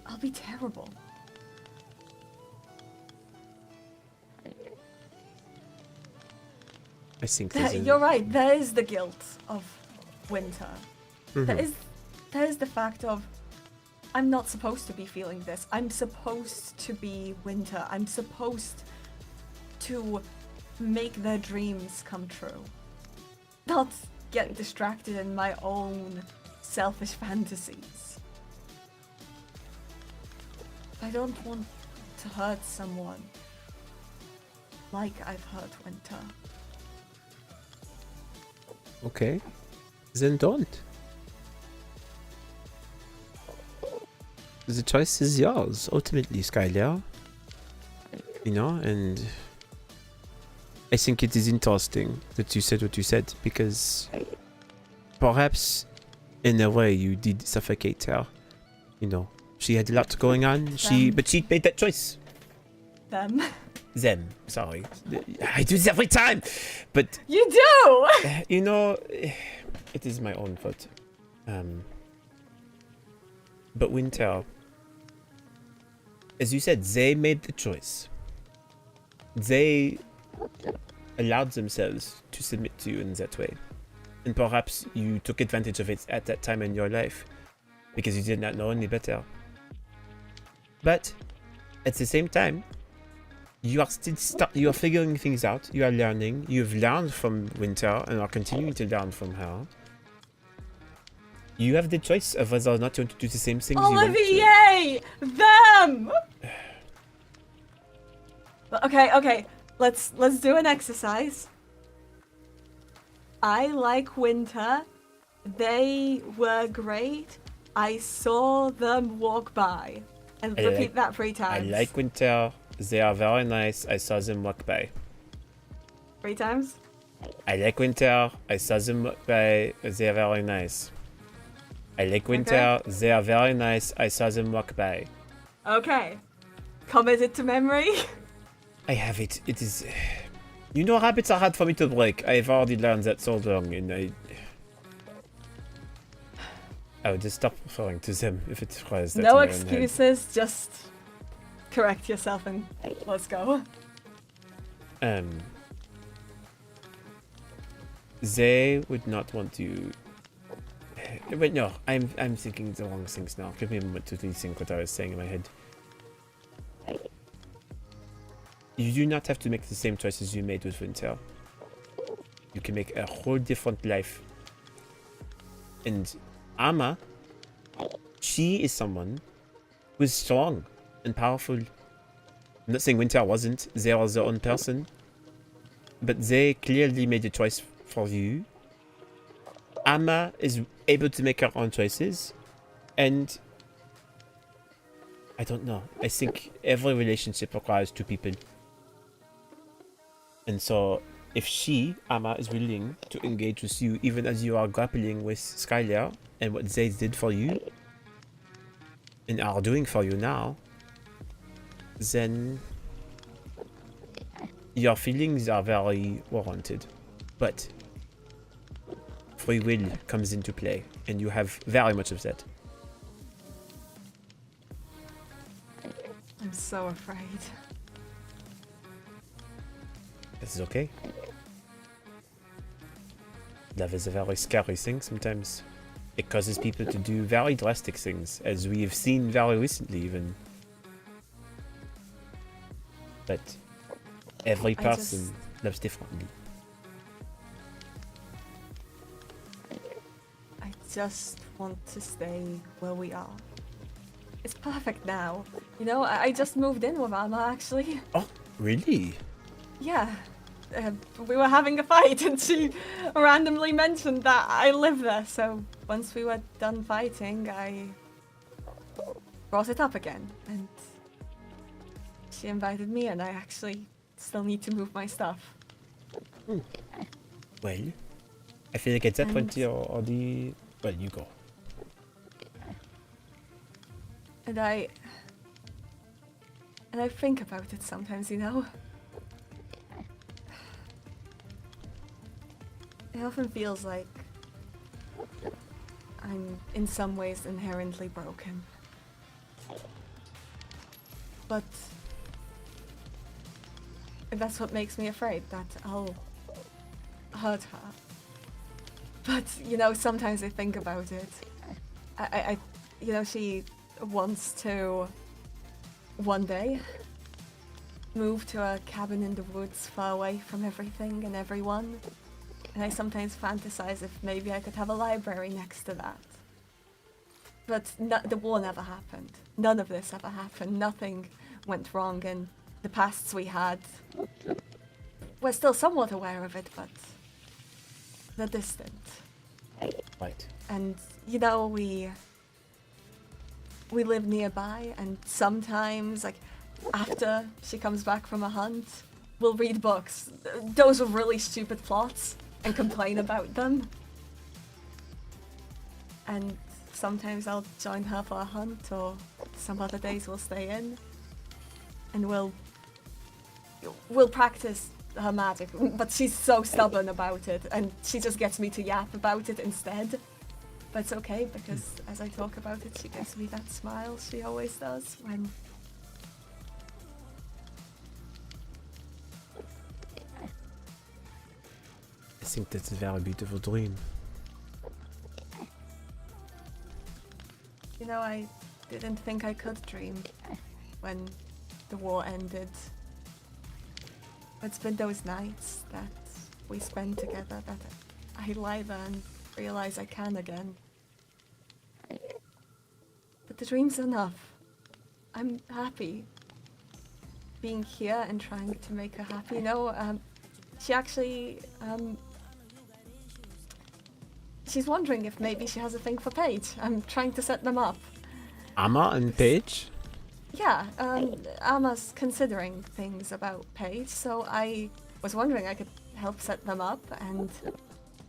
I'll be terrible. I think there's You're right, there is the guilt of winter. There is the fact of I'm not supposed to be feeling this. I'm supposed to be winter. I'm supposed to make their dreams come true. Not get distracted in my own selfish fantasies. I don't want to hurt someone like I've hurt Winter. Okay. Then don't. The choice is yours, ultimately, Skylar. You know, and I think it is interesting that you said what you said, because perhaps in a way you did suffocate her. You know, she had a lot going on, but she made that choice. Them. Them, sorry. I do this every time! But, You do! you know, it is my own fault. But Winter, as you said, they made the choice. They allowed themselves to submit to you in that way. And perhaps you took advantage of it at that time in your life because you did not know any better. But at the same time, you are still you are figuring things out. You are learning. You've learned from Winter and are continuing to learn from her. You have the choice of whether or not you want to do the same things you want to. Olivier! Them! Okay. Let's do an exercise. I like Winter. They were great. I saw them walk by. And repeat that 3 I times. like Winter. They are very nice. I saw them walk by. 3 times? I like Winter. I saw them walk by. They are very nice. I like Winter. Okay. They are very nice. I saw them walk by. Okay. Commit it to memory. I have it. It is... You know, habits are hard for me to break. I've already learned that so long, and I would just stop referring to them if it requires that. No in my own head. excuses, just correct yourself and let's go. They would not want to... Wait, no. I'm thinking the wrong things now. Give me a moment to rethink what I was saying in my head. You do not have to make the same choices you made with Winter. You can make a whole different life. And Amma, she is someone who is strong and powerful. I'm not saying Winter wasn't. They are their own person. But they clearly made a choice for you. Amma is able to make her own choices. And I don't know. I think every relationship requires 2 people. And so, if she, Amma, is willing to engage with you, even as you are grappling with Skylar and what they did for you, and are doing for you now, then your feelings are very warranted. But free will comes into play, and you have very much of that. I'm so afraid. This is okay. Love is a very scary thing sometimes. It causes people to do very drastic things, as we have seen very recently even. But every person loves differently. I just want to stay where we are. It's perfect now. You know, I just moved in with Amma actually. Oh, really? Yeah. We were having a fight and she randomly mentioned that I live there, so once we were done fighting, I brought it up again, and she invited me, and I actually still need to move my stuff. Well, I feel like at that point And- you're already... Well, you go. And I think about it sometimes, you know? It often feels like I'm in some ways inherently broken. But that's what makes me afraid, that I'll hurt her. But, you know, sometimes I think about it. I you know, she wants to one day move to a cabin in the woods far away from everything and everyone. And I sometimes fantasize if maybe I could have a library next to that. But the war never happened. None of this ever happened. Nothing went wrong, and the pasts we had, we're still somewhat aware of it, but they're distant. Right. And, you know, we live nearby, and sometimes, like, after she comes back from a hunt, we'll read books. Those with really stupid plots, and complain about them. And sometimes I'll join her for a hunt, or some other days we'll stay in. And we'll practice her magic, but she's so stubborn about it, and she just gets me to yap about it instead. But it's okay, because as I talk about it, she gives me that smile she always does when... I think that's a very beautiful dream. You know, I didn't think I could dream when the war ended. It's been those nights that we spend together that I lie there and realize I can again. But the dream's enough. I'm happy being here and trying to make her happy. You know, she actually, she's wondering if maybe she has a thing for Paige. I'm trying to set them up. Amma and Paige? Yeah, Alma's considering things about Paige, so I was wondering I could help set them up, and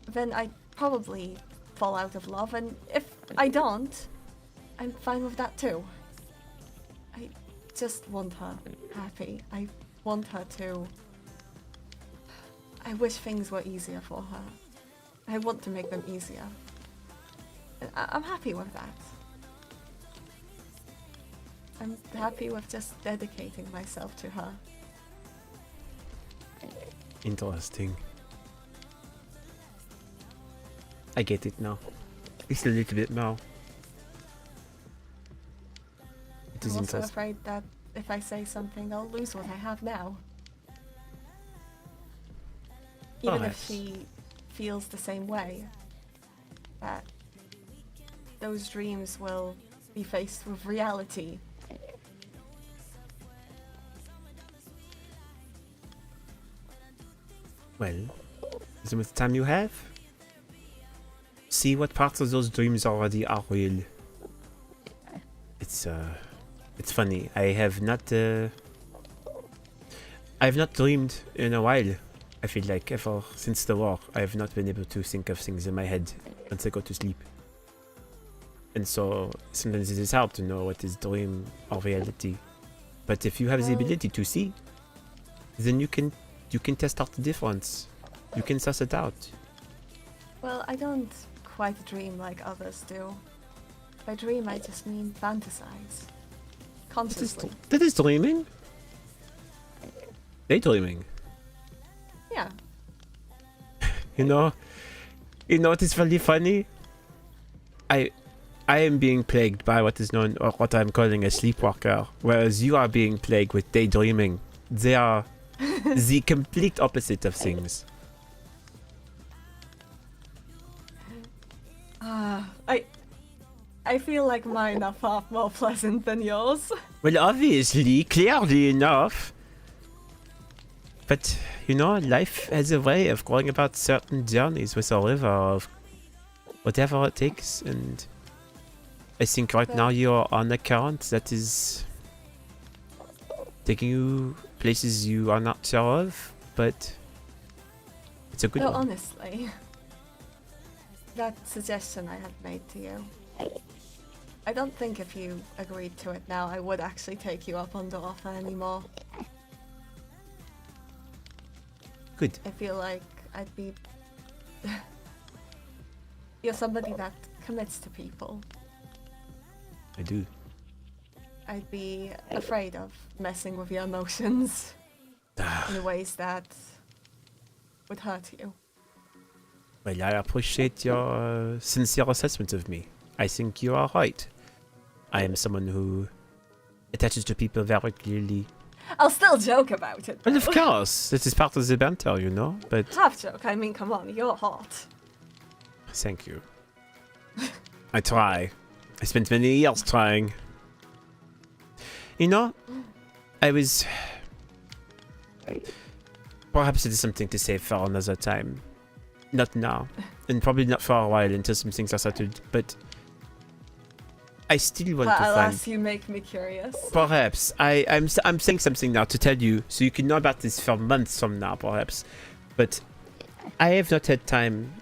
then I'd probably fall out of love, and if I don't, I'm fine with that too. I just want her happy. I want her to... I wish things were easier for her. I want to make them easier. I'm happy with that. I'm happy with just dedicating myself to her. Interesting. I get it now. It's a little bit more. It is I'm also interesting. afraid that if I say something, I'll lose what I have now. Even if Perhaps. she feels the same way, that those dreams will be faced with reality. Well, the more time you have, see what parts of those dreams already are real. It's funny. I've not dreamed in a while. I feel like ever since the war, I have not been able to think of things in my head once I go to sleep. And so sometimes it is hard to know what is dream or reality. But if you have the Well- ability to see, then you can test out the difference. You can suss it out. Well, I don't quite dream like others do. By dream, I just mean fantasize. Consciously. That is dreaming. Daydreaming. Yeah. You know what is really funny? I am being plagued by what is known, or what I'm calling a sleepwalker, whereas you are being plagued with daydreaming. They are the complete opposite of things. I feel like mine are far more pleasant than yours. Well, obviously, clearly enough. But, you know, life has a way of going about certain journeys with a river of whatever it takes, and I think right now you're on a current that is taking you places you are not sure of, but It's a good Though one. honestly, that suggestion I had made to you, I don't think if you agreed to it now, I would actually take you up on the offer anymore. Good. I feel like I'd be... You're somebody that commits to people. I do. I'd be afraid of messing with your emotions in ways that would hurt you. Well, I appreciate your sincere assessment of me. I think you are right. I am someone who attaches to people very clearly. I'll still joke about it. Well, of though. course, this is part of the banter, you know. But Half joke, I mean, come on, you're hot. thank you. I try. I spent many years trying. You know, I was... Perhaps it is something to save for another time. Not now. And probably not for a while until some things are settled. But I still want to find... Alas, you make me curious. Perhaps. I'm saying something now to tell you, so you can know about this for months from now, perhaps. But I have not had time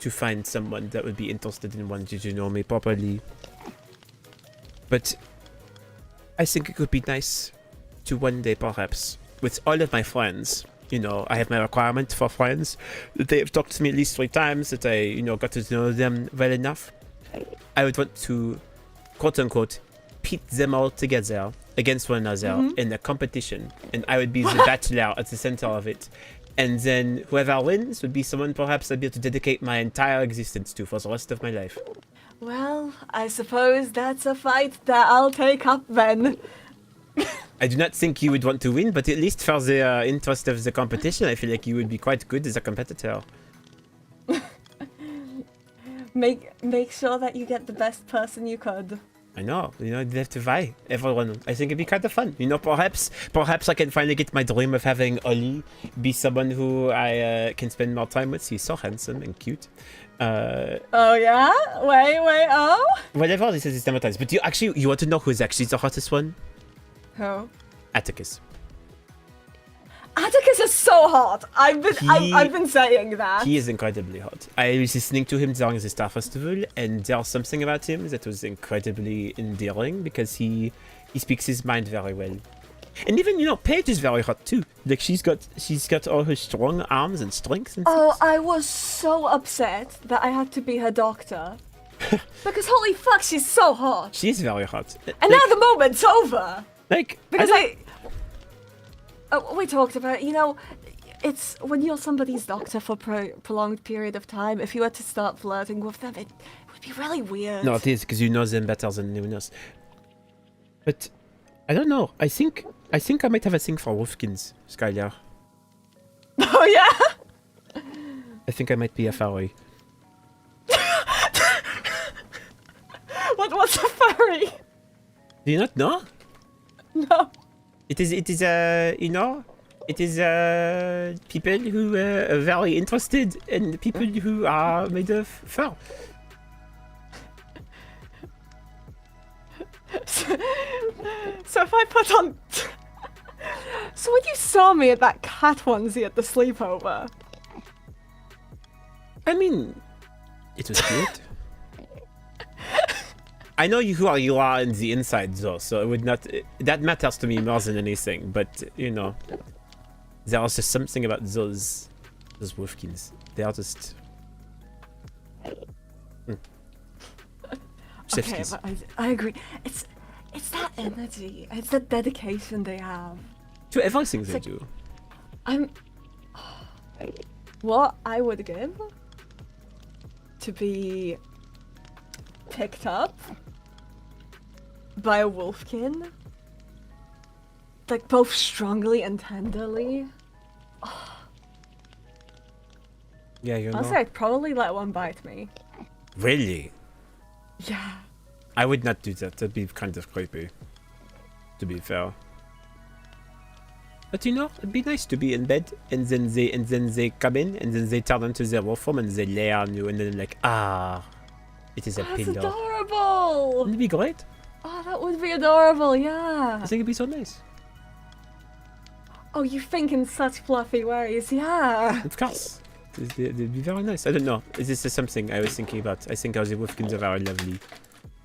to find someone that would be interested in wanting to know me properly. But I think it could be nice to one day, perhaps, with all of my friends. You know, I have my requirement for friends. They have talked to me at least 3 times, that I, you know, got to know them well enough. I would want to, quote unquote, pit them all together against one another in a competition. And I would be the bachelor at the center of it. And then whoever wins would be someone perhaps I'd be able to dedicate my entire existence to for the rest of my life. Well, I suppose that's a fight that I'll take up then. I do not think you would want to win, but at least for the interest of the competition, I feel like you would be quite good as a competitor. Make sure that you get the best person you could. I know, you know, you have to vie. Everyone, I think it'd be kind of fun. You know, perhaps I can finally get my dream of having Oli be someone who I can spend more time with. He's so handsome and cute. Oh yeah? Wait, oh? Whatever this is systematized. But you want to know who is actually the hottest one? Who? Atticus. Atticus is so hot. I've been saying that. He is incredibly hot. I was listening to him during the Star Festival, and there's something about him that was incredibly endearing because he speaks his mind very well. And even, you know, Paige is very hot too. Like she's got all her strong arms and strength and Oh, things. I was so upset that I had to be her doctor. Because holy fuck, she's so hot. She is very hot. And now the moment's over. Like Because we talked about, you know, it's when you're somebody's doctor for prolonged period of time, if you were to start flirting with them, it would be really weird. No, it is because you know them better than anyone else. But I don't know. I think I might have a thing for wolfkins, Skylar. Oh yeah? I think I might be a furry. What's a furry? Do you not know? No. It is you know, it is people who are very interested in people who are made of fur. So if I put on... So when you saw me at that cat onesie at the sleepover... I mean, it was cute. I know who you are in the inside though, so it would not... That matters to me more than anything, but, you know, there is just something about those wolfkins. They are just... Okay, but I agree. It's that energy. It's that dedication they have. To everything they like- do. What I would give to be picked up by a wolfkin, like both strongly and tenderly. Yeah, you know. Honestly, I'd probably let one bite me. Really? Yeah. I would not do that. That'd be kind of creepy. To be fair. But you know, it'd be nice to be in bed and then they come in and then they turn into their wolf form and they lay on you and then like, it is a That's pillow. adorable! Wouldn't it be great? Oh, that would be adorable, yeah. I think it'd be so nice. Oh, you think in such fluffy ways, yeah. Of course. They'd be very nice. I don't know. This is something I was thinking about. I think how the wolfkins are very lovely.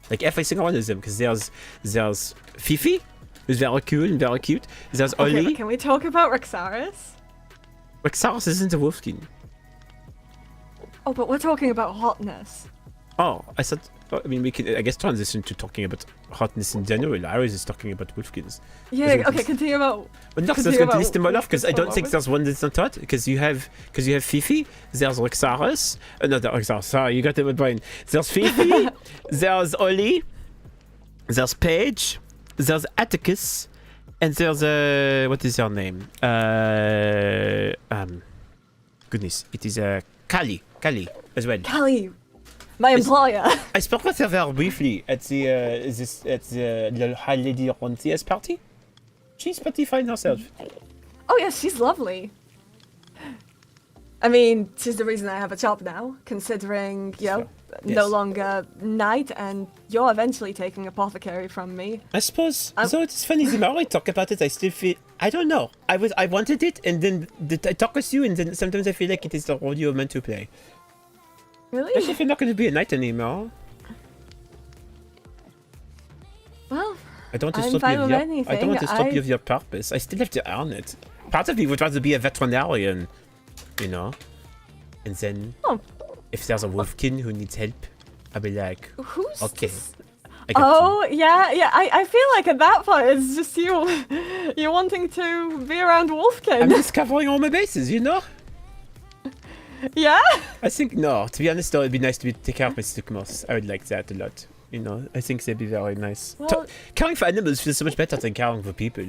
Like every single one of them, because there's Fifi, who's very cool and very cute. There's Okay, Oli. but can we talk about Rexaris? Rexaris isn't a wolfkin. Oh, but we're talking about hotness. Oh, I thought. I mean, we can, I guess, transition to talking about hotness in general. I was just talking about wolfkins. Yeah, Because okay, continue about... But no, because I was going to list them all off, because I don't think there's one that's not hot. Because you have Fifi, there's Rexaris. Not Rexaris, sorry, you got them in brain. There's Fifi, there's Oli, there's Paige, there's Atticus, and there's, what is her name? Goodness, it is, Kali as well. Callie, my employer. I spoke with her very briefly at the High Lady Rontia's party. She's pretty fine herself. Oh yeah, she's lovely. I mean, she's the reason I have a job now, considering, you know, Yes. no longer night, and you're eventually taking apothecary from me. I suppose. So it's funny, the more I talk about it, I still feel, I don't know. I wanted it, and then I talk with you, and then sometimes I feel like it is the role you're meant to play. Really? Especially if you're not going to be a knight anymore. Well, I don't want to I'm stop fine you of with your, anything. I don't want to stop you of your purpose. I still have to earn it. Part of me would rather be a veterinarian, you know? And then, Oh. if there's a wolfkin who needs help, I'll be like, who's okay. this? I got you. Oh, yeah. I feel like at that point it's just you wanting to be around Wolfkin. I'm just covering all my bases, you know? Yeah? I think, no, to be honest though, it'd be nice to take care of my Stukmos. I would like that a lot. You know, I think they'd be very nice. Well- Caring for animals feels so much better than caring for people.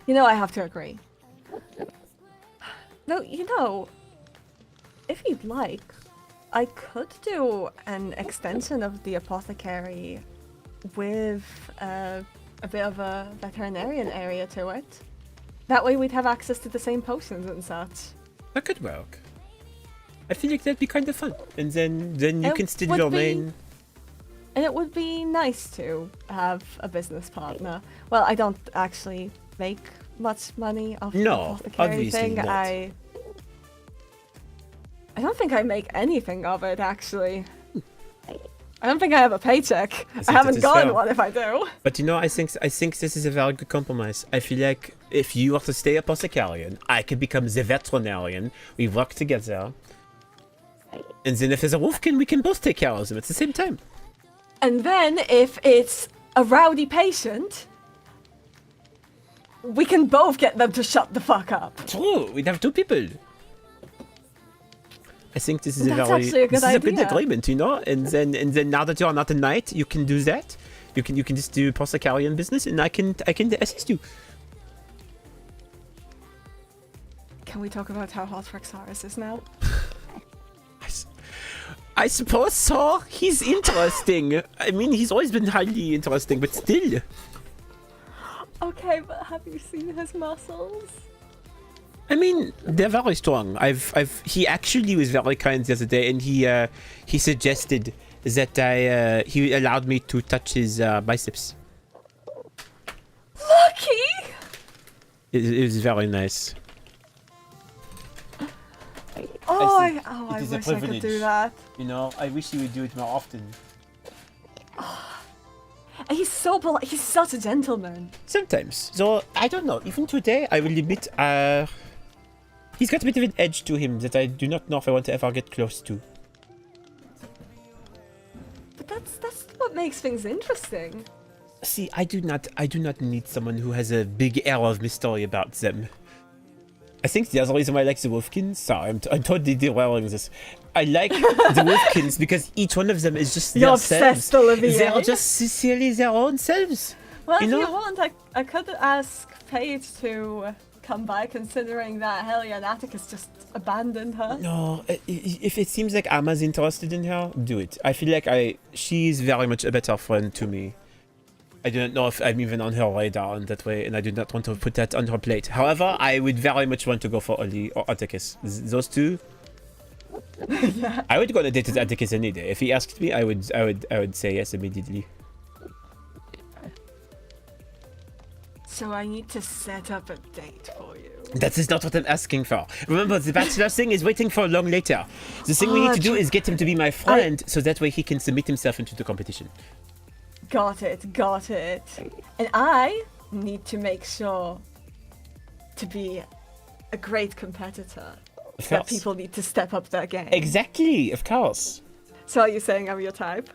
You know, I have to agree. No, you know, if you'd like, I could do an extension of the apothecary with a bit of a veterinarian area to it. That way we'd have access to the same potions and such. That could work. I feel like that'd be kind of fun. And then you It can still would remain... And it would be nice to have a business partner. Well, I don't actually make much money off the No, apothecary obviously thing. not. I don't think I make anything of it, actually. I don't think I have a paycheck. think I that haven't is gotten fair. one if I do. But you know, I think this is a very good compromise. I feel like if you were to stay apothecarian, I could become the veterinarian. We work together. And then if there's a wolfkin, we can both take care of them at the same time. And then if it's a rowdy patient, we can both get them to shut the fuck up. True, we'd have two people. I think this is That's a very actually a good this is a good idea. agreement, you know. And then now that you are not a knight, you can do that. You can just do apothecarian business, and I can assist you. Can we talk about how hot Rexaris is now? I suppose so. He's interesting. I mean, he's always been highly interesting, but still. Okay, but have you seen his muscles? I mean, they're very strong. He actually was very kind the other day, and he suggested that he allowed me to touch his biceps. Lucky! It was very nice. Oh, I I It is a wish I could privilege. do that. You know, I wish he would do it more often. And he's so polite. He's such a gentleman. Sometimes. So, I don't know. Even today, I will admit, he's got a bit of an edge to him that I do not know if I want to ever get close to. But that's what makes things interesting. See, I do not need someone who has a big air of mystery about them. I think the other reason why I like the Wolfkins, sorry, I'm totally derailing this. I like the Wolfkins because each one of them is just You're their obsessed, selves. Olivier. They're just sincerely their own selves. Well, You if know? you want, I could ask Paige to come by, considering that Hellion Atticus just abandoned her. No, if it seems like Emma's interested in her, do it. I feel like she's very much a better friend to me. I do not know if I'm even on her radar in that way, and I do not want to put that on her plate. However, I would very much want to go for Oli or Atticus. Those two. Yeah. I would go on a date with Atticus any day. If he asked me, I would say yes immediately. So I need to set up a date for you. That is not what I'm asking for. Remember, the bachelor thing is waiting for long later. The thing we need to do is get him to be my friend, so that way he can submit himself into the competition. Got it. And I need to make sure to be a great competitor. Of That course. people need to step up their game. Exactly, of course. So are you saying I'm your type?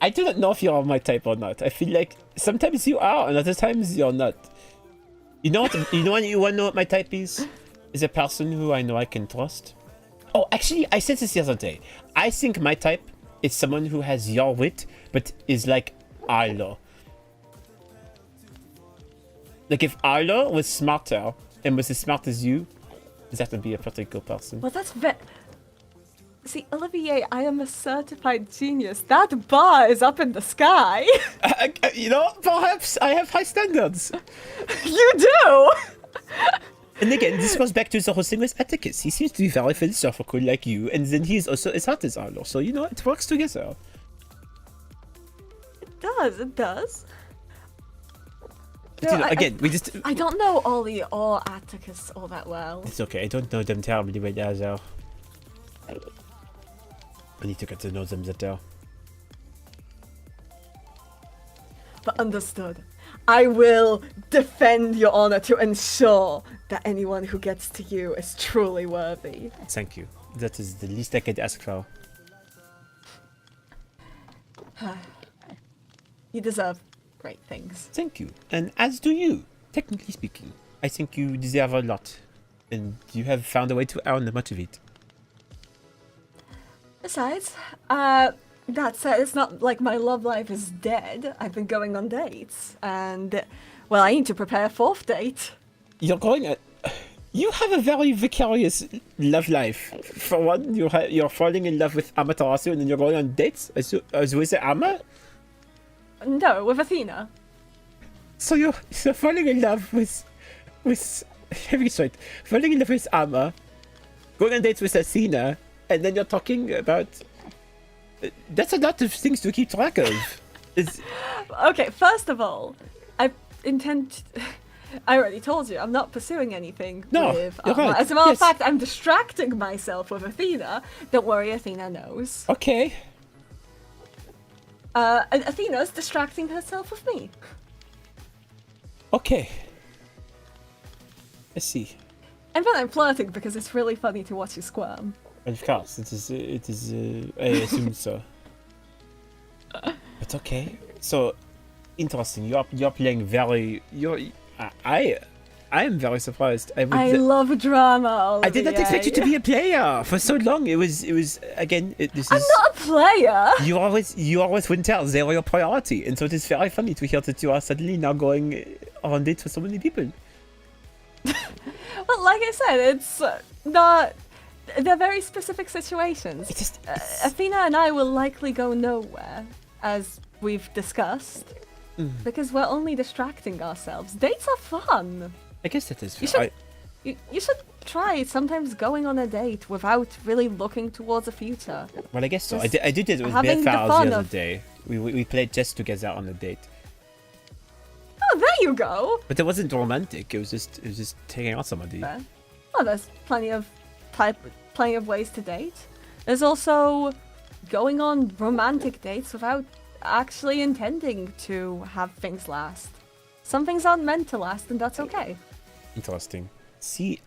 I do not know if you are my type or not. I feel like sometimes you are, and other times you're not. You know what? You want to know what my type is? Is a person who I know I can trust. Oh, actually, I said this the other day. I think my type is someone who has your wit, but is like Arlo. Like if Arlo was smarter and was as smart as you, that would be a pretty cool person. Well, that's See, Olivier, I am a certified genius. That bar is up in the sky. You know, perhaps I have high standards. You do. And again, this goes back to the whole thing with Atticus. He seems to be very philosophical like you, and then he's also as hot as Arlo. So, you know, it works together. It does. But, you know, again, we just... I don't know Ollie or Atticus all that well. It's okay, I don't know them terribly well either. I need to get to know them better. But understood. I will defend your honor to ensure that anyone who gets to you is truly worthy. Thank you. That is the least I could ask for. You deserve great things. Thank you. And as do you, technically speaking. I think you deserve a lot. And you have found a way to earn much of it. Besides, that said, it's not like my love life is dead. I've been going on dates. And, well, I need to prepare a 4th date. You're going at... You have a very vicarious love life. For one, you're falling in love with Amaterasu and then you're going on dates as with Ama? No, with Athena. So you're falling in love with heavy straight. Falling in love with Ama, going on dates with Athena, and then you're talking about... That's a lot of things to keep track of. Okay, first of all, I already told you, I'm not pursuing anything No, with you're right. As a matter of Yes. fact, I'm distracting myself with Athena. Don't worry, Athena knows. Okay. And Athena's distracting herself with me. Okay. Let's see. And then I'm flirting because it's really funny to watch you squirm. Of course, it is, I assume so. But okay. So, interesting. You're playing very... I am very surprised. I love drama, Olivier. I did not expect you to be a player for so long. It was again. This I'm is. not a player! You always wouldn't tell. They were your priority, and so it is very funny to hear that you are suddenly now going on dates with so many people. Well, like I said, it's not... They're very specific situations. Athena and I will likely go nowhere, as we've discussed, because we're only distracting ourselves. Dates are fun. I guess that is. You should try sometimes going on a date without really looking towards the future. Well, I guess so. Just I did it with having the Bethard fun the other of- day. We played chess together on a date, Oh, there you go. but it wasn't romantic. It was just taking out somebody. Fair. Well, there's plenty of ways to date. There's also going on romantic dates without actually intending to have things last. Some things aren't meant to last, and that's okay. Interesting. See,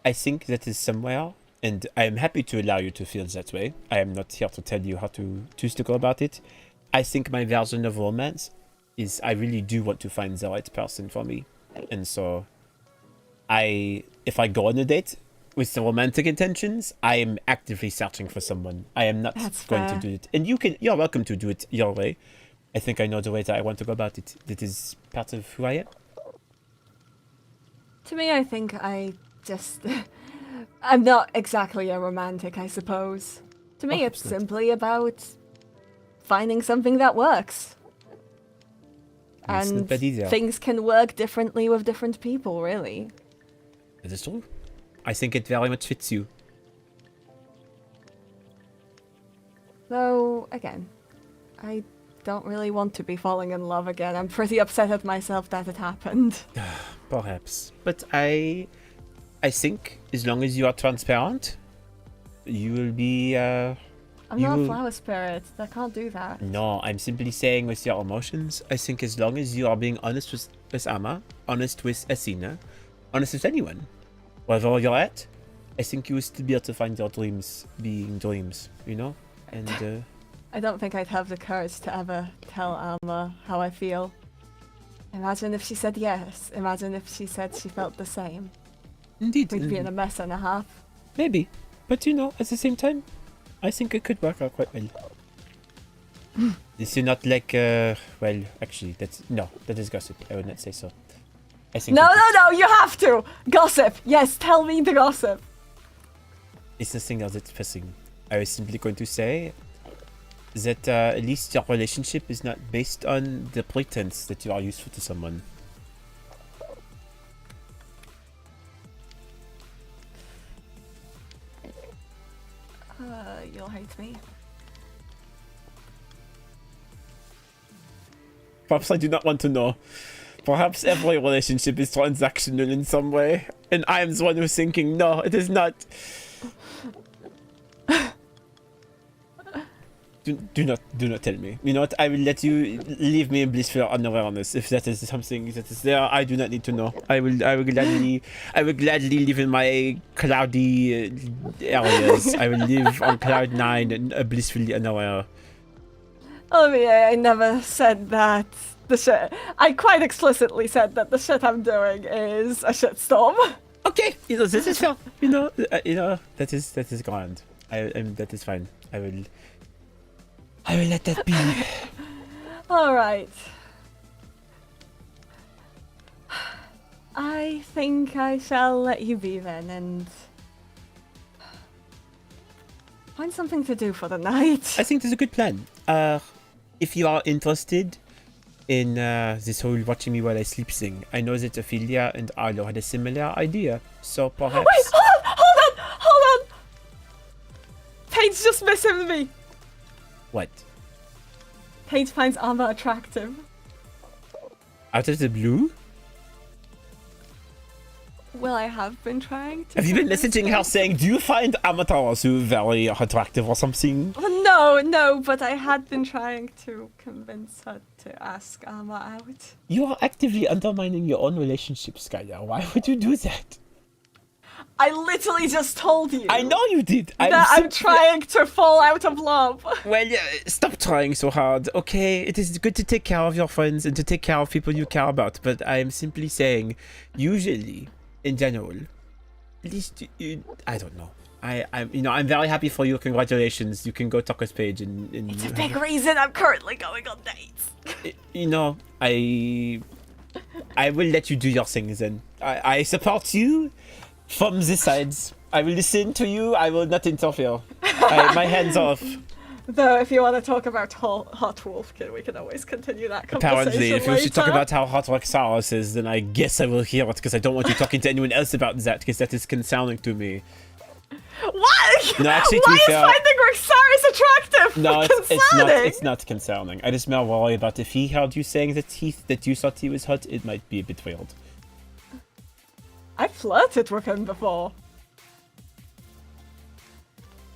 I think that is somewhere, and I am happy to allow you to feel that way. I am not here to tell you how to choose to go about it. I think my version of romance is I really do want to find the right person for me. And so, if I go on a date with the romantic intentions, I am actively searching for someone. I am not That's going fair. to do it. And you're welcome to do it your way. I think I know the way that I want to go about it. That is part of who I am. To me, I think I'm not exactly a romantic, I suppose. To me, Oh, it's excellent. simply about finding something that works. It's not And bad either. things can work differently with different people, really. That is true. I think it very much fits you. Though, again, I don't really want to be falling in love again. I'm pretty upset at myself that it happened. Perhaps. But I think as long as you are transparent, you will be. I'm you not a will- flower spirit. I can't do that. No, I'm simply saying with your emotions. I think as long as you are being honest with Amma, honest with Asina, honest with anyone, wherever you're at, I think you will still be able to find your dreams being dreams, you know? And I don't think I'd have the courage to ever tell Alma how I feel. Imagine if she said yes. Imagine if she said she felt the same. indeed, We'd be in a mess and a half. maybe. But you know, at the same time, I think it could work out quite well. This is not like, well, actually, that is gossip. I would not say so. I think No, it is- no, no, you have to! Gossip! Yes, tell me the gossip! It's nothing else that's pressing. I was simply going to say that at least your relationship is not based on the pretense that you are useful to someone. You'll hate me. Perhaps I do not want to know. Perhaps every relationship is transactional in some way, and I am the one who's thinking, no, it is not. Do not tell me. You know what? I will let you leave me in blissful unawareness if that is something that is there. I do not need to know. I will gladly live in my cloudy areas. I will live on cloud 9 and blissfully unaware. Olivier, I never said that the shit. I quite explicitly said that the shit I'm doing is a shitstorm. Okay, you know this is fair. You know that is grand. That is fine. I will let that be. Alright. I think I shall let you be then and find something to do for the night. I think that's a good plan. If you are interested in this whole watching me while I sleep thing, I know that Ophelia and Arlo had a similar idea. So perhaps. Wait, hold on! Paige just messaged me. What? Paige finds Alma attractive. Out of the blue? Well, I have been trying to. Have you been convince messaging her saying, do you find Amaterasu very attractive or something? No, but I had been trying to convince her to ask Alma out. You are actively undermining your own relationship, Skylar. Why would you do that? I literally just told you. I know you did. That I'm trying to fall out of love. Well, stop trying so hard, okay? It is good to take care of your friends and to take care of people you care about, but I am simply saying, usually, in general, at least, I don't know. I'm very happy for you. Congratulations. You can go talk with Paige and It's a big reason I'm currently going on dates. You know, I will let you do your things then. I support you from the sides. I will listen to you. I will not interfere. My hands off. Though, if you want to talk about Hot Wolfkin, we can always continue that conversation Apparently, if we should talk later. about how hot Roxaros is, then I guess I will hear it because I don't want you talking to anyone else about that because that is concerning to me. What? No, actually, to Why be is fair- finding Roxaris attractive? No, Concerning? it's not concerning. I just more worry about if he heard you saying that you thought he was hot, it might be a bit weird. I flirted with him before.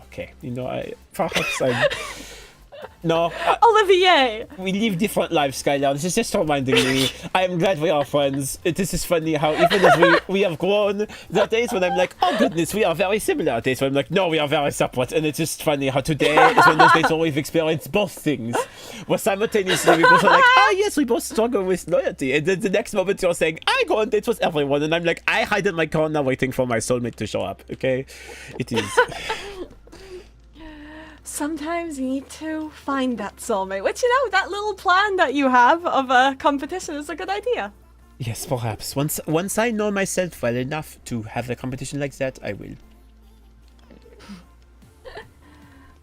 Okay, you know, perhaps I'm. No, Olivier! we live different lives, Skylar. This is just reminding me. I am glad we are friends. This is funny how even as we have grown, there are days when I'm like, oh goodness, we are very similar. Days when I'm like, no, we are very separate. And it's just funny how today is one of those days where we've experienced both things. Where simultaneously we both are like, oh yes, we both struggle with loyalty. And then the next moment you're saying, I go on dates with everyone. And I'm like, I hide in my corner waiting for my soulmate to show up. Okay? It is. Sometimes you need to find that soulmate, which, you know, that little plan that you have of a competition is a good idea. Yes, perhaps. Once I know myself well enough to have a competition like that, I will.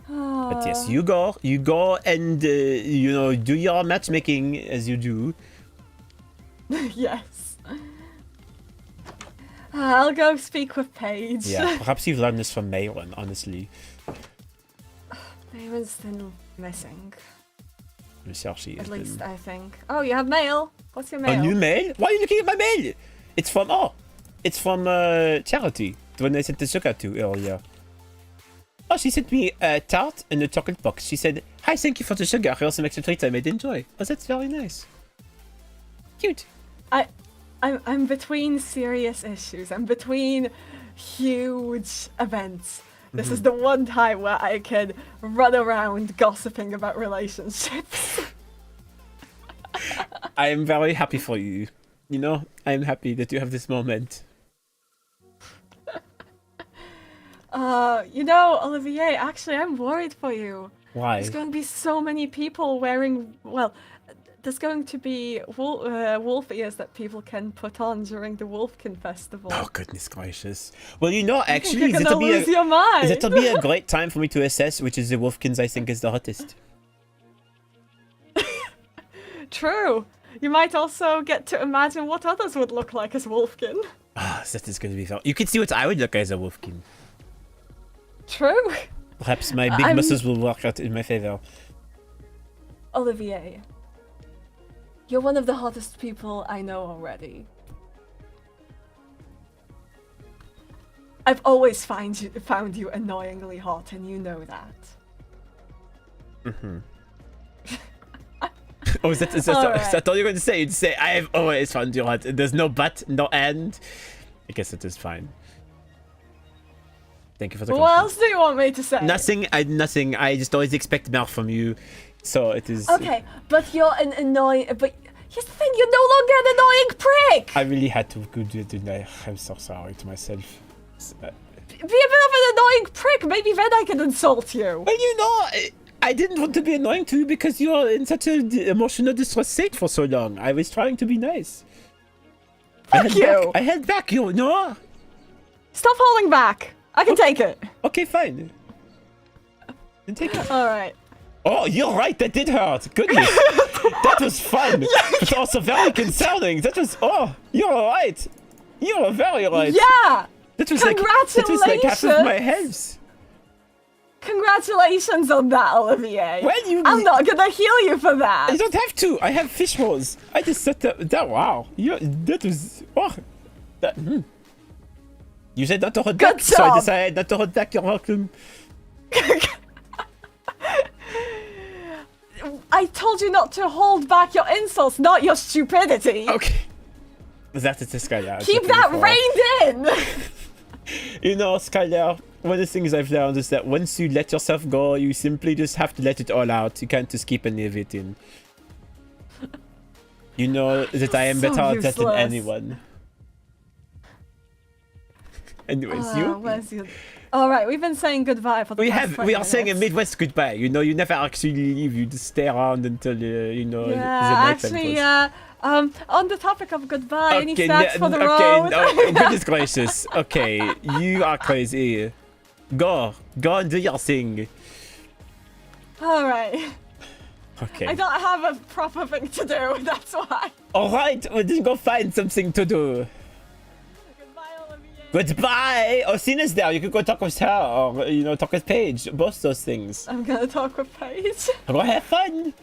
But yes, you go and, you know, do your matchmaking as you do. Yes. I'll go speak with Paige. Yeah, perhaps you've learned this from Mayron, honestly. Mayron's still missing. I'm sure she At has least been. I think. Oh, you have mail. What's your mail? A new mail? Why are you looking at my mail? It's from Charity, the one I sent the sugar to earlier. Oh, she sent me a tart and a chocolate box. She said, "Hi, thank you for the sugar. I also make some treats I made enjoy." Oh, that's very nice. Cute. I'm between serious issues. I'm between huge events. This is the one time where I can run around gossiping about relationships. I am very happy for you. You know, I'm happy that you have this moment. You know, Olivier, actually, I'm worried for you. Why? There's going to be so many people wearing, well, there's going to be wolf ears that people can put on during the Wolfkin Festival. Oh, goodness gracious. Well, you know, You're actually, gonna lose your mind. that'll be a great time for me to assess which is the Wolfkins I think is the hottest. True. You might also get to imagine what others would look like as Wolfkin. Ah, that is going to be fun. You can see what I would look as a Wolfkin. True. Perhaps my big muscles will work out in my favor. Olivier, you're one of the hottest people I know already. I've always found you annoyingly hot, and you know that. Oh, is that all you're going to say? You'd say, "I have always found you hot." There's no but, no and. I guess it is fine. Thank you for the What compliment. else do you want me to say? Nothing. I just always expect more from you. So it is... Okay, but you're an annoying... But here's the thing, you're no longer an annoying prick! I really had to go do it tonight. I'm so sorry to myself. Be a bit of an annoying prick, maybe then I can insult you. Well, you know, I didn't want to be annoying to you because you're in such an emotional distress state for so long. I was trying to be nice. Fuck you! I held back, you know? Stop holding back. I can take it. Okay, fine. Then take it. Alright. Oh, you're right, that did hurt. Goodness. That was fun. But also very concerning. That was... Oh, you're right. You were very right. Yeah! That was like half of my health. Congratulations on that, Olivier. Well, I'm not gonna heal you for that. You don't have to. I have fish holes. I just set that. Wow. That was. Oh. That, You said not to hold Good back, so I job. decided not to hold back. You're welcome. I told you not to hold back your insults, not your stupidity. Okay. That is the Skylar. Keep that reined in. You know, Skylar, one of the things I've learned is that once you let yourself go, you simply just have to let it all out. You can't just keep any of it in. You know that I am So better at that than useless. anyone. Anyways, you? All right, we've been saying goodbye for the past 20 We are saying a minutes. Midwest goodbye. You know, you never actually leave. You just stay around until you know the Yeah, nighttime actually, comes. on the topic of goodbye, any Okay, snacks for the okay, road? no, goodness gracious. Okay, you are crazy. Go and do your thing. All right. Okay. I don't have a proper thing to do, that's why. All right, well, then go find something to do. Goodbye, Olivier. Goodbye. Oh, Sina's there. You could go talk with her, or talk with Paige. Both those things. I'm gonna talk with Paige. Go have fun.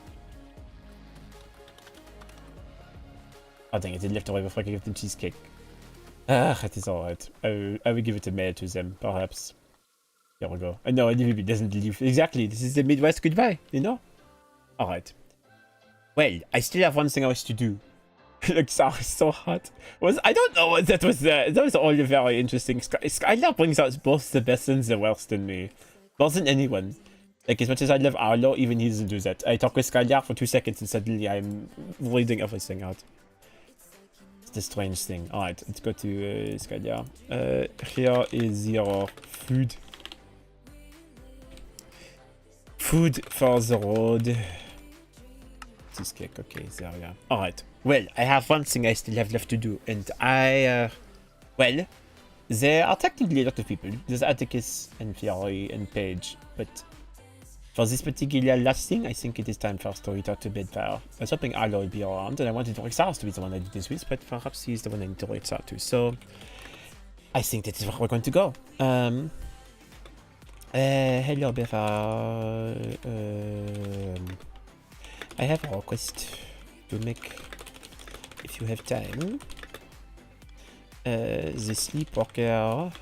Oh dang it! It left away before I could give them cheesecake. Ah, it is alright. I will give it a mail to them, perhaps. There we go. No, Olivier doesn't leave. Exactly. This is the Midwest goodbye. You know. Alright. Well, I still have one thing I wish to do. Look, sorry, so hot. I don't know what that was. That was all very interesting. Skylar brings out both the best and the worst in me. More than anyone. Like, as much as I love Arlo, even he doesn't do that. I talk with Skylar for 2 seconds and suddenly I'm reading everything out. It's a strange thing. Alright, let's go to Skylar. Here is your food. Food for the road. Cheesecake, okay, there we are. Alright, well, I have one thing I still have left to do, and well, there are technically a lot of people. There's Atticus and Fiori and Paige, but for this particular last thing, I think it is time for us to return to Bedfire. I was hoping Arlo would be around, and I wanted Rexars to be the one I did this with, but perhaps he's the one I need to reach out to, so I think that is where we're going to go. Hello, Bedfire. I have a request to make, if you have time. the Sleepwalker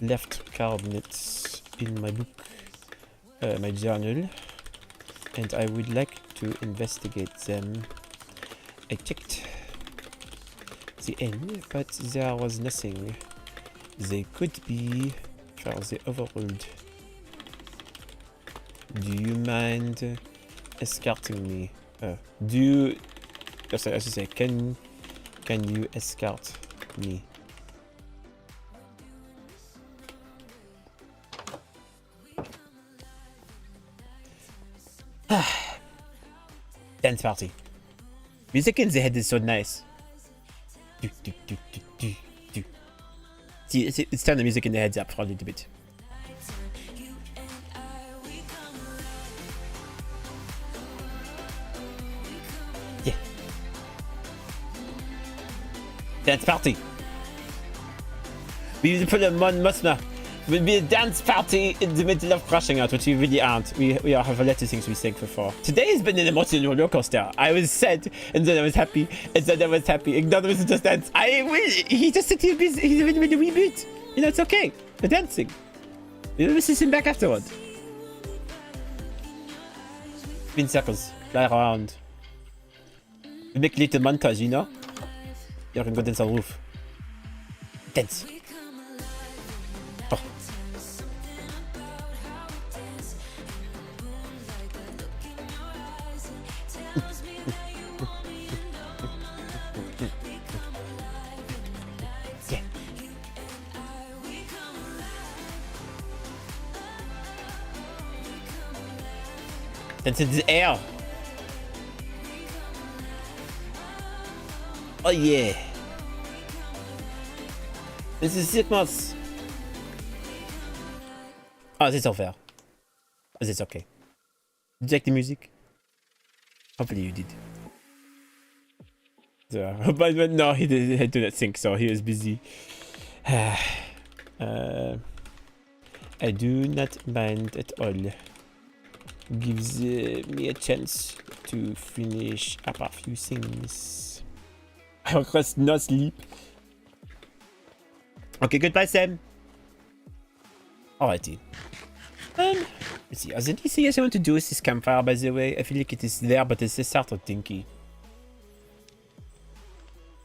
left coordinates in my book, my journal, and I would like to investigate them. I checked the end, but there was nothing. They could be for the overworld. Do you mind escorting me? Do you... I should say, can you escort me? Dance party. Music in the head is so nice. Do, do, do, do, do, do. See, it's turn the music in the heads up for a little bit. Yeah. Dance party. We put a Mon Mothma. Will be a dance party in the middle of crashing out, which we really aren't. We have a lot of things we think for. Today has been an emotional roller coaster. I was sad, and then I was happy, and then I was happy. And none of us just dance. He just said he's busy. He's in a wee bit. You know, it's okay. We're dancing. We'll see him back afterwards. Spin circles, fly around. We make little montage, you know? You can go dance on the roof. Dance. Oh. Yeah. Dance in the air. Oh yeah. This is Sigmas. Oh, c'est over. It's okay. Did you like the music? Hopefully you did. So, but no, he did not think so. He was busy. I do not mind at all. Gives me a chance to finish up a few things. I request no sleep. Okay, goodbye, Sam. Alrighty. Let's see. Is there anything else I want to do with this campfire, by the way? I feel like it is there, but it's just sort of dinky.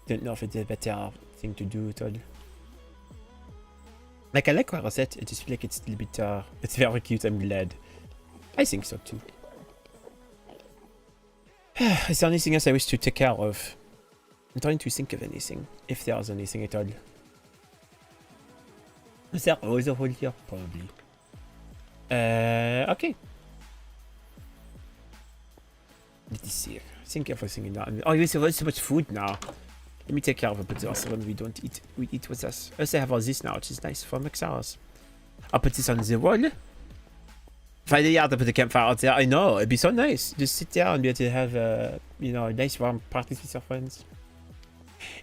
Don't know if it's a better thing to do at all. Like, I like where it's at. I just feel like it's a little bit, it's very cute. I'm glad. I think so, too. Is there anything else I wish to take care of? I'm trying to think of anything. If there's anything at all. Is there always a hole here? Probably. Okay. Let me see. I think everything in there. Oh, we have so much food now. Let me take care of it, but the other one we don't eat. We eat with us. I also have all this now, which is nice for Maxaras. I'll put this on the wall. Finally, yeah, to put the campfire out there. I know, it'd be so nice. Just sit there and be able to have, you know, nice warm parties with your friends.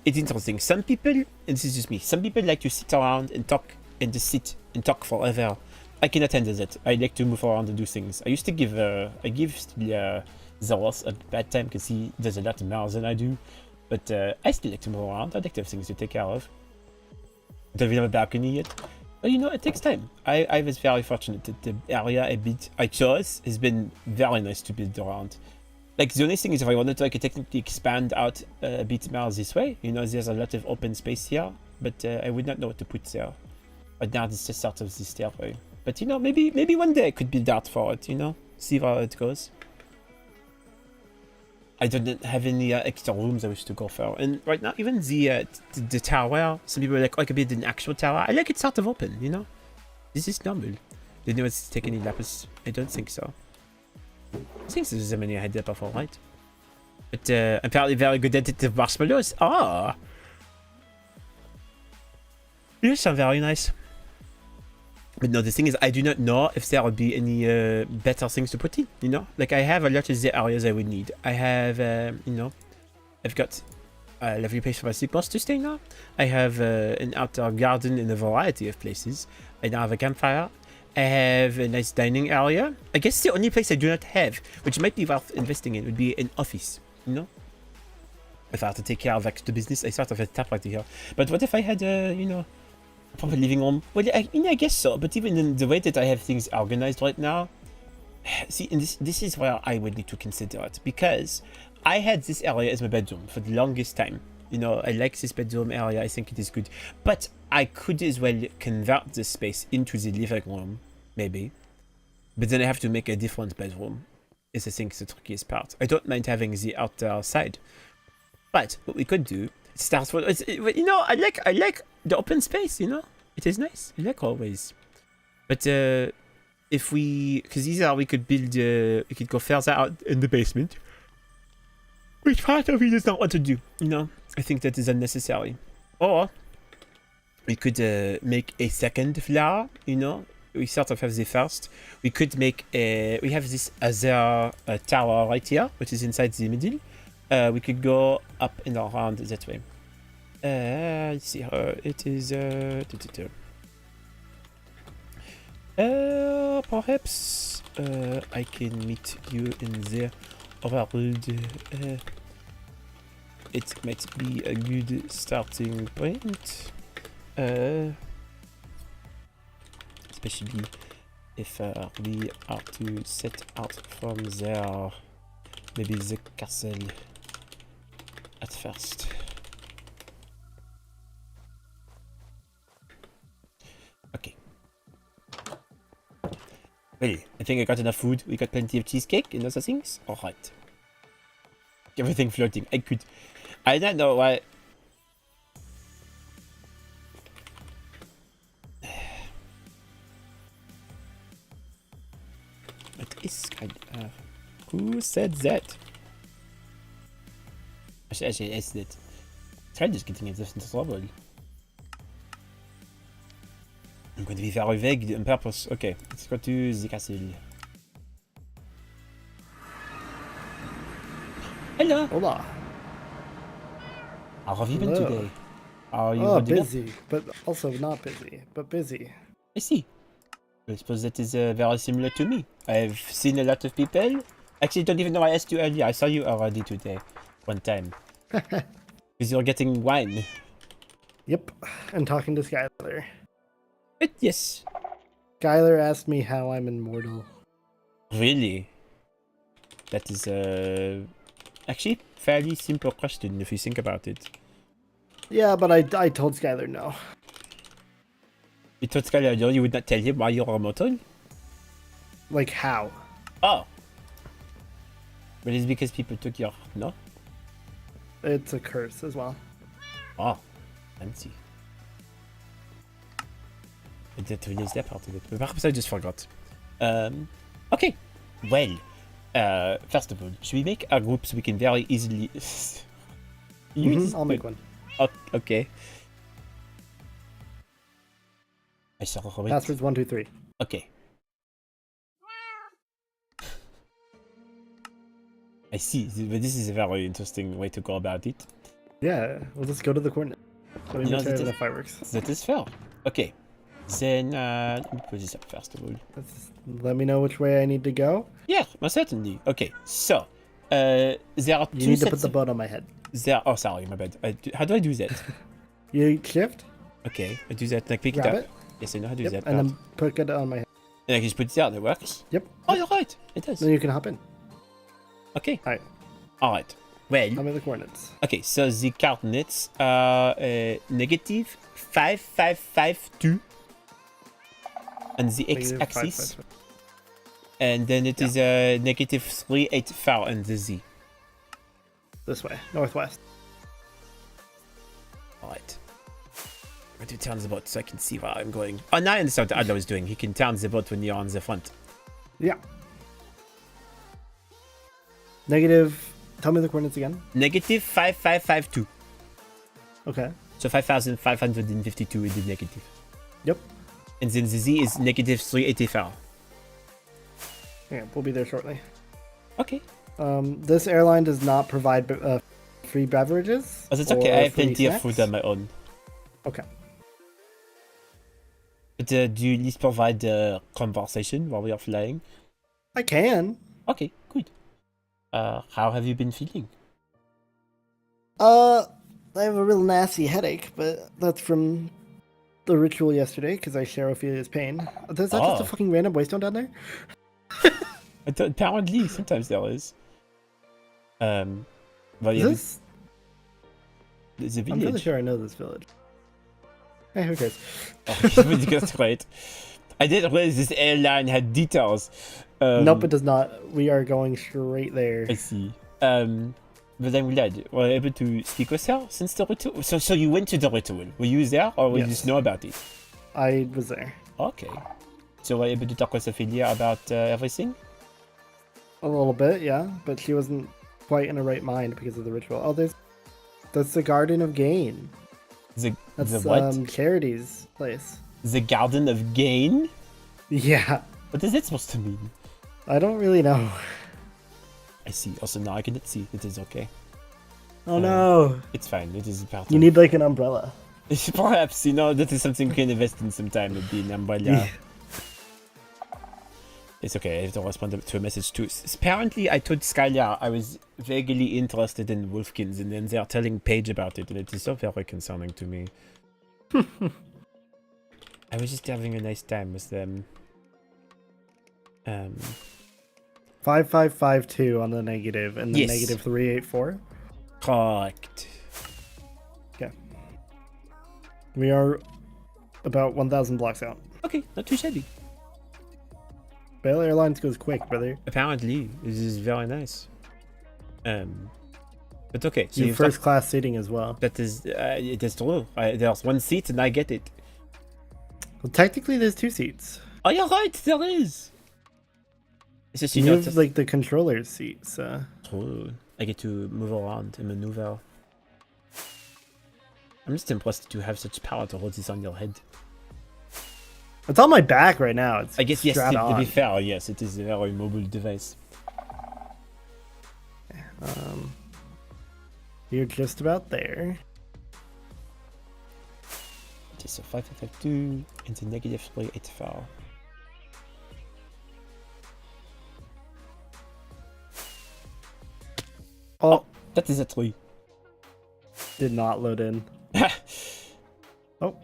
It's interesting. Some people, and this is just me, some people like to sit around and talk and just sit and talk forever. I cannot handle that. I like to move around and do things. I used to give, Zoros a bad time because he does a lot more than I do. But I still like to move around. I like to have things to take care of. Don't even have a balcony yet. But you know, it takes time. I was very fortunate that the area I chose has been very nice to build around. Like, the only thing is if I wanted to, I could technically expand out a bit more this way. You know, there's a lot of open space here. But I would not know what to put there. But now it's just sort of the stairway. But you know, maybe one day I could build art for it, you know? See how it goes. I don't have any extra rooms I wish to go for. And right now, even the tower, some people are like, oh, I could build an actual tower. I like it sort of open, you know? This is normal. Did anyone take any lapis? I don't think so. I think this is a many I had there before, right? But I'm apparently very good at it with marshmallows. Ah! Yes, are very nice. But no, the thing is, I do not know if there will be any better things to put in, you know? Like, I have a lot of the areas I would need. I have, you know, I've got a lovely place for my sleepers to stay now. I have an outdoor garden in a variety of places. I now have a campfire. I have a nice dining area. I guess the only place I do not have, which might be worth investing in, would be an office, you know? if I have to take care of like the business, I sort of have tap right here. But what if I had a proper living room? Well, I guess so. But even in the way that I have things organized right now, see, and this is where I would need to consider it, because I had this area as my bedroom for the longest time. I like this bedroom area. I think it is good, but I could as well convert this space into the living room, maybe. But then I have to make a different bedroom. Is I think the trickiest part. I don't mind having the outer side, but what we could do starts with I like the open space. It is nice. I like always. But if because we could build, we could go further out in the basement, which part of me does not want to do. I think that is unnecessary. Or we could make a second floor. We sort of have the first. We could make we have this other tower right here, which is inside the middle. We could go up and around that way. Let's see. It is. Perhaps I can meet you in the overworld. It might be a good starting point. Especially if we are to set out from there, maybe the castle at first. Okay. Well, I think I got enough food. We got plenty of cheesecake and other things. Alright. Everything floating. I don't know why. What is kind of... Who said that? Actually, I said it. Trend is getting into trouble. I'm going to be very vague on purpose. Okay, let's go to the castle. Hello! Hola. How have you been Hello. today? Are you Oh, holding up? busy, but also not busy, but busy. I see. I suppose that is very similar to me. I've seen a lot of people. Actually, don't even know I asked you earlier. I saw you already today. One time. Because you're getting wine. Yep, and talking to Skylar. But yes. Skylar asked me how I'm immortal. Really? That is actually fairly simple question if you think about it. Yeah, but I told Skylar no. You told Skylar no, you would not tell him why you're immortal? Like how? Oh. But it's because people took your heart, no? It's a curse as well. Oh, fancy. I didn't realize that part of it. But perhaps I just forgot. Okay. Well, first of all, should we make a group so we can very easily use I'll make one. Okay. I saw it. Passwords 1, 2, 3. Okay. I see, but this is a very interesting way to go about it. Yeah, we'll just go to the coordinate. Let me You know, make sure that the is- fireworks. That is fair. Okay. Then, let me put this up first of all. Let me know which way I need to go. Yeah, most certainly. Okay, so, there are You two need to put sets the of- boat on my head. Oh, sorry, my bad. How do I do that? You shift, Okay, I do that, like pick grab it up. it, Yes, I know how to do yep, that. and part. then put it on my head. And I can just put it down, it works? Yep. Oh, you're right, it does. Then you can hop in. Okay. Alright, Alright. Well, tell me the coordinates. okay, so the coordinates are negative 5552 on the Negative x-axis, 5, 5, 5. and then it is negative 384 on the z. This way, northwest. Alright. I'm going to turn the boat so I can see where I'm going. Oh, now I understand what Adler is doing. He can turn the boat when you're on the front. Yeah. Negative. Tell me the coordinates again. Negative 5552. Okay. So 5552 is the negative. Yep. And then the z is negative 384. Yeah, we'll be there shortly. Okay. This airline does not provide free beverages. Oh, that's okay. or I have free plenty of snacks. food on my own. Okay. But do you at least provide conversation while we are flying? I can. Okay, good. How have you been feeling? I have a real nasty headache, but that's from the ritual yesterday because I share Ophelia's pain. There's not just a Oh. fucking random waystone down there? Apparently, sometimes there is. But Is yeah, this? there's a I'm fairly village. sure I know this village. Hey, who cares? Oh, that's great. I didn't realize this airline had details. Nope, it does not. We are going straight there. I see. But I'm glad we're able to speak with her since the ritual. So you went to the ritual. Were you there, or you Yes. just know about it? I was there. Okay. So we're able to talk with Ophelia about everything? A little bit, yeah, but she wasn't quite in her right mind because of the ritual. Oh, that's the Garden of Gain. The That's what? Charity's place. The Garden of Gain? Yeah, What is that supposed to mean? I don't really know. I see. Also, now I cannot see. It is okay. Oh no, It's fine. It is part you of... need like an umbrella. Perhaps, that is something we can invest in sometime. Would be an umbrella. Yeah. It's okay. I have to respond to a message too. Apparently, I told Skylar I was vaguely interested in wolfkins, and then they're telling Paige about it, and it is so very concerning to me. I was just having a nice time with them. 5552 on the negative and the Yes. negative 384. Correct. We are about 1,000 blocks out. Okay, not too shabby. Bell Airlines goes quick, brother. Apparently, this is very nice. But okay, so You you've first class seating as well. that is it is true. There's one seat and I get it. Well, technically, there's 2 seats. Oh, you're right. There is. It's just You know, have like the controller's seats. true. I get to move around and maneuver. I'm just impressed that you have such power to hold this on your head. It's on my back right now. It's I guess yes. strapped To be on. fair, yes, it is a very mobile device. You're just about there. It is a 552 into negative 384. Oh, That is a 3. did not load in. Oh.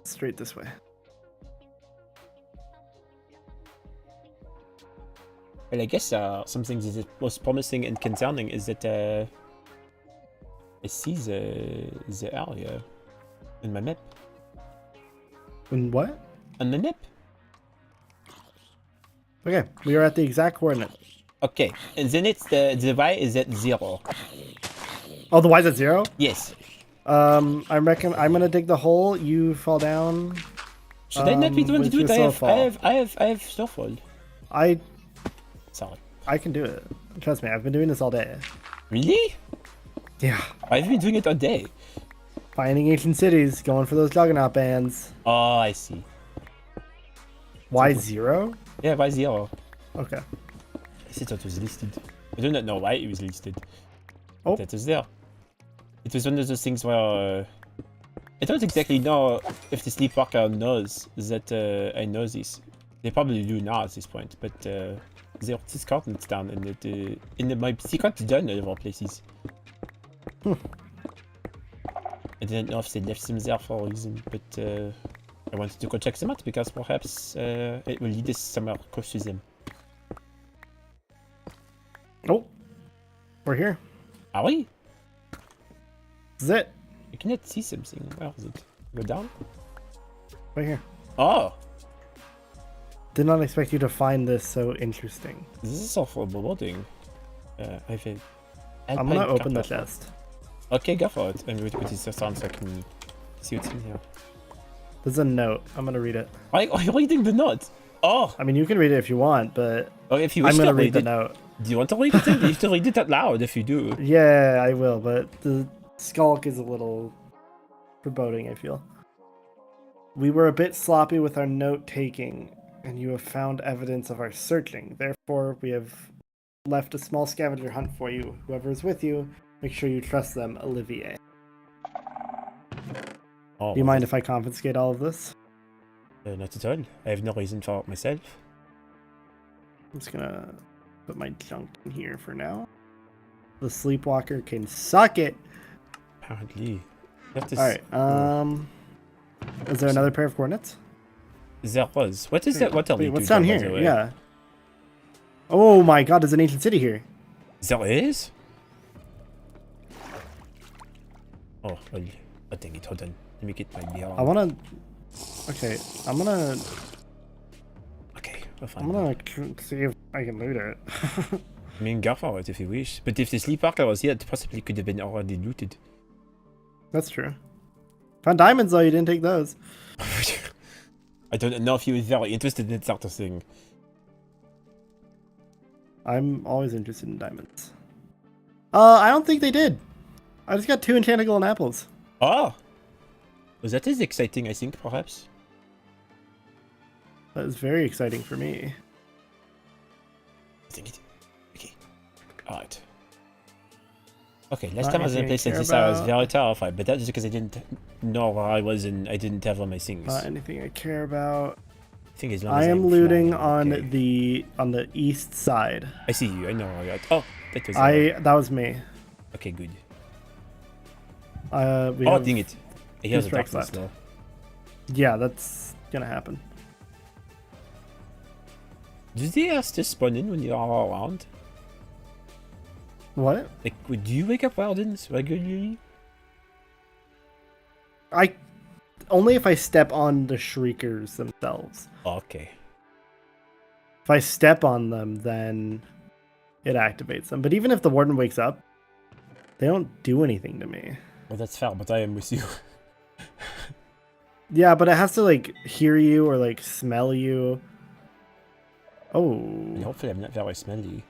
Straight this way. Well, I guess some things that was promising and concerning is that I see the area in my map. And what? On the map. Okay, we are at the exact coordinate. Okay, and then it's the y is at 0. Oh, the Y's at 0? Yes. I'm gonna dig the hole. You fall down. Should I not be the one to with do it? your snowfall. I have snowfall. I Sorry. can do it. Trust me, I've been doing this all day. Really? Yeah. I've been doing it all day. Finding ancient cities, going for those juggernaut bands. Oh, I see. Y 0? Yeah, y 0. Okay. I thought it was listed. I do not know why it was listed. Oh. That was there. It was one of those things where I don't exactly know if the Sleepwalker knows that I know this. They probably do now at this point, but they wrote these coordinates down in my secret journal of all places. I didn't know if they left them there for a reason, but I wanted to go check them out because perhaps it will lead us somewhere close to them. Oh. We're here. Are we? This is it. I cannot see something. Where is it? Go down? Right here. Oh! Did not expect you to find this so interesting. This is so foreboding. I think. I'm gonna open the chest. Okay, go for it. And put this down so I can see what's in here. There's a note. I'm gonna read it. Why are you reading the note? Oh! I mean, you can read it if you want, but Oh, if you wish I'm gonna to read the it. note. Do you want to read it? You have to read it out loud if you do. Yeah, I will, but the skulk is a little foreboding, I feel. We were a bit sloppy with our note taking, and you have found evidence of our searching. Therefore, we have left a small scavenger hunt for you. Whoever is with you, make sure you trust them, Olivier. Oh, Do you mind if I confiscate all of this? Not at all. I have no reason for it myself. I'm just gonna put my junk in here for now. The Sleepwalker can suck it. Apparently. You have to Alright, is there another pair of coordinates? There was. What is that? What are Wait, we what's doing, down by the here? way? Yeah. Oh my god, there's an ancient city here. There is? Oh, well, I think it. Hold on. Let me get my beer. I wanna... Okay, I'm gonna Okay, we'll find I'm it. gonna see if I can loot it. I mean, go for it if you wish. But if the Sleepwalker was here, it possibly could have been already looted. That's true. Found diamonds though, you didn't take those. I don't know if he was very interested in that sort of thing. I'm always interested in diamonds. I don't think they did. I just got 2 enchanted golden apples. Oh! Well, that is exciting, I think, perhaps. That is very exciting for me. I think it. Okay. Alright. Okay, last Not time I was in a anything I place like care this, I was about. very terrified, but that was because I didn't know where I was and I didn't have all my things. Not anything I care about. I think as long I as am I'm looting flying, on okay. the east side. I see you, I know where I got. Oh, that was. That was me. Okay, good. We Oh, have- dang it. I hear the strikes darkness left. though. Yeah, that's gonna happen. Do they just spawn in when you are around? What? Like, would you wake up wildens regularly? I only if I step on the shriekers themselves. Oh, okay. If I step on them, then it activates them. But even if the warden wakes up, they don't do anything to me. Well, that's fair, but I am with you. Yeah, but it has to like hear you or like smell you. And Oh. hopefully I'm not very smelly.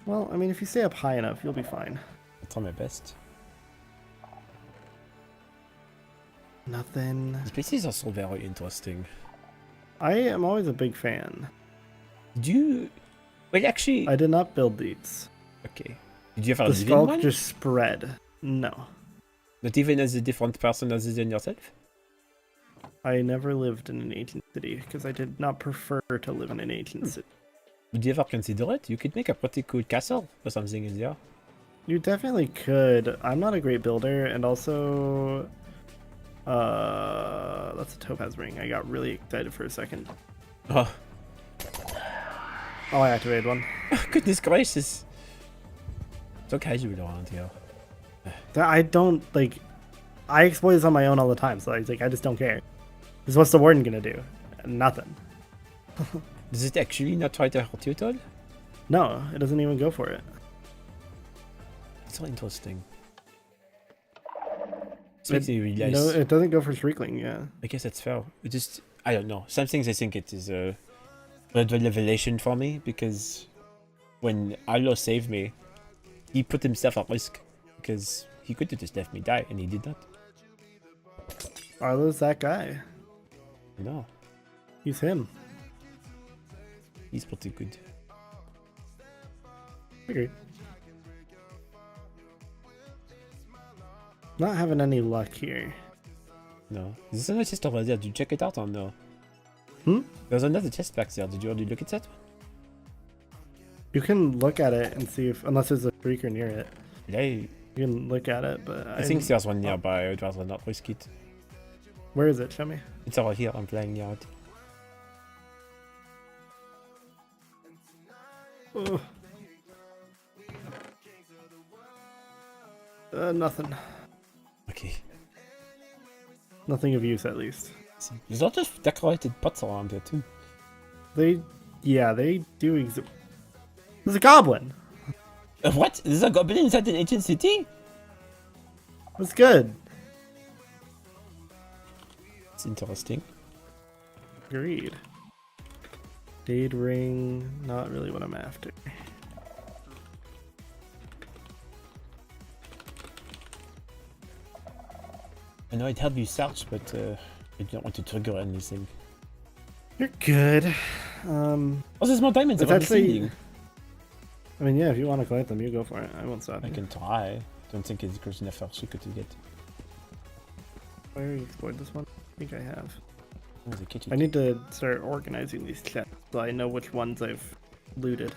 Well, I mean, if you stay up high enough, you'll be fine. I'll try my best. Nothing. These places are so very interesting. I am always a big fan. Did you... Well, actually... I did not build these. Okay. Did you ever The live in skulk one? just spread. No. Not even as a different person other than yourself? I never lived in an ancient city because I did not prefer to live in an ancient city. Would you ever consider it? You could make a pretty cool castle or something in there. You definitely could. I'm not a great builder, and also, that's a topaz ring. I got really excited for a second. Oh, Oh, I activated one. goodness gracious. So casual around here. I don't like. I exploit this on my own all the time, so I just don't care. Because what's the warden gonna do? Nothing. Does it actually not try to hurt you at all? No, it doesn't even go for it. It's so interesting. This makes me realize. No, it doesn't go for shriekling. Yeah. I guess that's fair. It just, I don't know. Some things I think it is a red revelation for me because when Arlo saved me, he put himself at risk because he could have just left me die and he did not. Arlo's that guy. No, He's him. he's pretty good. Agreed. Not having any luck here. No, there's another chest over there. Did you check it out or no? Hmm? There's another chest back there. Did you already look at that? You can look at it and see if, unless there's a shrieker near it, Yeah, you can look at it. But I think there's one nearby. I'd rather not risk it. Where is it? Show me. It's over here. I'm flying near it. Ugh. Nothing. Okay. Nothing of use, at least. There's a lot of decorated pots around here too. They do exist. There's a goblin. What? There's a goblin inside an ancient city? That's good. It's interesting. Agreed. Jade ring, not really what I'm after. I know I'd help you search, but I don't want to trigger anything. You're good. Oh, there's more diamonds It's around the actually- ceiling. I mean, yeah, if you want to collect them, you go for it. I won't stop I you. can try. Don't think it's good enough for Chico to get. Where you explored this one? I think I have. Oh, the kitchen. I need to start organizing these chests so I know which ones I've looted.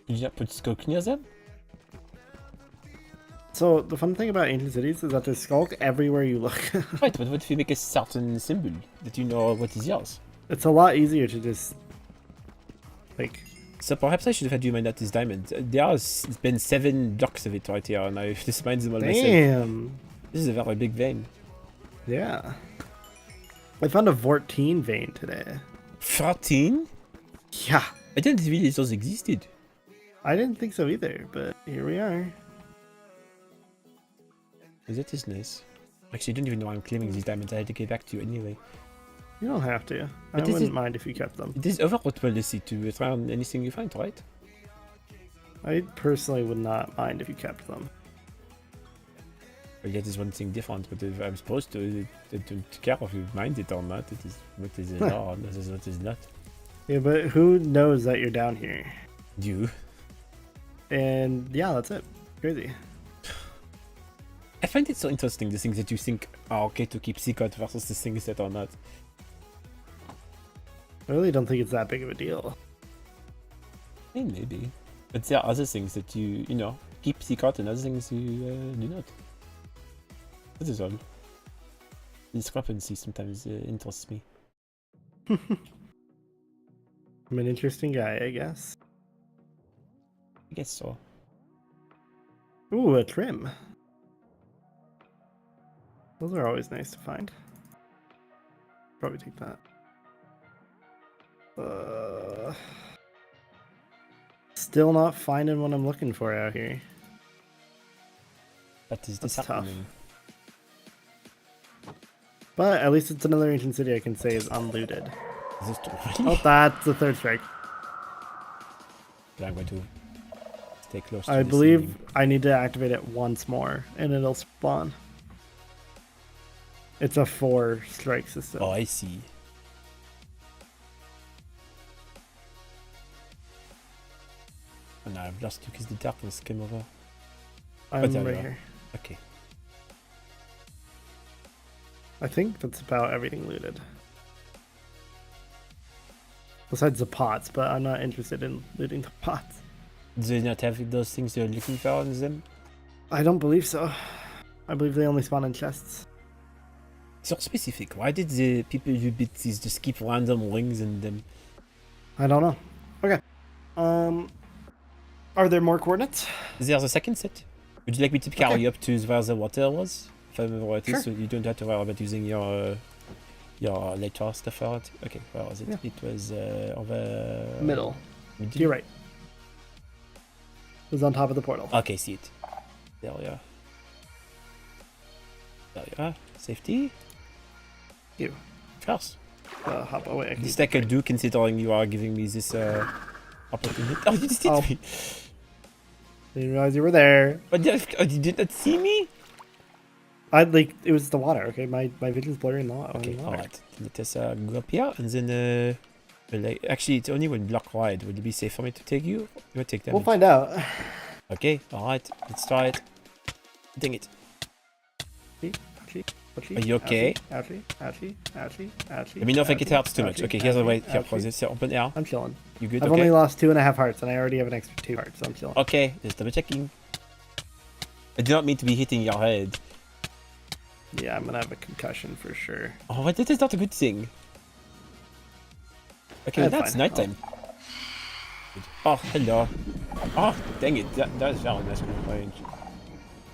Did you not put skulk near them? So the fun thing about ancient cities is that there's skulk everywhere you look. Right, but what if you make a certain symbol that you know what is yours? It's a lot easier to just like. So perhaps I should have had you mine out this diamond. There's been 7 blocks of it right here, and I just mined them all myself. Damn. This is a very big vein. Yeah. I found a Vortine vein today. 14? Yeah. I didn't realize those existed. I didn't think so either, but here we are. That is nice. Actually, I don't even know why I'm claiming these diamonds. I had to get back to you anyway. You don't have to. I But this wouldn't is- mind if you kept them. It is overall policy to try on anything you find, right? I personally would not mind if you kept them. Well, that is one thing different, but if I'm supposed to, I don't care if you mind it or not. It is what is law, and this is what is not. Yeah, but who knows that you're down here? You. And yeah, that's it. Crazy. I find it so interesting, the things that you think are okay to keep secret versus the things that are not. I really don't think it's that big of a deal. Maybe. But there are other things that you know, keep secret and other things you do not. That is all. Discrepancy sometimes interests me. I'm an interesting guy, I guess. I guess so. Ooh, a trim. Those are always nice to find. Probably take that. Still not finding what I'm looking for out here. That is That's tough. disheartening. But at least it's another ancient city I can say is unlooted. Is this Oh, that's the third strike. I'm going to stay close to I this believe thing. I need to activate it once more and it'll spawn. It's a 4 strike system. Oh, I see. Oh, no, I've lost you because the darkness came over. I'm there you right are. here. Okay. I think that's about everything looted. Besides the pots, but I'm not interested in looting the pots. Do they not have those things you're looking for in them? I don't believe so. I believe they only spawn in chests. So specific. Why did the people who beat these just keep random rings in them? I don't know. Okay. Are there more coordinates? There's a second set. Would you like me to carry you up to where the water was? If I remember right, Sure. so you don't have to worry about using your later stuff for it. Okay, where was it? Yeah. It was over Middle. middle. To your right. It was on top of the portal. Okay, see it. There we are. There you are. Safety. You. Of course. Hop away. I can This I could do considering you are giving me this opportunity. Oh, you just hit Oh. me. Didn't realize you were there. But you did not see me? It was the water. Okay, my vision's blurry in the water. Okay, alright. Let us go up here and then actually it's only one block wide. Would it be safe for me to take you? You would take damage. We'll find out. Okay, alright, let's try it. Dang it. Ouchie, Are you okay? Ouchie, ouchie, ouchie, ouchie. Let me know if it ouchie, hurts too much. ouchie, Okay, here's the way. ouchie, Here, ouchie. pause this. Open air. I'm chilling. You good? I've Okay. only lost 2.5 hearts, and I already have an extra 2 hearts, so I'm chilling. Okay, just double checking. I do not mean to be hitting your head. Yeah, I'm gonna have a concussion for sure. Oh, but that is not a good thing. Okay, well, That's that's fine. nighttime. Oh, hello. Oh, dang it. That was very nice range.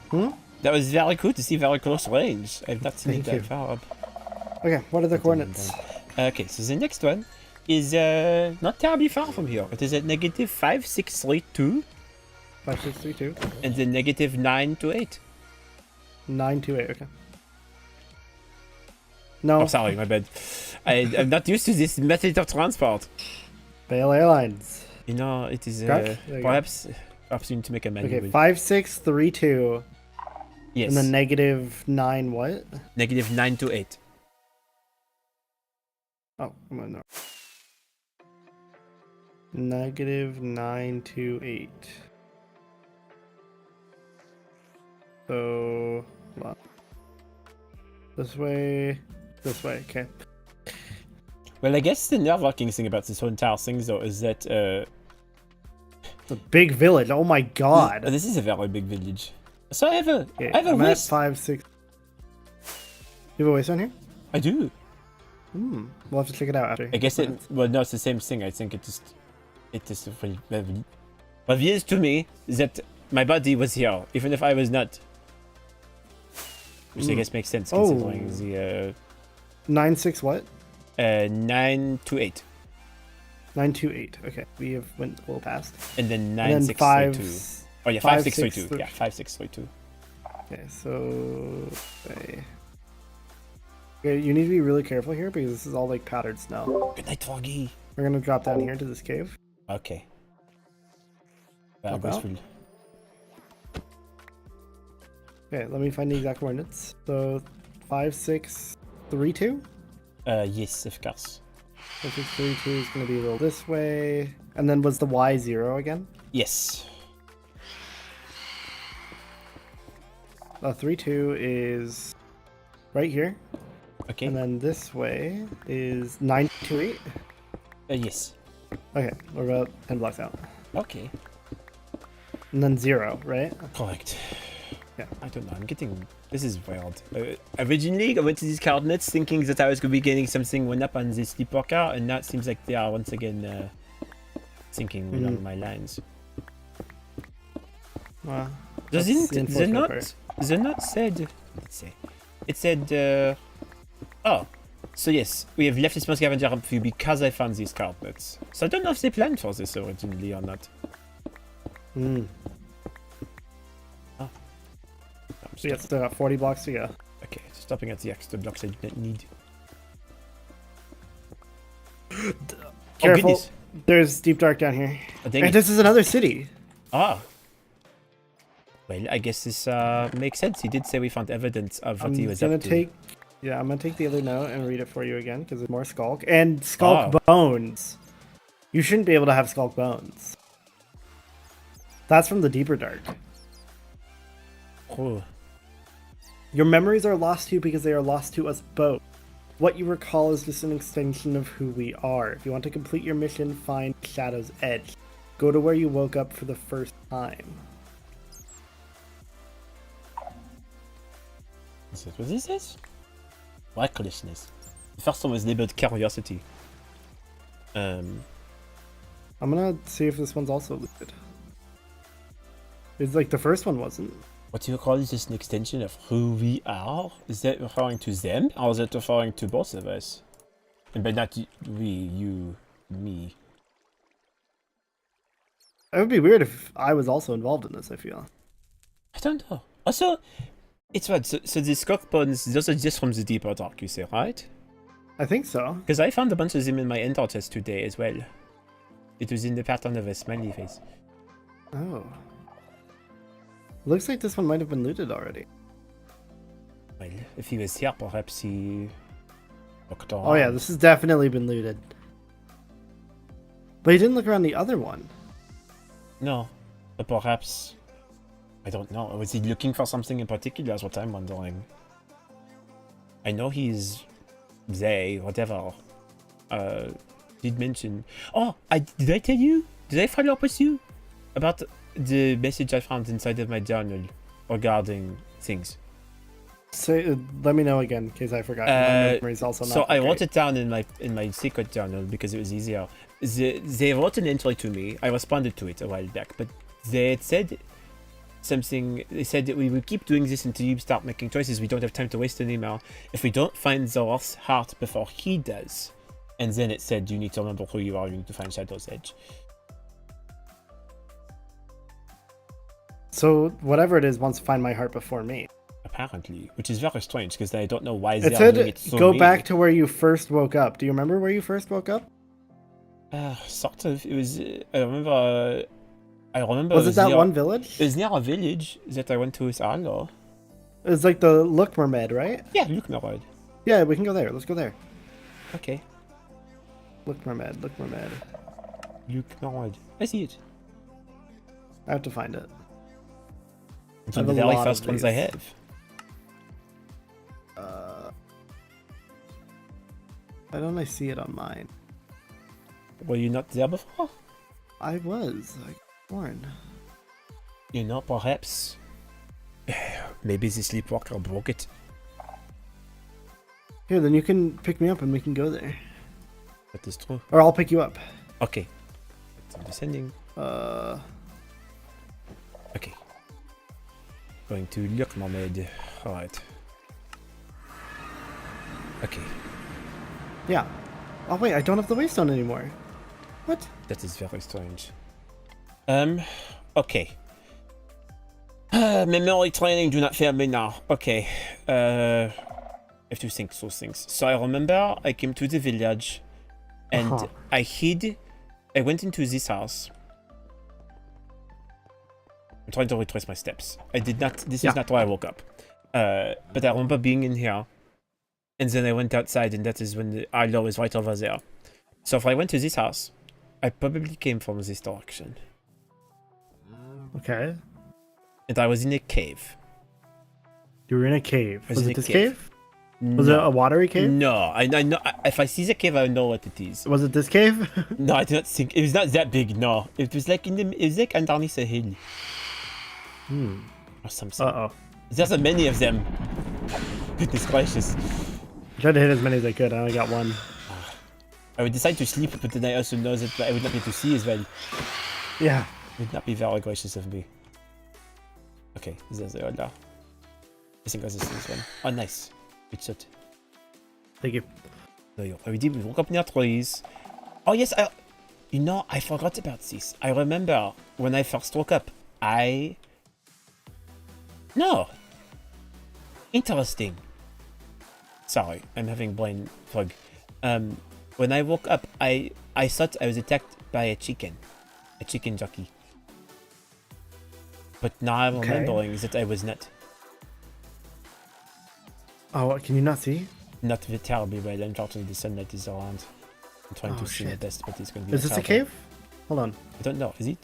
Hmm? That was very cool to see very close range. I've not seen it Thank you. that far up. Okay, what are the coordinates? Okay, so the next one is not terribly far from here. It is at negative 5632 5632. and then negative 928. 928. Okay. No. Oh, sorry, my bad. I'm not used to this method of transport. Bail Airlines. You know, it is Correct? There you go. perhaps you need to make a manual. Okay, 5632. Yes. And then negative 9 what? Negative 928. Oh, I'm on there. Negative 928. So, hold on. This way, okay. Well, I guess the nerve-wracking thing about this whole entire thing, though, is that It's a big village. Oh my god. This is a very big village. So I have a Okay, I have a I'm at waste. 5, 6. You have a waste on here? I do. We'll have to check it out after. I guess it. Well, no, it's the same thing. I think it is reveals to me that my body was here, even if I was not. Which I guess makes sense considering the 9, 6 what? 9 to 8, 9, 2, 8. Okay, we have went a little past. and then And 9, then 6, 5. 3, 2. Oh yeah, 5, 5, 6, 3, 6, 2. Yeah, 5, 6, 3, 2. Okay, so. Okay, you need to be really careful here because this is all like powdered snow. Good night, Foggy. We're gonna drop down here to this cave. Okay. Help out. Graceful. Okay, let me find the exact coordinates. So 5, 6, 3, 2? Yes, of course. 5, 6, 3, 2 is gonna be a little this way. And then was the Y 0 again? Yes. 3, 2 is right here. Okay. And then this way is 9, 2, 8. Yes. Okay, we're about 10 blocks out. Okay. And then 0, right? Correct. Yeah. I don't know. I'm getting. This is wild. Originally, I went to these coordinates thinking that I was going to be getting something one up on the Sleepwalker, and now it seems like they are once again thinking along my lines. Well, Doesn't the the unfortunate note? part. The note said. Let's see. It said. Oh. So yes, we have left this small scavenger hunt for you because I found these coordinates. So I don't know if they planned for this originally or not. Hmm. I'm So yeah, still got 40 blocks to go. Okay, stopping at the extra blocks I didn't need. Careful. goodness. There's deep dark down here. Oh, dang And it. this is another city. Ah. Well, I guess this makes sense. He did say we found evidence of what he was up to. I'm gonna take the other note and read it for you again because it's more skulk and skulk bones. You shouldn't be able to have skulk bones. That's from the deeper dark. Oh. Your memories are lost to you because they are lost to us both. What you recall is just an extension of who we are. If you want to complete your mission, find Shadow's Edge. Go to where you woke up for the first time. Is that what this is? Recklessness. The first one was labeled curiosity. I'm gonna see if this one's also looted. It's like the first one wasn't. What do you call this an extension of who we are? Is that referring to them, or is it referring to both of us? And by not we, you, me. It would be weird if I was also involved in this, I feel. I don't know. Also, it's what? So the skunk bones, those are just from the deeper dark, you say, right? I think so. Because I found a bunch of them in my ender test today as well. It was in the pattern of a smiley face. Oh. Looks like this one might have been looted already. Well, if he was here, perhaps he looked around. Oh yeah, this has definitely been looted. But he didn't look around the other one. No, but perhaps... I don't know. Was he looking for something in particular? That's what I'm wondering. I know he's... they, whatever. Did mention... Oh, did I tell you? Did I follow up with you? About the message I found inside of my journal regarding things. Say, let me know again, in case I forgot. My memory's also not So I great. wrote it down in my secret journal because it was easier. They wrote an entry to me. I responded to it a while back, but they said something. They said that we will keep doing this until you start making choices. We don't have time to waste anymore. If we don't find Zor's heart before he does, and then it said you need to remember who you are. You need to find Shadow's Edge. So whatever it is wants to find my heart before me. Apparently, which is very strange because I don't know why It they are said doing it so go mean. back to where you first woke up. Do you remember where you first woke up? Sort of. It was. I remember. Was it that near, one village? It was near a village that I went to with Arlo. It was like the Look Mermaid, right? Yeah, look, Mermaid. Yeah, we can go there. Let's go there. Okay. Look Mermaid, Look Mermaid. Look, Mermaid. I see it. I have to find it. It's I one have of the a very lot first of ones I these. have. Why don't I see it on mine? Were you not there before? I was. worn? You know, perhaps maybe the sleepwalker broke it. Here, then you can pick me up and we can go there. That is true. Or I'll pick you up. Okay. I'm descending. Okay. Going to look, mermaid. Alright. Okay. Yeah. Oh wait, I don't have the waystone anymore. What? That is very strange. Okay. Memory training do not fail me now. Okay. I have to think those things. So I remember I came to the village and I went into this house. I'm trying to retrace my steps. This is not where I woke up. But I remember being in here. And then I went outside and that is when the Arlo is right over there. So if I went to this house, I probably came from this direction. Okay. And I was in a cave. You were in a cave. Was in it a this cave. cave? Was it a watery cave? No, I know. If I see the cave, I know what it is. Was it this cave? No, I do not think it was not that big. No, it was like it was like underneath a hill. Or something. Uh-oh. There's many of them. Goodness gracious. I tried to hit as many as I could. I only got one. I would decide to sleep, but then I also know that I would not be able to see as well. Yeah. It would not be very gracious of me. Okay, there's the other. I think this is one. Oh, nice. Good shot. Thank you. There you go. We woke up near trees. Oh yes, I forgot about this. I remember when I first woke up, No. Interesting. Sorry, I'm having brain fog. When I woke up, I thought I was attacked by a chicken jockey. But now I'm remembering that I was not. Oh, can you not see? Not terribly well. Unfortunately, the sunlight is around. I'm trying to see my shit. best, but it's going to be. Is this a terrible. cave? Hold on. I don't know. Is it?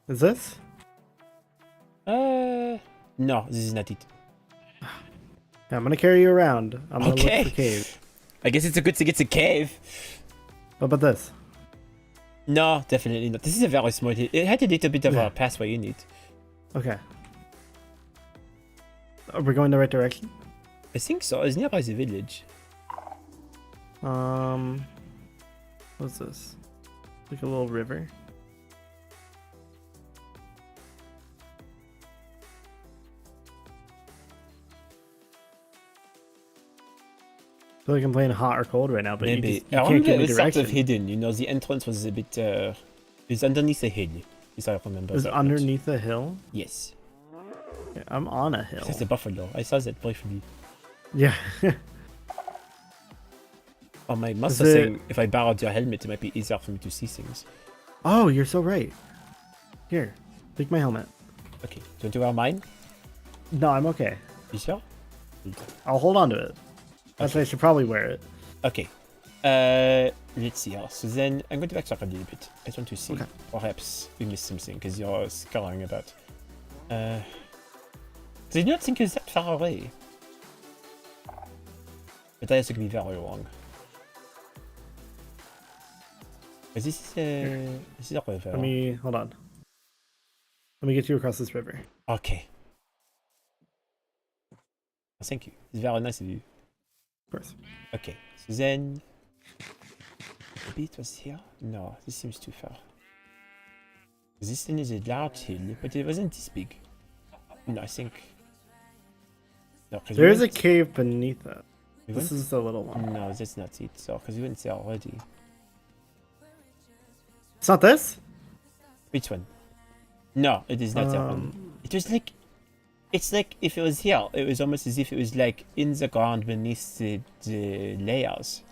Is this? No, this is not it. Yeah, I'm gonna carry you around. I'm gonna Okay. look for cave. I guess it's a good thing it's a cave. What about this? No, definitely not. This is a very small hill. It had a little bit of Yeah. a pathway in it. Okay. Are we going the right direction? I think so. It's nearby the village. What's this? Like a little river. I feel like I'm playing hot or cold right now, but Maybe. you I can't remember give it me was sort direction. of hidden. You know, the entrance was a bit. It was underneath a hill, as I remember. It was that much. underneath a hill? Yes. Yeah, I'm on a hill. That's a buffalo. I saw that briefly. Yeah. Oh, my Is master saying if I borrowed your helmet, it might be easier for me to see things. Oh, you're so right. Here, take my helmet. Okay. Do you want to wear mine? No, I'm okay. You sure? I'll hold on to it. Actually, I should probably wear it. Okay. Let's see here. So then I'm going to backtrack a little bit. I want to see. Okay. Perhaps we missed something because you're scurrying about. So I do not think it's that far away. But I also could be very wrong. Is this a river? Let me hold on. Let me get you across this river. Okay. Thank you. It's very nice of you. Of course. Okay. So then maybe it was here? No, this seems too far. This thing is a large hill, but it wasn't this big. No, I think. No, There is a cave beneath it. We This went? is the little one. No, that's not it. So, because we went there already. It's not this? Which one? No, it is not that one. It was like. It's like if it was here, it was almost as if it was like in the ground beneath the layers.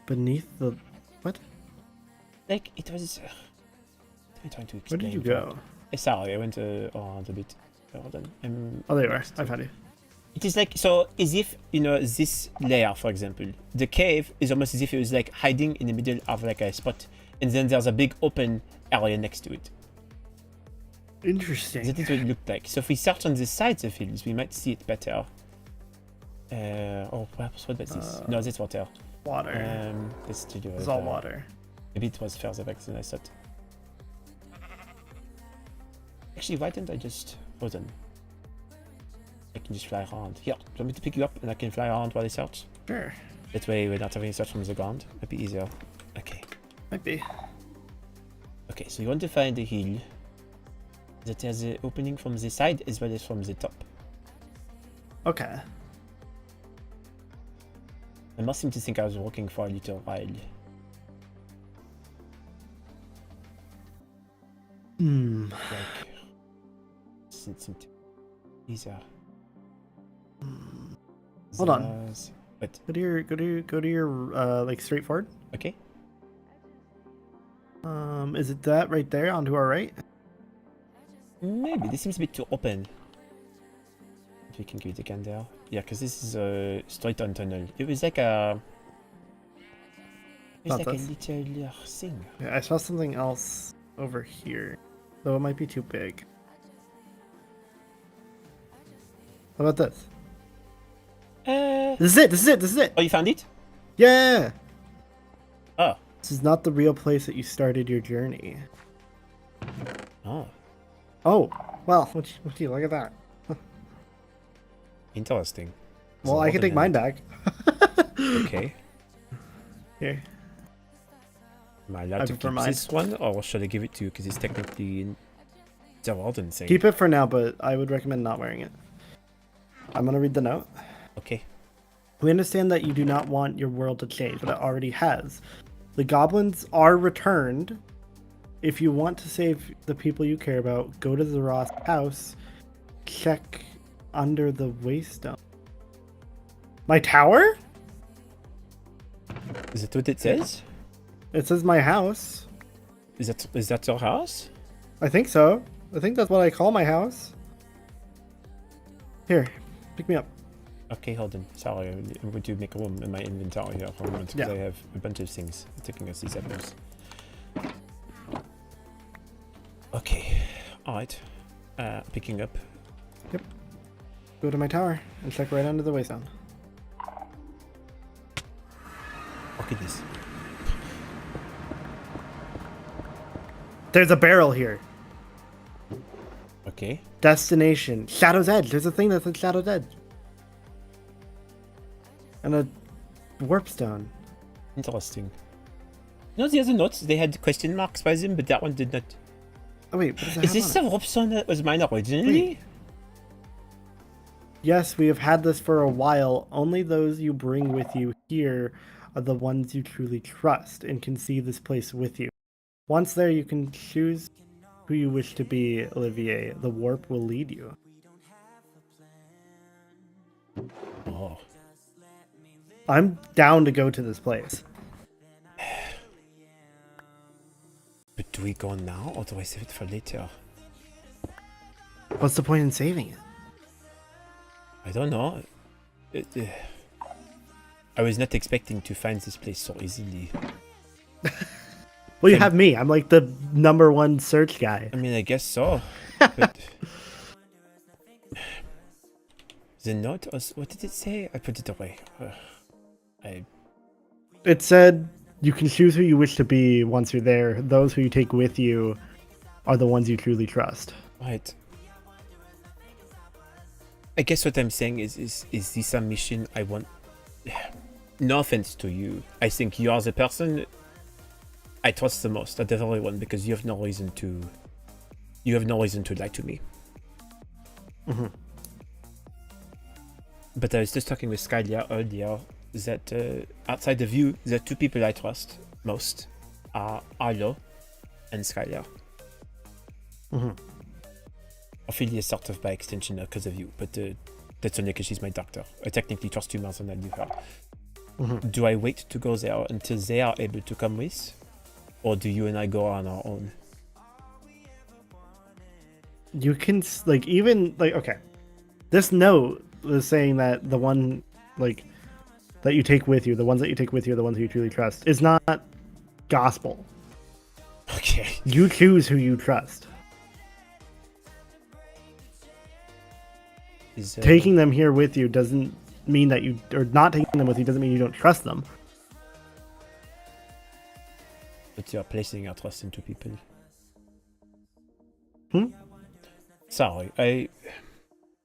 Beneath the... What? Like it was. I'm trying to Where explain. did you go? Sorry, I went around a bit. Hold on. Oh, there you are. I found you. It is like, so as if, you know, this layer, for example, the cave is almost as if it was like hiding in the middle of like a spot, and then there's a big open area next to it. Interesting. That is what it looked like. So if we search on the sides of hills, we might see it better. Or perhaps, what about this? No, that's water. Water. Let's do It's all water. Maybe it was further back than I thought. Actually, why didn't I just... Hold on. I can just fly around. Here, do you want me to pick you up and I can fly around while I search? Sure. That way we're not having to search from the ground. Might be easier. Okay. Might be. Okay, so you want to find a hill that has an opening from the side as well as from the top. Okay. I must seem to think I was walking for a little while. Like, since it easier. Hold on. What? Go to your like straightforward. Okay. Is it that right there onto our right? Maybe this seems a bit too open. If we can give it again there. Yeah, because this is a straight on tunnel. It was like a. It was Not like a this. little thing. Yeah, I saw something else over here, though it might be too big. How about this? This is it. This is it. This is it. Oh, you found it? Yeah. Oh. This is not the real place that you started your journey. Oh. Oh. Well, what do you look at that? Interesting. Well, I can take mine back. Okay. Here. Am I allowed I to prefer keep mine. this one, or should I give it to you because it's technically in the warden thing? Keep it for now, but I would recommend not wearing it. I'm gonna read the note. Okay. We understand that you do not want your world to change, but it already has. The goblins are returned. If you want to save the people you care about, go to the Ross house. Check under the waystone. My tower? Is that what it says? It says my house. Is that your house? I think so. I think that's what I call my house. Here, pick me up. Okay, hold on. Sorry, I'm going to make room in my inventory here for a moment because Yeah. I have a bunch of things taking us these apples. Okay, alright. Picking up. Go to my tower and check right under the waystone. Look at this. There's a barrel here. Okay. Destination. Shadow's Edge. There's a thing that says Shadow's Edge. And a warp stone. Interesting. No, the other notes, they had question marks by them, but that one did not. Oh wait, what does that Is have this on it? the rope stone that was mine originally? Wait. Yes, we have had this for a while. Only those you bring with you here are the ones you truly trust and can see this place with you. Once there, you can choose who you wish to be, Olivier. The warp will lead you. Oh. I'm down to go to this place. But do we go now or do I save it for later? What's the point in saving it? I don't know. I was not expecting to find this place so easily. Well, you have me. I'm like the #1 search guy. I mean, I guess so. But the note was, what did it say? I put it away. It said you can choose who you wish to be once you're there. Those who you take with you are the ones you truly trust. Right. I guess what I'm saying is this a mission I want? No offense to you. I think you are the person I trust the most out of everyone because you have no reason to. You have no reason to lie to me. Mm-hmm. But I was just talking with Skylia earlier that outside of you, the two people I trust most are Arlo and Skylia. Mm-hmm. Ophelia sort of by extension because of you, but that's only because she's my doctor. I technically trust you more than I do her. Mm-hmm. Do I wait to go there until they are able to come with? Or do you and I go on our own? You can like even like okay. This note is saying that the one like that you take with you, the ones that you take with you are the ones who you truly trust. Is not gospel. Okay. You choose who you trust. Is, Taking them here with you doesn't mean that you, or not taking them with you doesn't mean you don't trust them. But you're placing your trust into people. Sorry,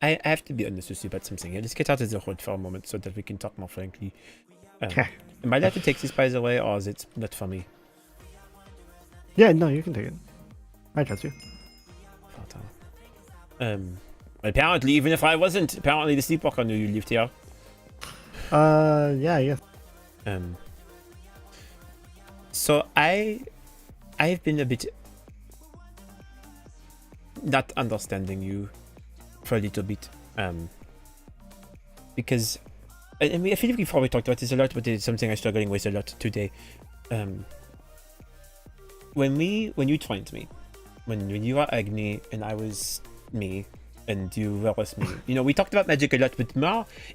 I have to be honest with you about something. Let's get out of the hood for a moment so that we can talk more frankly. Am I allowed to take this, by the way, or is it not for me? Yeah, no, you can take it. I trust you. Apparently, even if I wasn't, apparently the Sleepwalker knew you lived here. Yeah. So I've been a bit not understanding you for a little bit. Because I feel like we've probably talked about this a lot, but it's something I'm struggling with a lot today. When you trained me, when you were Agni and I was me, and you were with me, we talked about magic a lot, but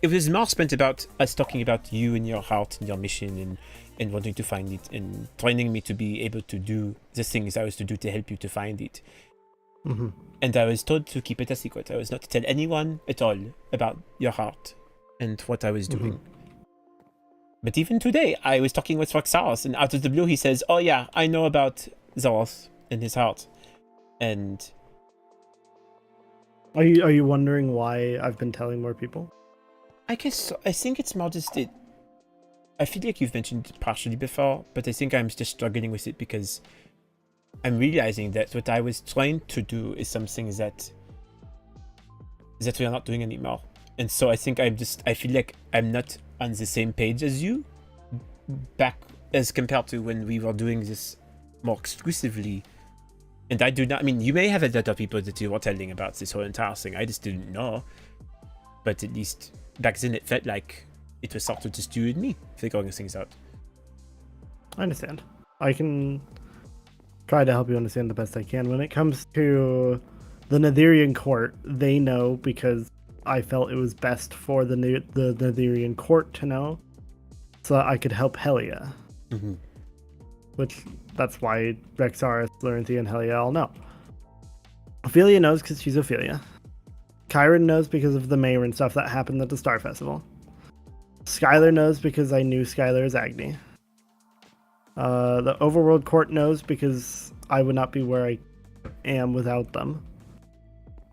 it was more spent about us talking about you and your heart and your mission and wanting to find it, and training me to be able to do the things I was to do to help you to find it. And I was told to keep it a secret. I was not to tell anyone at all about your heart and what I was doing. But even today, I was talking with Roxaris, and out of the blue, he says, "Oh yeah, I know about Zoros and his heart." And Are you wondering why I've been telling more people? I guess so. I think it's more just it. I feel like you've mentioned it partially before, but I think I'm just struggling with it because I'm realizing that what I was trying to do is something that we are not doing anymore. And so I think I feel like I'm not on the same page as you back as compared to when we were doing this more exclusively. And I do not, you may have a lot of people that you were telling about this whole entire thing. I just didn't know. But at least back then it felt like it was sort of just you and me figuring things out. I understand. I can try to help you understand the best I can. When it comes to the Netherian court, they know because I felt it was best for the Netherian court to know, so that I could help Helia. Which, that's why Rexaris, Lorenthia, and Helia all know. Ophelia knows because she's Ophelia. Chiron knows because of the Mayron stuff that happened at the Star Festival. Skylar knows because I knew Skylar as Agni. The Overworld Court knows because I would not be where I am without them.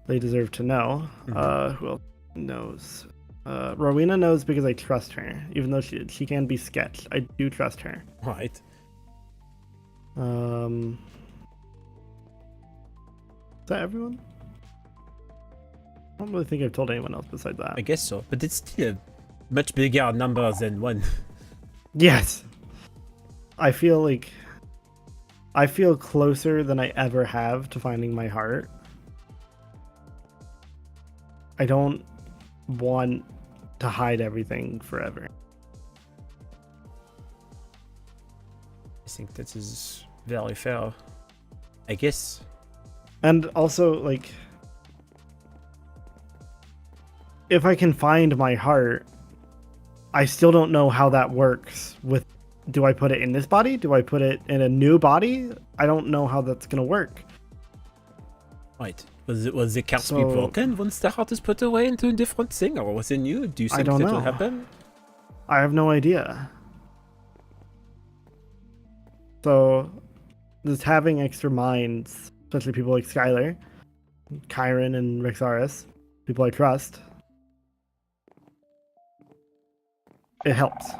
They deserve to know. Who else knows? Rowena knows because I trust her. Even though she can be sketched, I do trust her. Right. Is that everyone? I don't really think I've told anyone else besides that. I guess so, but it's still a much bigger number than one. Yes. I feel closer than I ever have to finding my heart. I don't want to hide everything forever. I think that is very fair. I guess. And also, if I can find my heart, I still don't know how that works. Do I put it in this body? Do I put it in a new body? I don't know how that's gonna work. Right. Was the can't be broken once the heart is put away into a different thing, or was it new? Do you think that will happen? I have no idea. So, just having extra minds, especially people like Skylar, Chiron, and Rexaris, people I trust, it helps.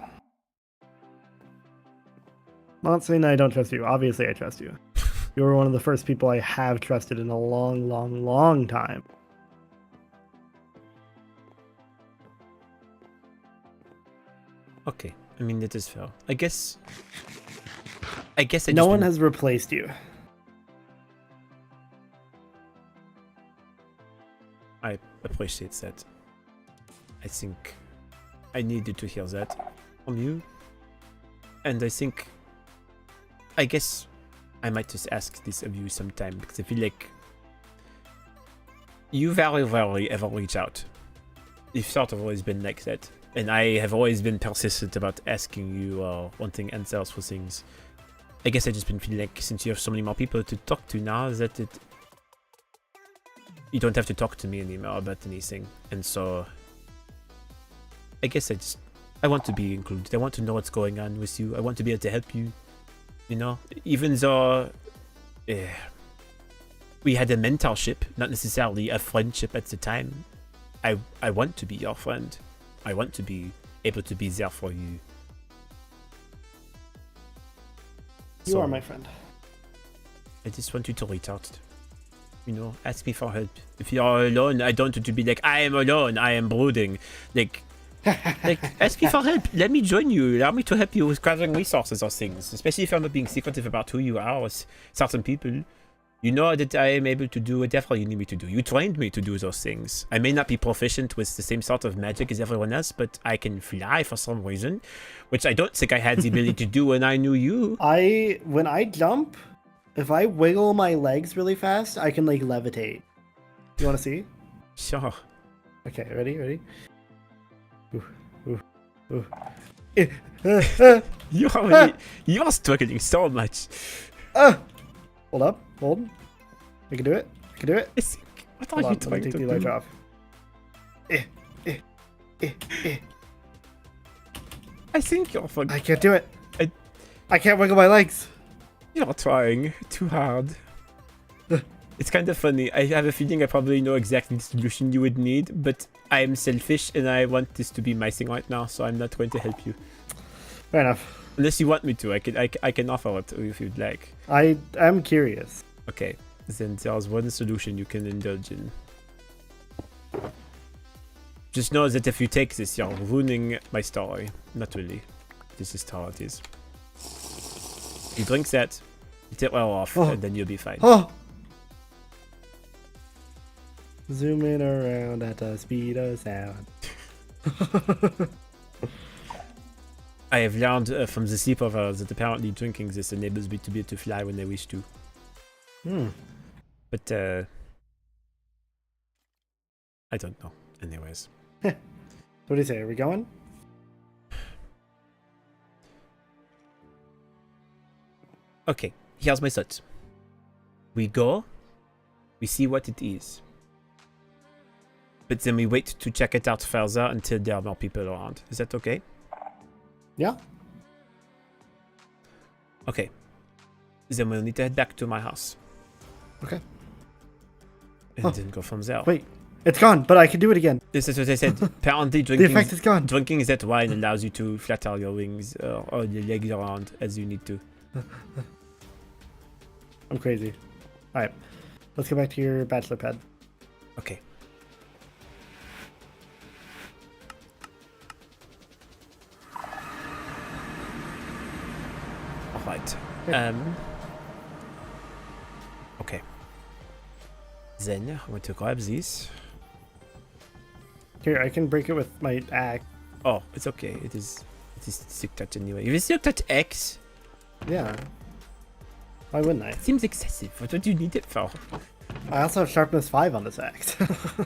I'm not saying that I don't trust you. Obviously, I trust you. You were one of the first people I have trusted in a long, long, long time. Okay, that is fair. I guess No one has replaced you. I appreciate that. I think I needed to hear that from you. And I guess I might just ask this of you sometime, because I feel like you very rarely ever reach out. You've sort of always been like that. And I have always been persistent about asking you or wanting answers for things. I guess I just been feeling like since you have so many more people to talk to now, that you don't have to talk to me anymore about anything. And so I guess I want to be included. I want to know what's going on with you. I want to be able to help you. You know, even though we had a mentorship, not necessarily a friendship at the time, I want to be your friend. I want to be able to be there for you. You are my friend. I just want you to reach out. You know, ask me for help. If you're alone, I don't want to be like, I am alone, I am brooding. Like, ask me for help. Let me join you. Allow me to help you with gathering resources or things. Especially if I'm not being secretive about who you are with certain people. You know that I am able to do whatever you need me to do. You trained me to do those things. I may not be proficient with the same sort of magic as everyone else, but I can fly for some reason, which I don't think I had the ability to do when I knew you. When I jump, if I wiggle my legs really fast, I can like levitate. You want to see? Sure. Okay, ready? Ooh. You are struggling so much. Hold up, hold. I can do it. What Hold are on, you let me trying take to the do? ledge off. I think you're fucking. I can't do it. I can't wiggle my legs. You're trying too hard. It's kind of funny. I have a feeling I probably know exactly the solution you would need, but I am selfish and I want this to be my thing right now, so I'm not going to help you. Fair enough. Unless you want me to, I can offer it if you'd like. I am curious. Okay, then there's one solution you can indulge in. Just know that if you take this, you're ruining my story. Not really. This is how it is. You drink that, you take well off, and then you'll be fine. Oh! Zooming around at the speed of sound. I have learned from the sleepover that apparently drinking this enables me to be able to fly when I wish to. But, I don't know. Anyways. What do you say? Are we going? Okay, here's my thoughts. We go, we see what it is. But then we wait to check it out further until there are more people around. Is that okay? Yeah. Okay. Then we'll need to head back to my house. Okay. And then go from there. Wait, it's gone, but I can do it again. This is what I said. Apparently The effect is gone. drinking that wine allows you to flutter your wings or your legs around as you need to. I'm crazy. Alright. Let's go back to your bachelor pad. Okay. Alright. Okay. Then I'm going to grab these. Here, I can break it with my axe. Oh, it's okay. It is silk touch anyway. If it's silk touch X, Yeah. Why wouldn't I? it seems excessive. What would you need it for? I also have sharpness 5 on this axe. I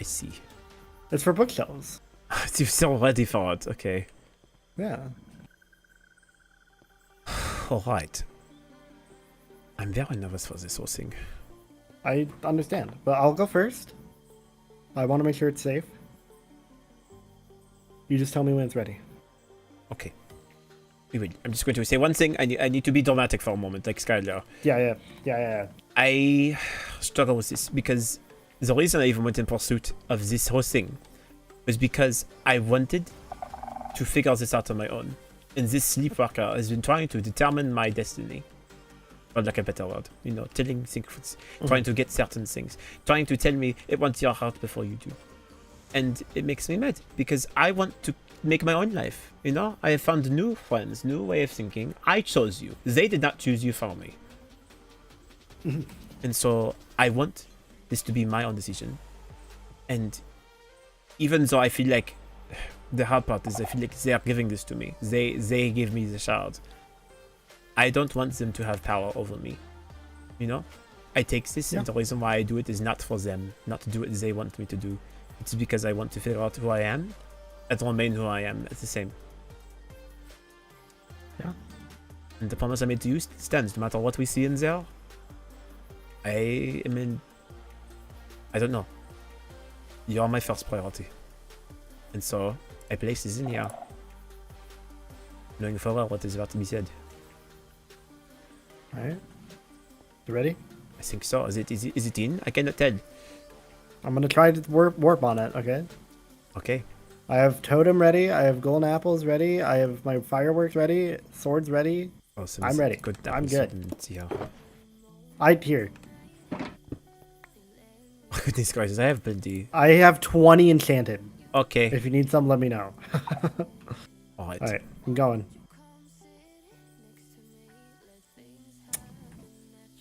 see. It's for bookshelves. You're so ready for it. Okay. Yeah. Alright. I'm very nervous for this whole thing. I understand, but I'll go first. I want to make sure it's safe. You just tell me when it's ready. Okay. We will. I'm just going to say one thing. I need to be dramatic for a moment, like Skylar. Yeah. I struggle with this because the reason I even went in pursuit of this whole thing was because I wanted to figure this out on my own. And this sleepwalker has been trying to determine my destiny. Or like a better word, you know, telling secrets, trying to get certain things, trying to tell me it wants your heart before you do. And it makes me mad because I want to make my own life, you know? I have found new friends, new way of thinking. I chose you. They did not choose you for me. And so I want this to be my own decision. And even though I feel like the hard part is I feel like they are giving this to me. They give me the shard. I don't want them to have power over me. You know? I take this and the reason why I do it is not for them, not to do what they want me to do. It's because I want to figure out who I am and remain who I am at the same. Yeah. And the promise I made to you stands no matter what we see in there. I don't know. You are my first priority. And so I place this in here. Knowing for well what is about to be said. Alright. You ready? I think so. Is it in? I cannot tell. I'm gonna try to warp on it, okay? Okay. I have totem ready, I have golden apples ready, I have my fireworks ready, swords ready. Awesome. I'm ready. I'm good. Yeah. Here. Oh, goodness gracious, I have plenty. I have 20 enchanted. Okay. If you need some, let me know. Alright. Alright, I'm going.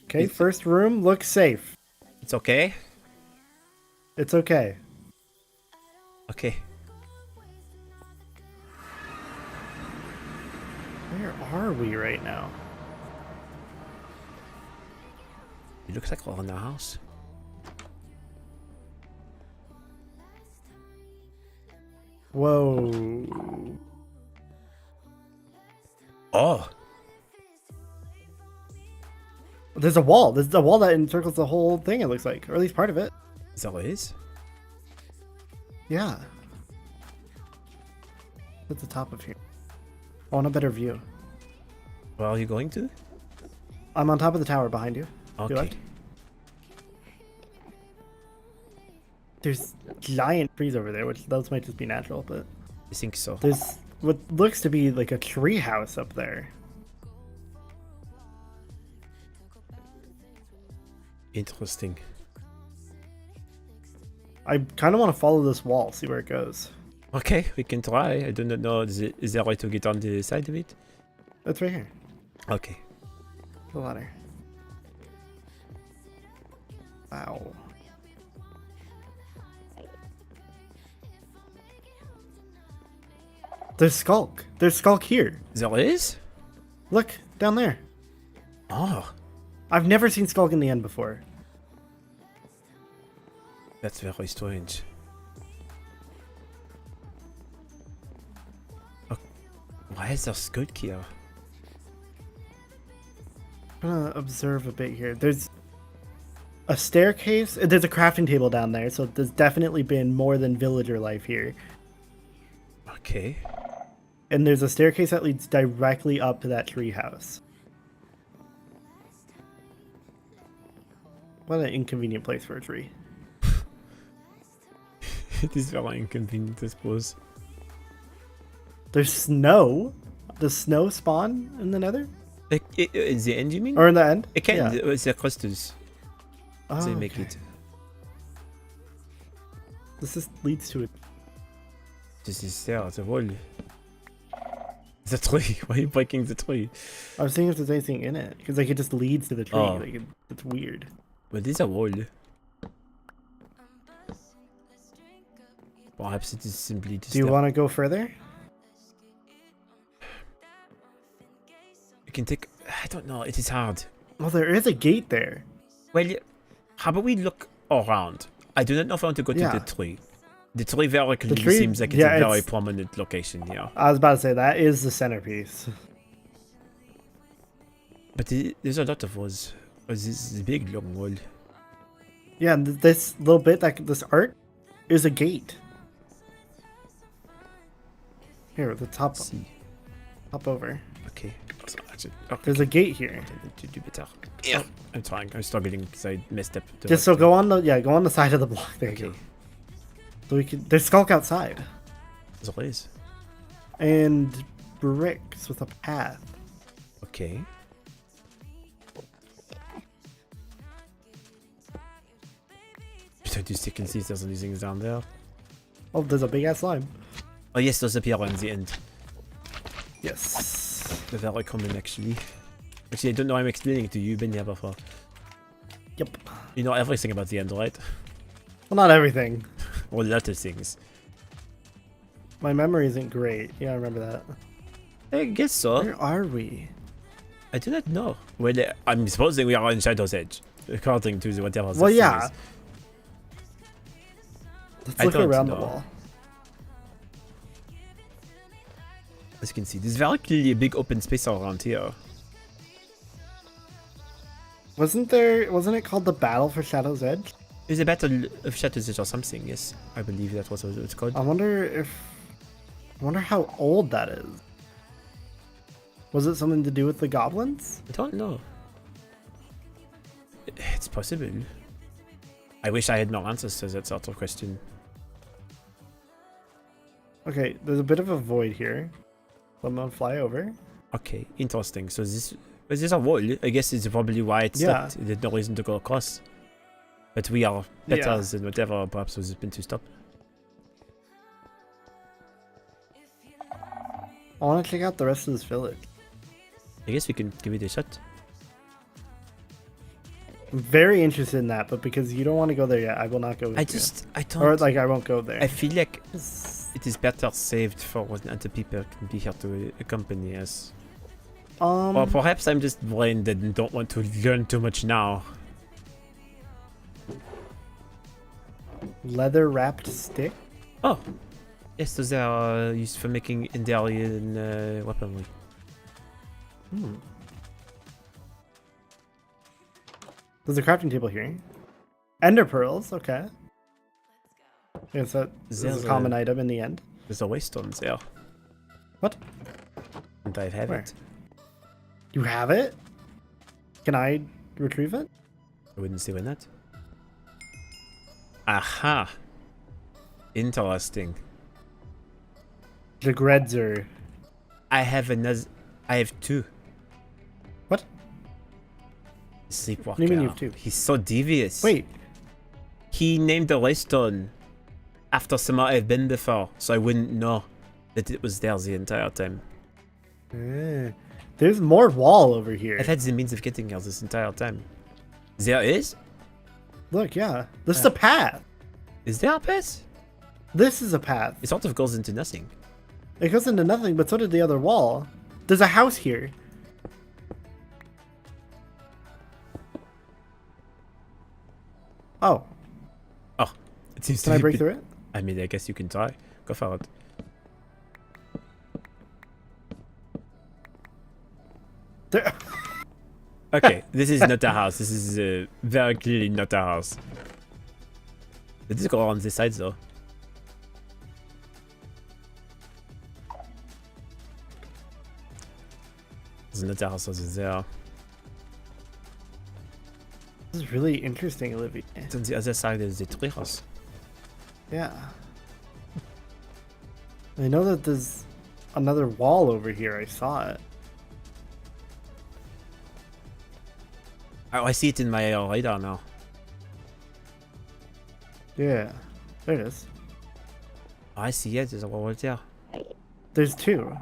Okay, first room looks safe. It's okay. It's okay. Okay. Where are we right now? It looks like we're in the house. Whoa. Oh. There's a wall. There's a wall that encircles the whole thing, it looks like. Or at least part of it. Is that what it is? Yeah. At the top of here. I want a better view. Where are you going to? I'm on top of the tower behind you. Okay. You left? There's giant trees over there, which those might just be natural, but I think so. there's what looks to be like a tree house up there. Interesting. I kind of want to follow this wall, see where it goes. Okay, we can try. I do not know. Is there a way to get on the side of it? It's right here. Okay. The ladder. Wow. There's Skulk. There's Skulk here. There is? Look, down there. Oh, I've never seen Skulk in the end before. that's very strange. Oh, why is there Skulk here? I'm gonna observe a bit here. There's a staircase. There's a crafting table down there, so there's definitely been more than villager life here. Okay. And there's a staircase that leads directly up to that tree house. What an inconvenient place for a tree. It is very inconvenient, I suppose. There's snow. Does snow spawn in the nether? In the end, you mean? Or in the end? It can. Yeah. It's the crystals. Oh, They make okay. it. This just leads to it. This is there, the wall. The tree. Why are you breaking the tree? I was seeing if there's anything in it. Because like it just leads to the tree. Oh. Like it's weird. Well, there's a wall. Perhaps it is simply just. Do you want to go further? You can take. I don't know. It is hard. Well, there is a gate there. Well, how about we look around? I do not know if I want to go to Yeah. the tree. The tree very clearly tree- seems like it's yeah, a very it's- prominent location here. I was about to say that is the centerpiece. But there's a lot of those. This is a big long wall. Yeah, and this little bit, like this art, is a gate. Here, the top, Let's see. hop over. Okay. Okay. There's a gate here. To do better. Yeah. I'm trying. I'm struggling because I messed up. Just so go on the side of the block. There you Okay. go. So we can. There's Skulk outside There is. and bricks with a path. Okay. I do still can see there's some things down there. Oh, there's a big ass slime. Oh yes, those appear on the end. Yes. They're very common actually. Actually, I don't know. I'm explaining it to you. You've been here before. Yep. You know everything about the end, right? Well, not everything. Or a lot of things. My memory isn't great. Yeah, I remember that. I guess so. Where are we? I do not know. Well, I'm supposing we are on Shadow's Edge, according to whatever. Well, this yeah. is. Let's I look don't around the know. wall. As you can see, there's very clearly a big open space around here. Wasn't it called the Battle for Shadow's Edge? There's a battle of Shadow's Edge or something. Yes, I believe that was what it's called. I wonder how old that is. Was it something to do with the goblins? I don't know. It's possible. I wish I had more answers to that sort of question. Okay, there's a bit of a void here. Someone fly over. Okay, interesting. So this is a wall. I guess it's probably why it Yeah. stopped. There's no reason to go across. But we are better Yeah. than whatever perhaps was been to stop. I want to check out the rest of this village. I guess we can give it a shot. I'm very interested in that, but because you don't want to go there yet, I will not go with you. I don't. Or like I won't go there. I feel like it is better saved for when other people can be here to accompany us. Or perhaps I'm just blind and don't want to learn too much now. Leather wrapped stick. Oh, yes, those are used for making Indarian weaponry. There's a crafting table here. Ender pearls, okay. Yes, that is There's a common a- item in the end. There's a waystone there. What? And I have Where? it. You have it? Can I retrieve it? I wouldn't say why not. Aha! Interesting. The Gredzer. I have another. I have two. What? Sleepwalker. What do you mean you have two? He's so devious. Wait, He named the waystone after somewhere I've been before, so I wouldn't know that it was there the entire time. there's more wall over here. I've had the means of getting here this entire time. There is? Look, yeah. This is a path. Is there a path? This is a path. It sort of goes into nothing. It goes into nothing, but so did the other wall. There's a house here. Oh, Oh, it seems can to I be break a bit- through it? I mean, I guess you can try. Go for it. There. Okay, this is not a house. This is very clearly not a house. Let's just go on this side though. There's another house over there. This is really interesting, Olivier. It's on the other side of the tree house. Yeah. I know that there's another wall over here. I saw it. Oh, I see it in my radar now. Yeah. There it is. Oh, I see it. There's a wall right there. There's two.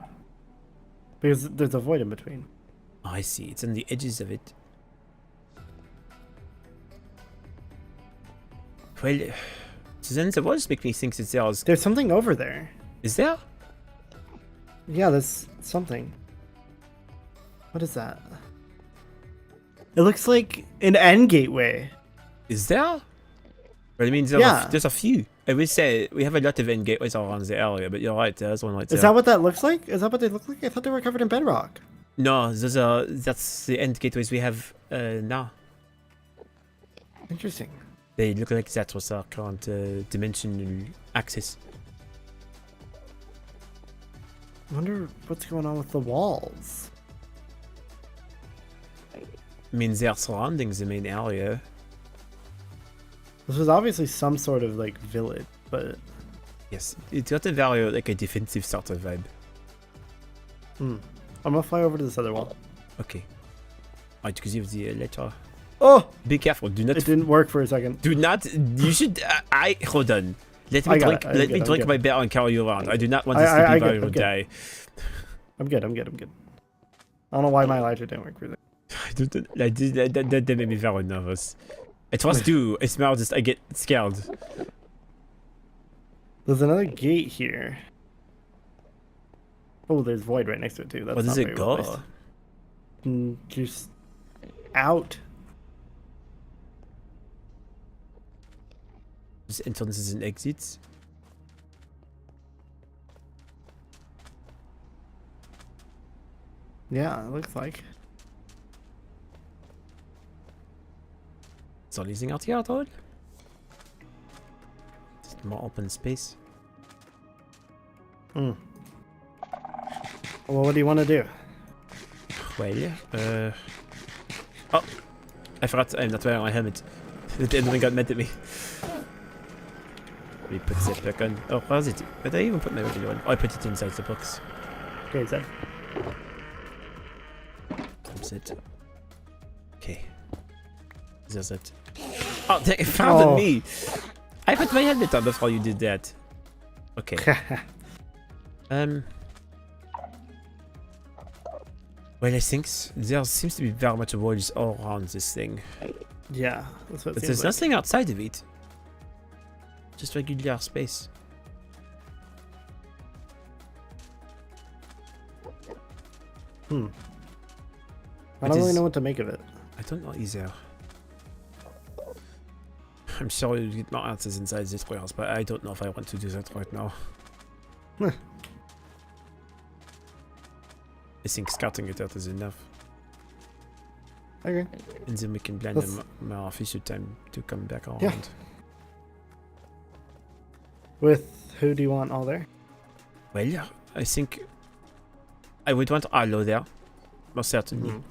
Because there's a void in between. Oh, I see. It's on the edges of it. Well, so then the walls make me think that there's... There's something over there. Is there? Yeah, there's something. What is that? It looks like an end gateway. Is there? But I mean, Yeah. there's a few. I would say we have a lot of end gateways around the area, but you're right, there's one right there. Is that what that looks like? Is that what they look like? I thought they were covered in bedrock. No, that's the end gateways we have now. Interesting. They look like that was our current dimensional axis. I wonder what's going on with the walls. I mean, they're surrounding the main area. This was obviously some sort of like village, but Yes, it's got a very like a defensive sort of vibe. I'm gonna fly over to this other wall. Okay. Right, because you have the letter. Oh, Be careful. Do not. it didn't work for a second. Do not. You should. Hold on. Let me I got drink. it, I'm Let good, me I'm drink good. my beer and carry you around. I do not want I- this I to be get- viral I'm good. die. I'm good. I'm good. I don't know why my Elijah didn't work for that. That made me very nervous. It was too. It's more just I get scared. There's another gate here. Oh, there's void right next to it too. That's What does not it very well go? placed. Just out. Just entrances and exits. Yeah, it looks like. Soll ich out here at all? Just more open space. Well, what do you want to do? Well, oh, I forgot I'm not wearing my helmet. The Enderman got mad at me. Let me put that back on. Oh, where is it? Where did I even put my regular one? Oh, I put it inside the box. Okay, Zed. That's it. Okay. There's it. Oh, they found me! I put my helmet on before you did that. Okay. Well, I think there seems to be very much walls all around this thing. Yeah, that's what it But seems there's like. nothing outside of it. Just regular space. I It don't really is- know what to make of it. I don't know either. I'm sure you'll get more answers inside this warehouse, but I don't know if I want to do that right now. Huh. I think scouting it out is enough. Okay. And then we can plan That's- my official time to come back around. Yeah. With who do you want all there? Well, I think I would want Arlo there, most certainly. Mhm.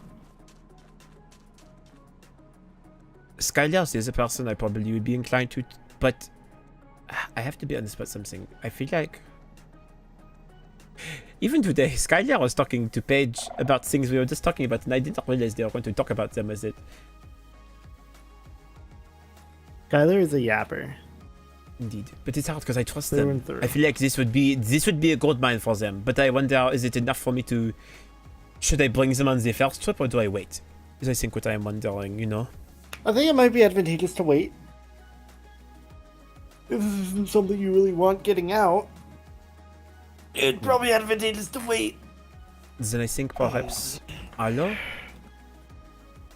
Skylar is a person I probably would be inclined to, but I have to be honest about something. I feel like even today, Skylar was talking to Paige about things we were just talking about, and I didn't realize they were going to talk about them as it. Skylar is a yapper. Indeed, but it's hard because I trust Through them. and through. I feel like this would be a gold mine for them. But I wonder, is it enough for me to? Should I bring them on the first trip or do I wait? Is I think what I'm wondering, you know. I think it might be advantageous to wait. If this isn't something you really want getting out, it'd probably be advantageous to wait. Then I think perhaps Arlo.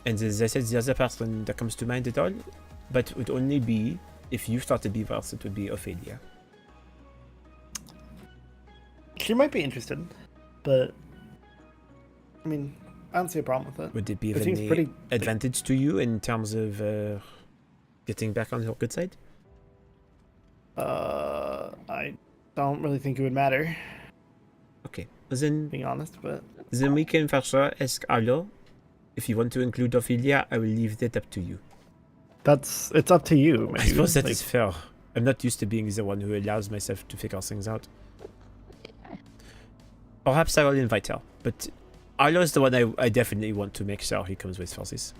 And as I said, the other person that comes to mind at all, but it would only be if you started Beavers, it would be Ophelia. She might be interested, but I mean, I don't see a problem with it. Would it be It of seems any pretty advantage to you in terms of getting back on your good side? I don't really think it would matter, Okay, then being honest, but we can for sure ask Arlo. If you want to include Ophelia, I will leave that up to you. it's up to you. I maybe. suppose that Like, is fair. I'm not used to being the one who allows myself to figure things out. Perhaps I will invite her, but Arlo is the one I definitely want to make sure he comes with for this.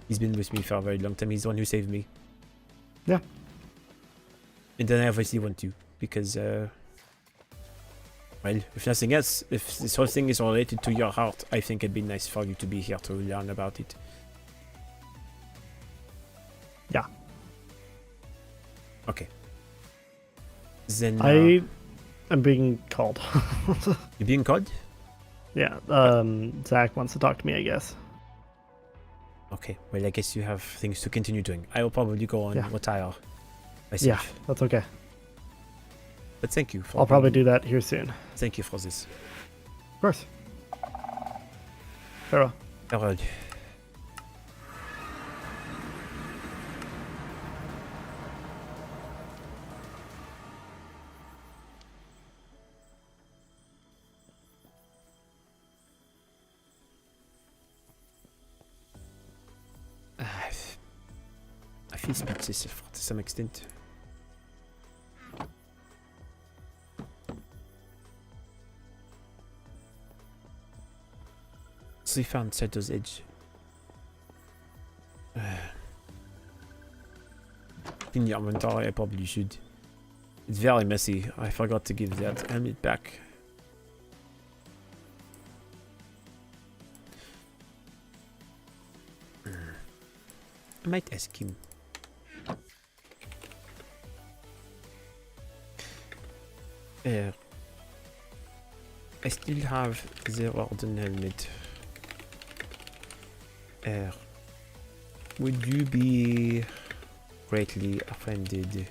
He's been with me for a very long time. He's the one who saved me. Yeah. And then I obviously want you, because, well, if nothing else, if this whole thing is related to your heart, I think it'd be nice for you to be here to learn about it. Yeah. Okay. Then, I am being called. you being called? Yeah. Zach wants to talk to me, I guess. Okay, well, I guess you have things to continue doing. I will probably go on Yeah. retire Yeah, myself. that's okay. But thank you for I'll probably do that here soon. Thank you for this. Of course. Farewell. Farewell. I feel speechless to some extent. So we found Seto's edge. In your inventory, I probably should. It's very messy. I forgot to give that helmet back. I might ask him. I still have the Warden helmet. Would you be greatly offended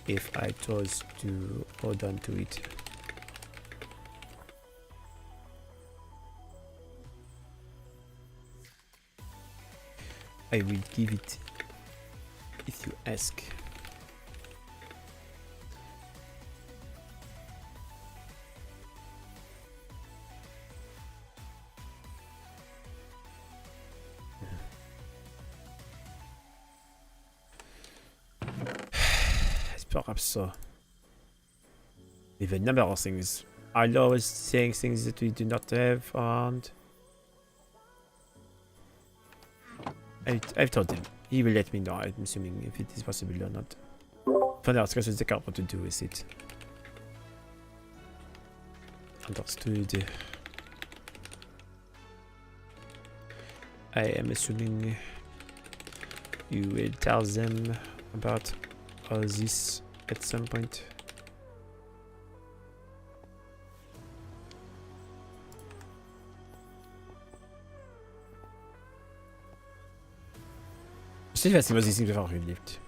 if I chose to hold on to it? I will give it if you ask. perhaps so. With a number of things. I'm always saying things that we do not have, and I've told him. He will let me know, I'm assuming, if it is possible or not. For now, because the car what to do with it. Understood. I am assuming you will tell them about all this at some point. Ich weiß nicht, was ich einfach überlebt.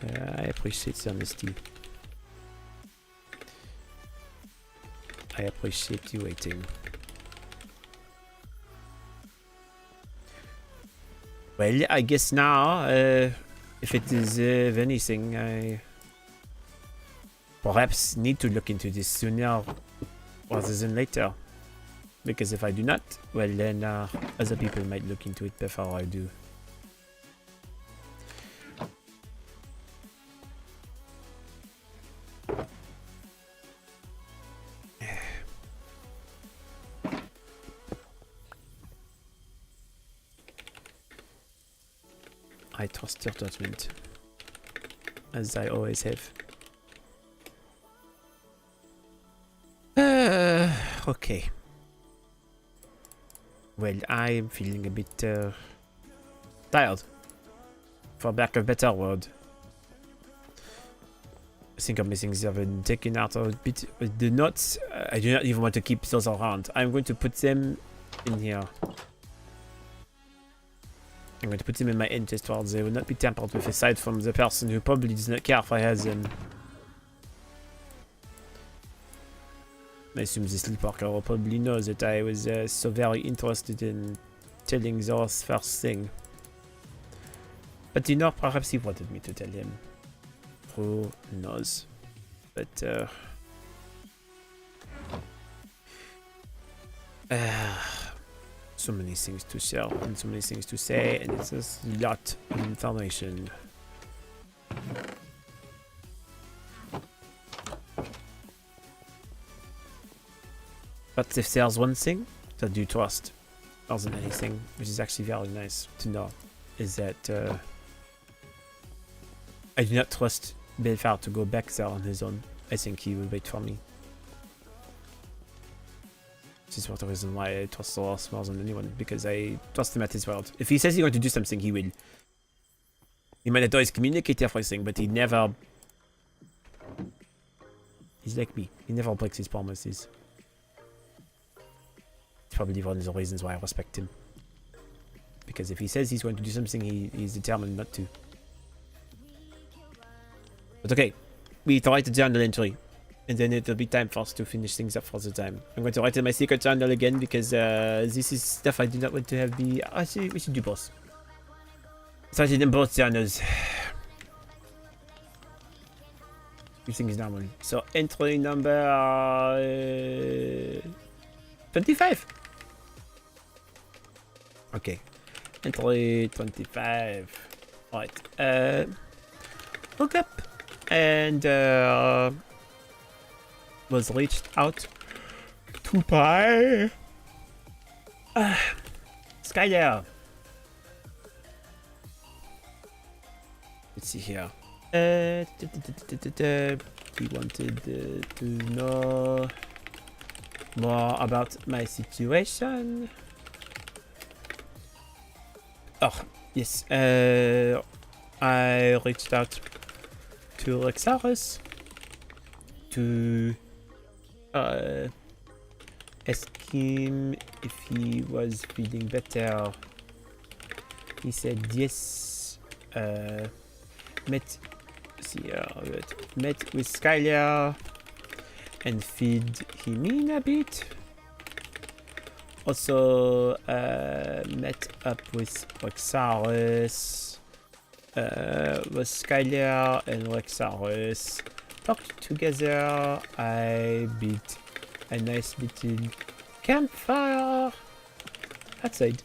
I appreciate the honesty. I appreciate you waiting. Well, I guess now, if it is anything, I perhaps need to look into this sooner rather than later. Because if I do not, well then other people might look into it before I do. I trust your judgment, as I always have. Okay. Well, I'm feeling a bit tired, for lack of a better word. I think I'm missing have taken out a bit with the nuts. I do not even want to keep those around. I'm going to put them in here. I'm going to put them in my end just while they will not be tampered with, aside from the person who probably does not care if I have them. I assume the Sleepwalker will probably know that I was so very interested in telling those first thing. But you know, perhaps he wanted me to tell him. Who knows? But so many things to share and so many things to say, and it's just a lot of information. But if there's one thing that you trust more than anything, which is actually very nice to know, is that I do not trust Belfort to go back there on his own. I think he will wait for me. This is one of the reasons why I trust Soros more than anyone, because I trust him at his word. If he says he's going to do something, he will. He might not always communicate everything, but he never... He's like me. He never breaks his promises. It's probably one of the reasons why I respect him. Because if he says he's going to do something, he's determined not to. But okay, we write the journal entry. And then it'll be time for us to finish things up for the time. I'm going to write in my secret journal again because this is stuff I do not want to have be... Actually, we should do both. Let's write it in both journals. Everything is normal. So entry number 25. Okay. Entry 25. Right. Hook up. And was reached out to by Skyler. Let's see here. He wanted to know more about my situation. Oh, yes. I reached out to Rexarus to ask him if he was feeling better. He said yes. Met with Skyler and filled him in a bit. Also met up with Rexarus. Was Skyler and Rexarus talked together. I built a nice little campfire outside.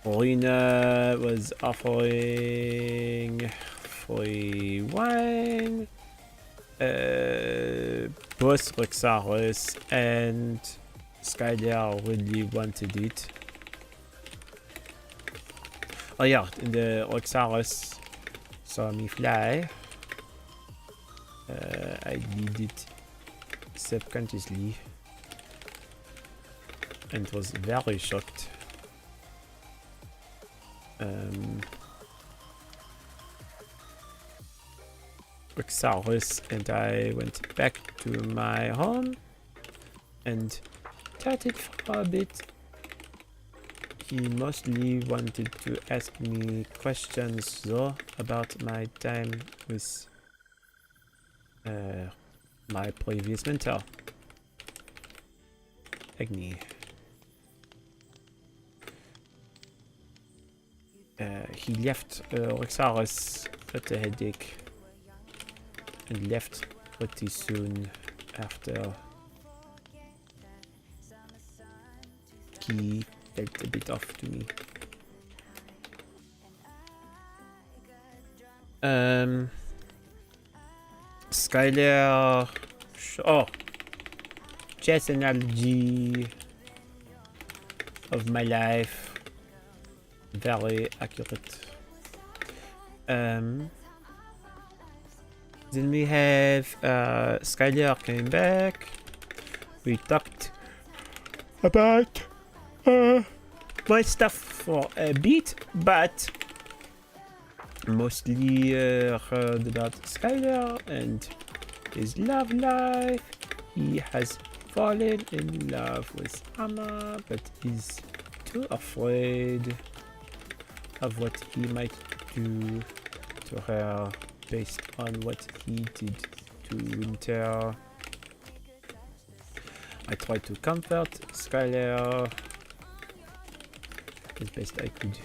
Lena was offering free wine. Both Rexaris and Skylar really wanted it. Oh yeah, and the Rexaris saw me fly. I did it subconsciously and was very shocked. Rexaris and I went back to my home and chatted for a bit. He mostly wanted to ask me questions though about my time with my previous mentor, Agni. He left Rexaris at a headache and left pretty soon after. He felt a bit off to me. Skylar. Oh, chess analogy of my life. Very accurate. Then we have Skylar came back. We talked about my stuff for a bit, but mostly heard about Skylar and his love life. He has fallen in love with Anna, but is too afraid of what he might do to her based on what he did to Winter. I tried to comfort Skylar as best I could.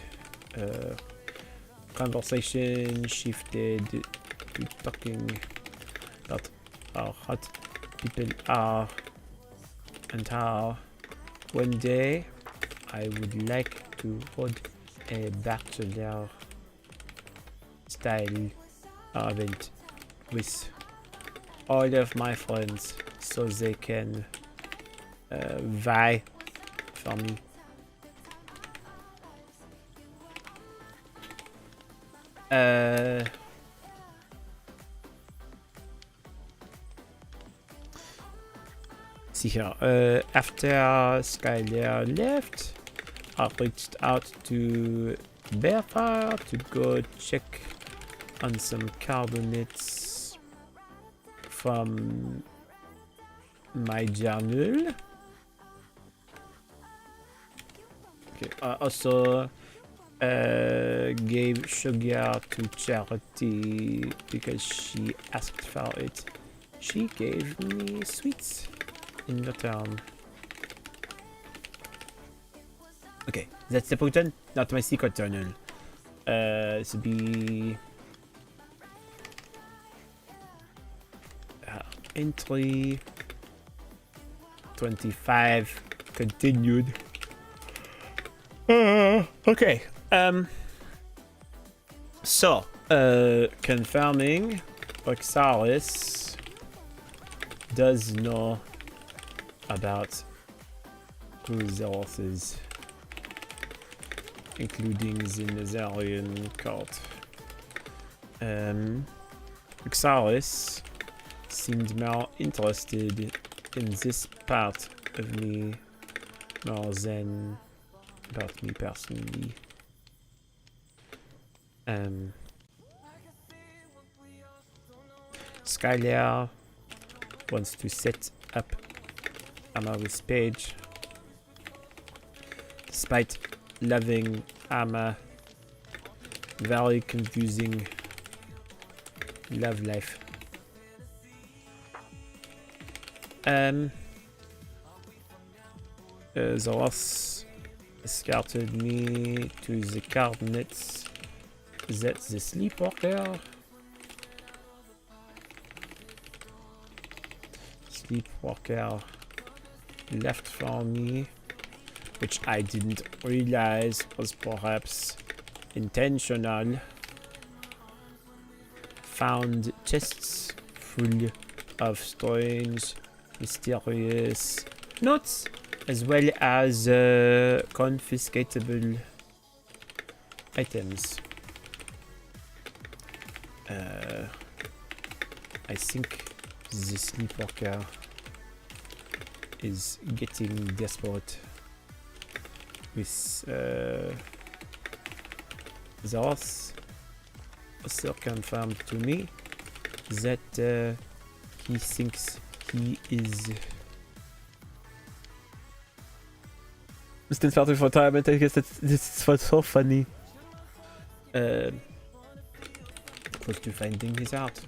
Conversation shifted to talking about how hot people are and how one day I would like to hold a bachelor style event with all of my friends so they can vie for me. See here. After Skylar left, I reached out to Bearfire to go check on some carbonates from my journal. Okay. Also gave sugar to Charity because she asked for it. She gave me sweets in return. Okay, that's the button, not my secret journal. This would be entry 25 continued. Okay. So, confirming Oxalis does know about Zeros is, including the Nazarian cult. Oxalis seemed more interested in this part of me more than about me personally. Skylar wants to set up Ama's page. Despite loving Ama, very confusing love life. Zoros escorted me to the coordinates that the Sleepwalker Sleepwalker left for me, which I didn't realize was perhaps intentional. Found chests full of strange, mysterious notes, as well as confiscatable items. I think the Sleepwalker is getting desperate with those also confirmed to me that he thinks he is Instant Fertig for retirement. I guess this was so funny. close to finding his out.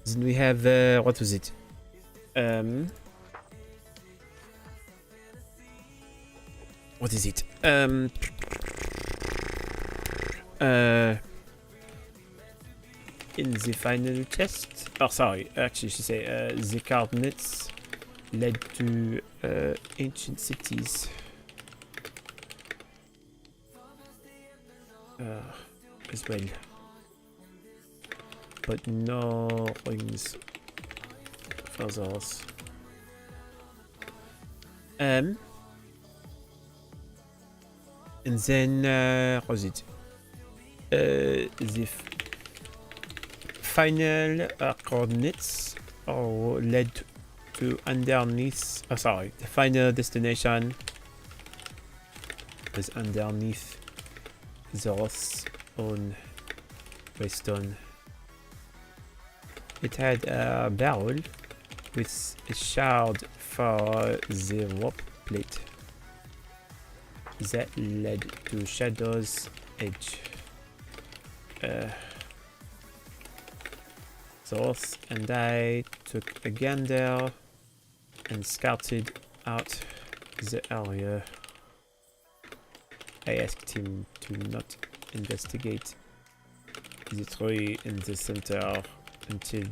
Then we have what was it? What is it? In the final chest. Oh, sorry. Actually, she say the coordinates led to ancient cities. As well. But no rings for those. And then what was it? The final coordinates are led to underneath. Oh, sorry. The final destination is underneath the rocks on Weston. It had a barrel with a shard for the rope plate that led to Shadow's edge. Thorth and I took a gander and scouted out the area. I asked him to not investigate the tree in the center until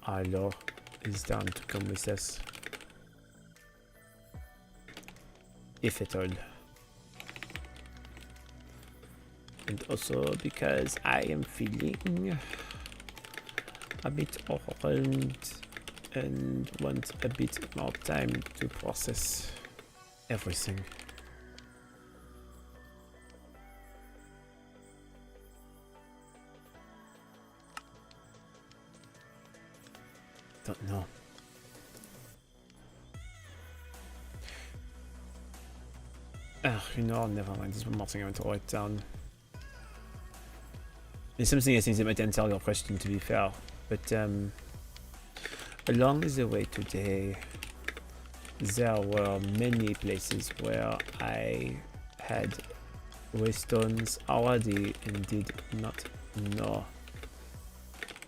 Arlo is down to come with us. If at all. And also because I am feeling a bit overwhelmed and want a bit more time to process everything. Don't know. You know, never mind. There's one more thing I want to write down. There's something I think that might answer your question, to be fair. But along the way today, there were many places where I had waystones already and did not know.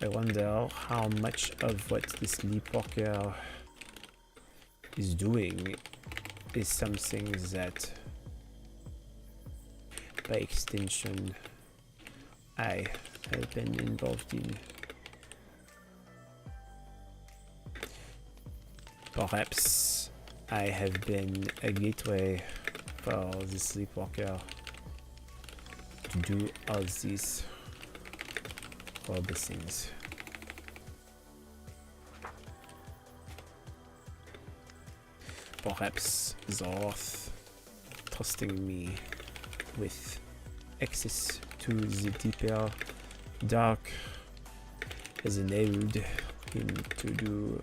I wonder how much of what the Sleepwalker is doing is something that, by extension, I have been involved in. Perhaps I have been a gateway for the Sleepwalker to do all these horrible things. Perhaps Zorth trusting me with access to the deeper dark has enabled him to do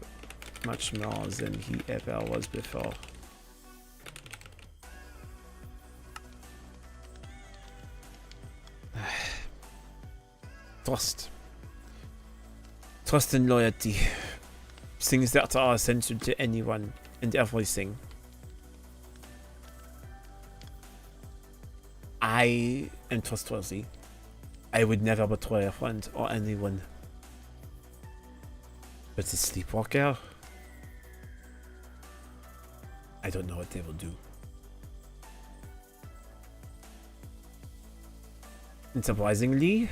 much more than he ever was before. Trust and loyalty. Things that are essential to anyone and everything. I am trustworthy. I would never betray a friend or anyone. But the Sleepwalker? I don't know what they will do. And surprisingly,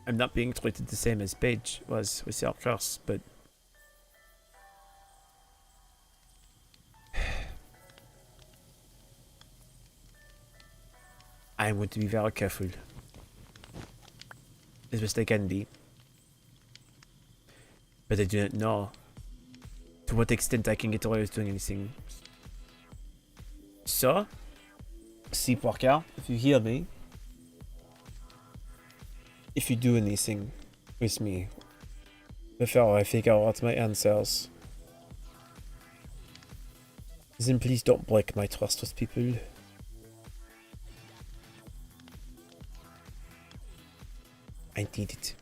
I'm not being treated the same as Paige was with her curse, but I'm going to be very careful as best I can be. But I do not know to what extent I can get away with doing anything. So, Sleepwalker, if you hear me, if you do anything with me before I figure out my answers, then please don't break my trust with people. I need it.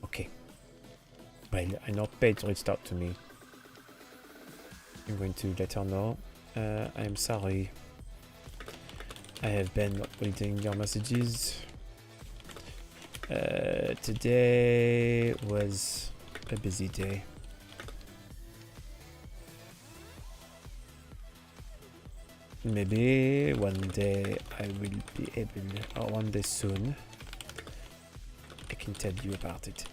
Okay. Well, I know Paige reached out to me. I'm going to let her know. I am sorry. I have been not reading your messages. Today was a busy day. Maybe one day I will be able, or one day soon, I can tell you about it.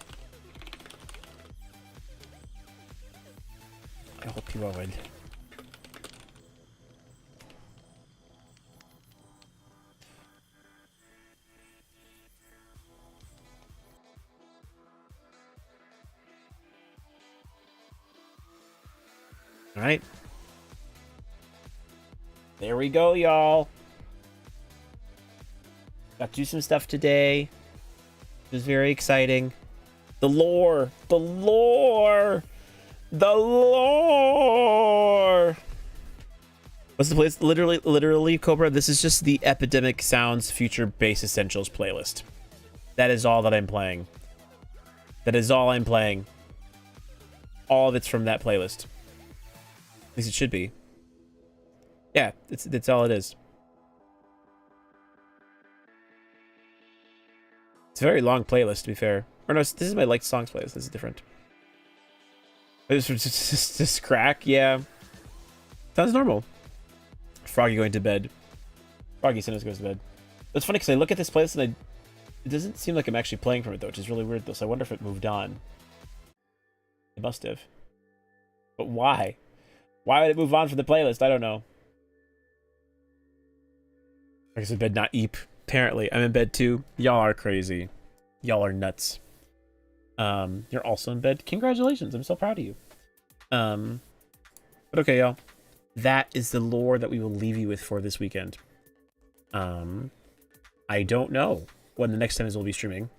I hope you are well. All right. There we go, y'all. Got to do some stuff today. It was very exciting. The lore. The lore. The lore. What's the place? Literally, Cobra, this is just the Epidemic Sounds Future Bass Essentials playlist. That is all that I'm playing. That is all I'm playing. All of it's from that playlist. At least it should be. Yeah, that's all it is. It's a very long playlist, to be fair. Or no, this is my liked songs playlist. This is different. It was just crack, yeah. Sounds normal. Froggy going to bed. Froggy sometimes goes to bed. It's funny because I look at this playlist and it doesn't seem like I'm actually playing from it though, which is really weird though. So I wonder if it moved on. It must have. But why? Why would it move on from the playlist? I don't know. I guess in bed, not Eep. Apparently, I'm in bed too. Y'all are crazy. Y'all are nuts. You're also in bed. Congratulations! I'm so proud of you. But okay, y'all. That is the lore that we will leave you with for this weekend. I don't know when the next time we'll be streaming.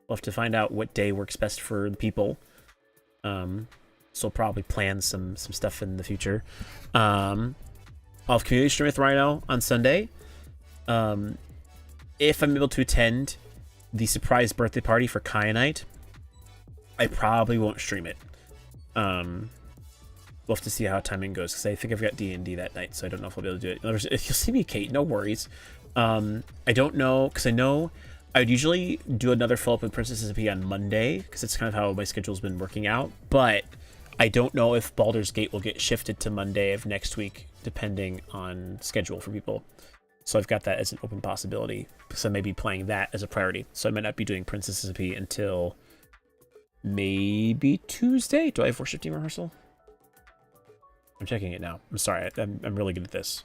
We'll have to find out what day works best for the people. So we'll probably plan some stuff in the future. I'll have community stream with Rhino on Sunday. If I'm able to attend the surprise birthday party for Kyanite, I probably won't stream it. We'll have to see how timing goes, because I think I've got D&D that night, so I don't know if I'll be able to do it. If you'll see me, Kate, no worries. I don't know, because I know I would usually do another follow-up with Princess SMP on Monday, because it's kind of how my schedule's been working out, but I don't know if Baldur's Gate will get shifted to Monday of next week, depending on schedule for people. So I've got that as an open possibility. So I may be playing that as a priority. So I might not be doing Princess SMP until maybe Tuesday. Do I have worship team rehearsal? I'm checking it now. I'm sorry. I'm really good at this.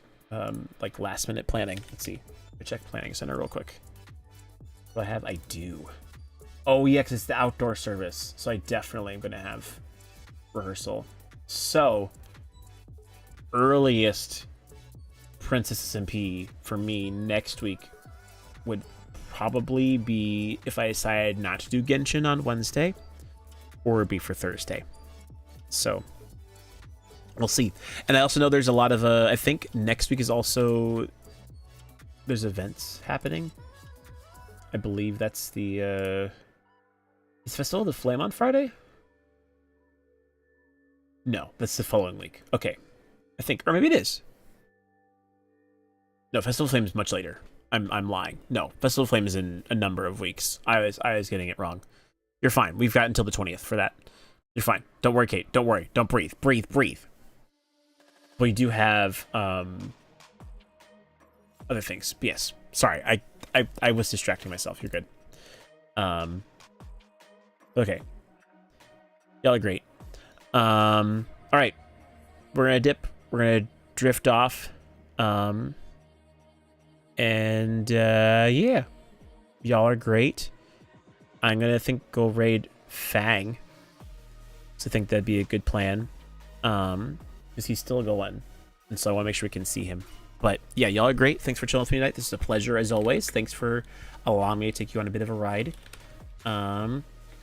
Like last minute planning. Let's see. Let me check planning center real quick. Do I have? I do. Oh yeah, because it's the outdoor service. So I definitely am going to have rehearsal. So earliest Princess SMP for me next week would probably be if I decided not to do Genshin on Wednesday, or it'd be for Thursday. So we'll see. And I also know there's a lot of I think next week is also there's events happening. I believe that's the is Festival of the Flame on Friday? No, that's the following week. Okay. I think, or maybe it is. No, Festival of Flame is much later. I'm lying. No, Festival of Flame is in a number of weeks. I was getting it wrong. You're fine. We've got until the 20th for that. You're fine. Don't worry, Kate. Don't worry. Don't breathe. Breathe. we do have other things. But yes, sorry, I was distracting myself. You're good. Okay, y'all are great. All right, we're gonna dip. We're gonna drift off. And yeah, y'all are great. I'm gonna go raid Fang. So I think that'd be a good plan. Because he's still going, and so I want to make sure we can see him. But yeah, y'all are great. Thanks for chilling with me tonight. This is a pleasure as always. Thanks for allowing me to take you on a bit of a ride.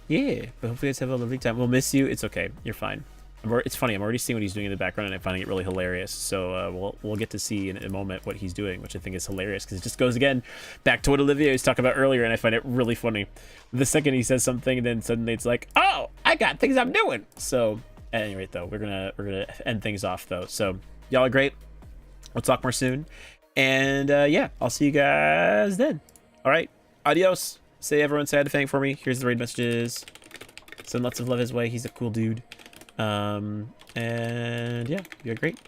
Yeah, but hopefully you guys have a lovely time. We'll miss you. It's okay. You're fine. It's funny. I'm already seeing what he's doing in the background, and I'm finding it really hilarious. So we'll get to see in a moment what he's doing, which I think is hilarious because it just goes again back to what Olivier was talking about earlier, and I find it really funny. The second he says something, and then suddenly it's like, oh, I got things I'm doing. So at any rate, though, we're gonna end things off though. So y'all are great. We'll talk more soon, and yeah, I'll see you guys then. All right, adios. Say everyone say hi to Fang for me. Here's the raid messages. Send lots of love his way. He's a cool dude. And yeah, you're great.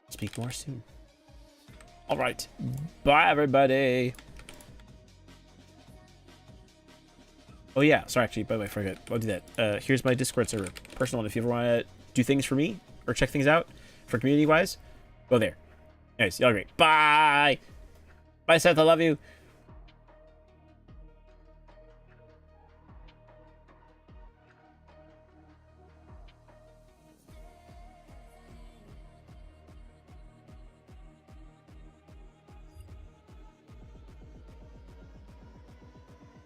Speak more soon. All right, bye everybody. Oh yeah, sorry, actually, by the way, I forgot. I'll do that. Here's my Discord server, personal one. If you ever want to do things for me or check things out for community wise, go there. Anyways, y'all great. Bye. Bye, Seth. I love you.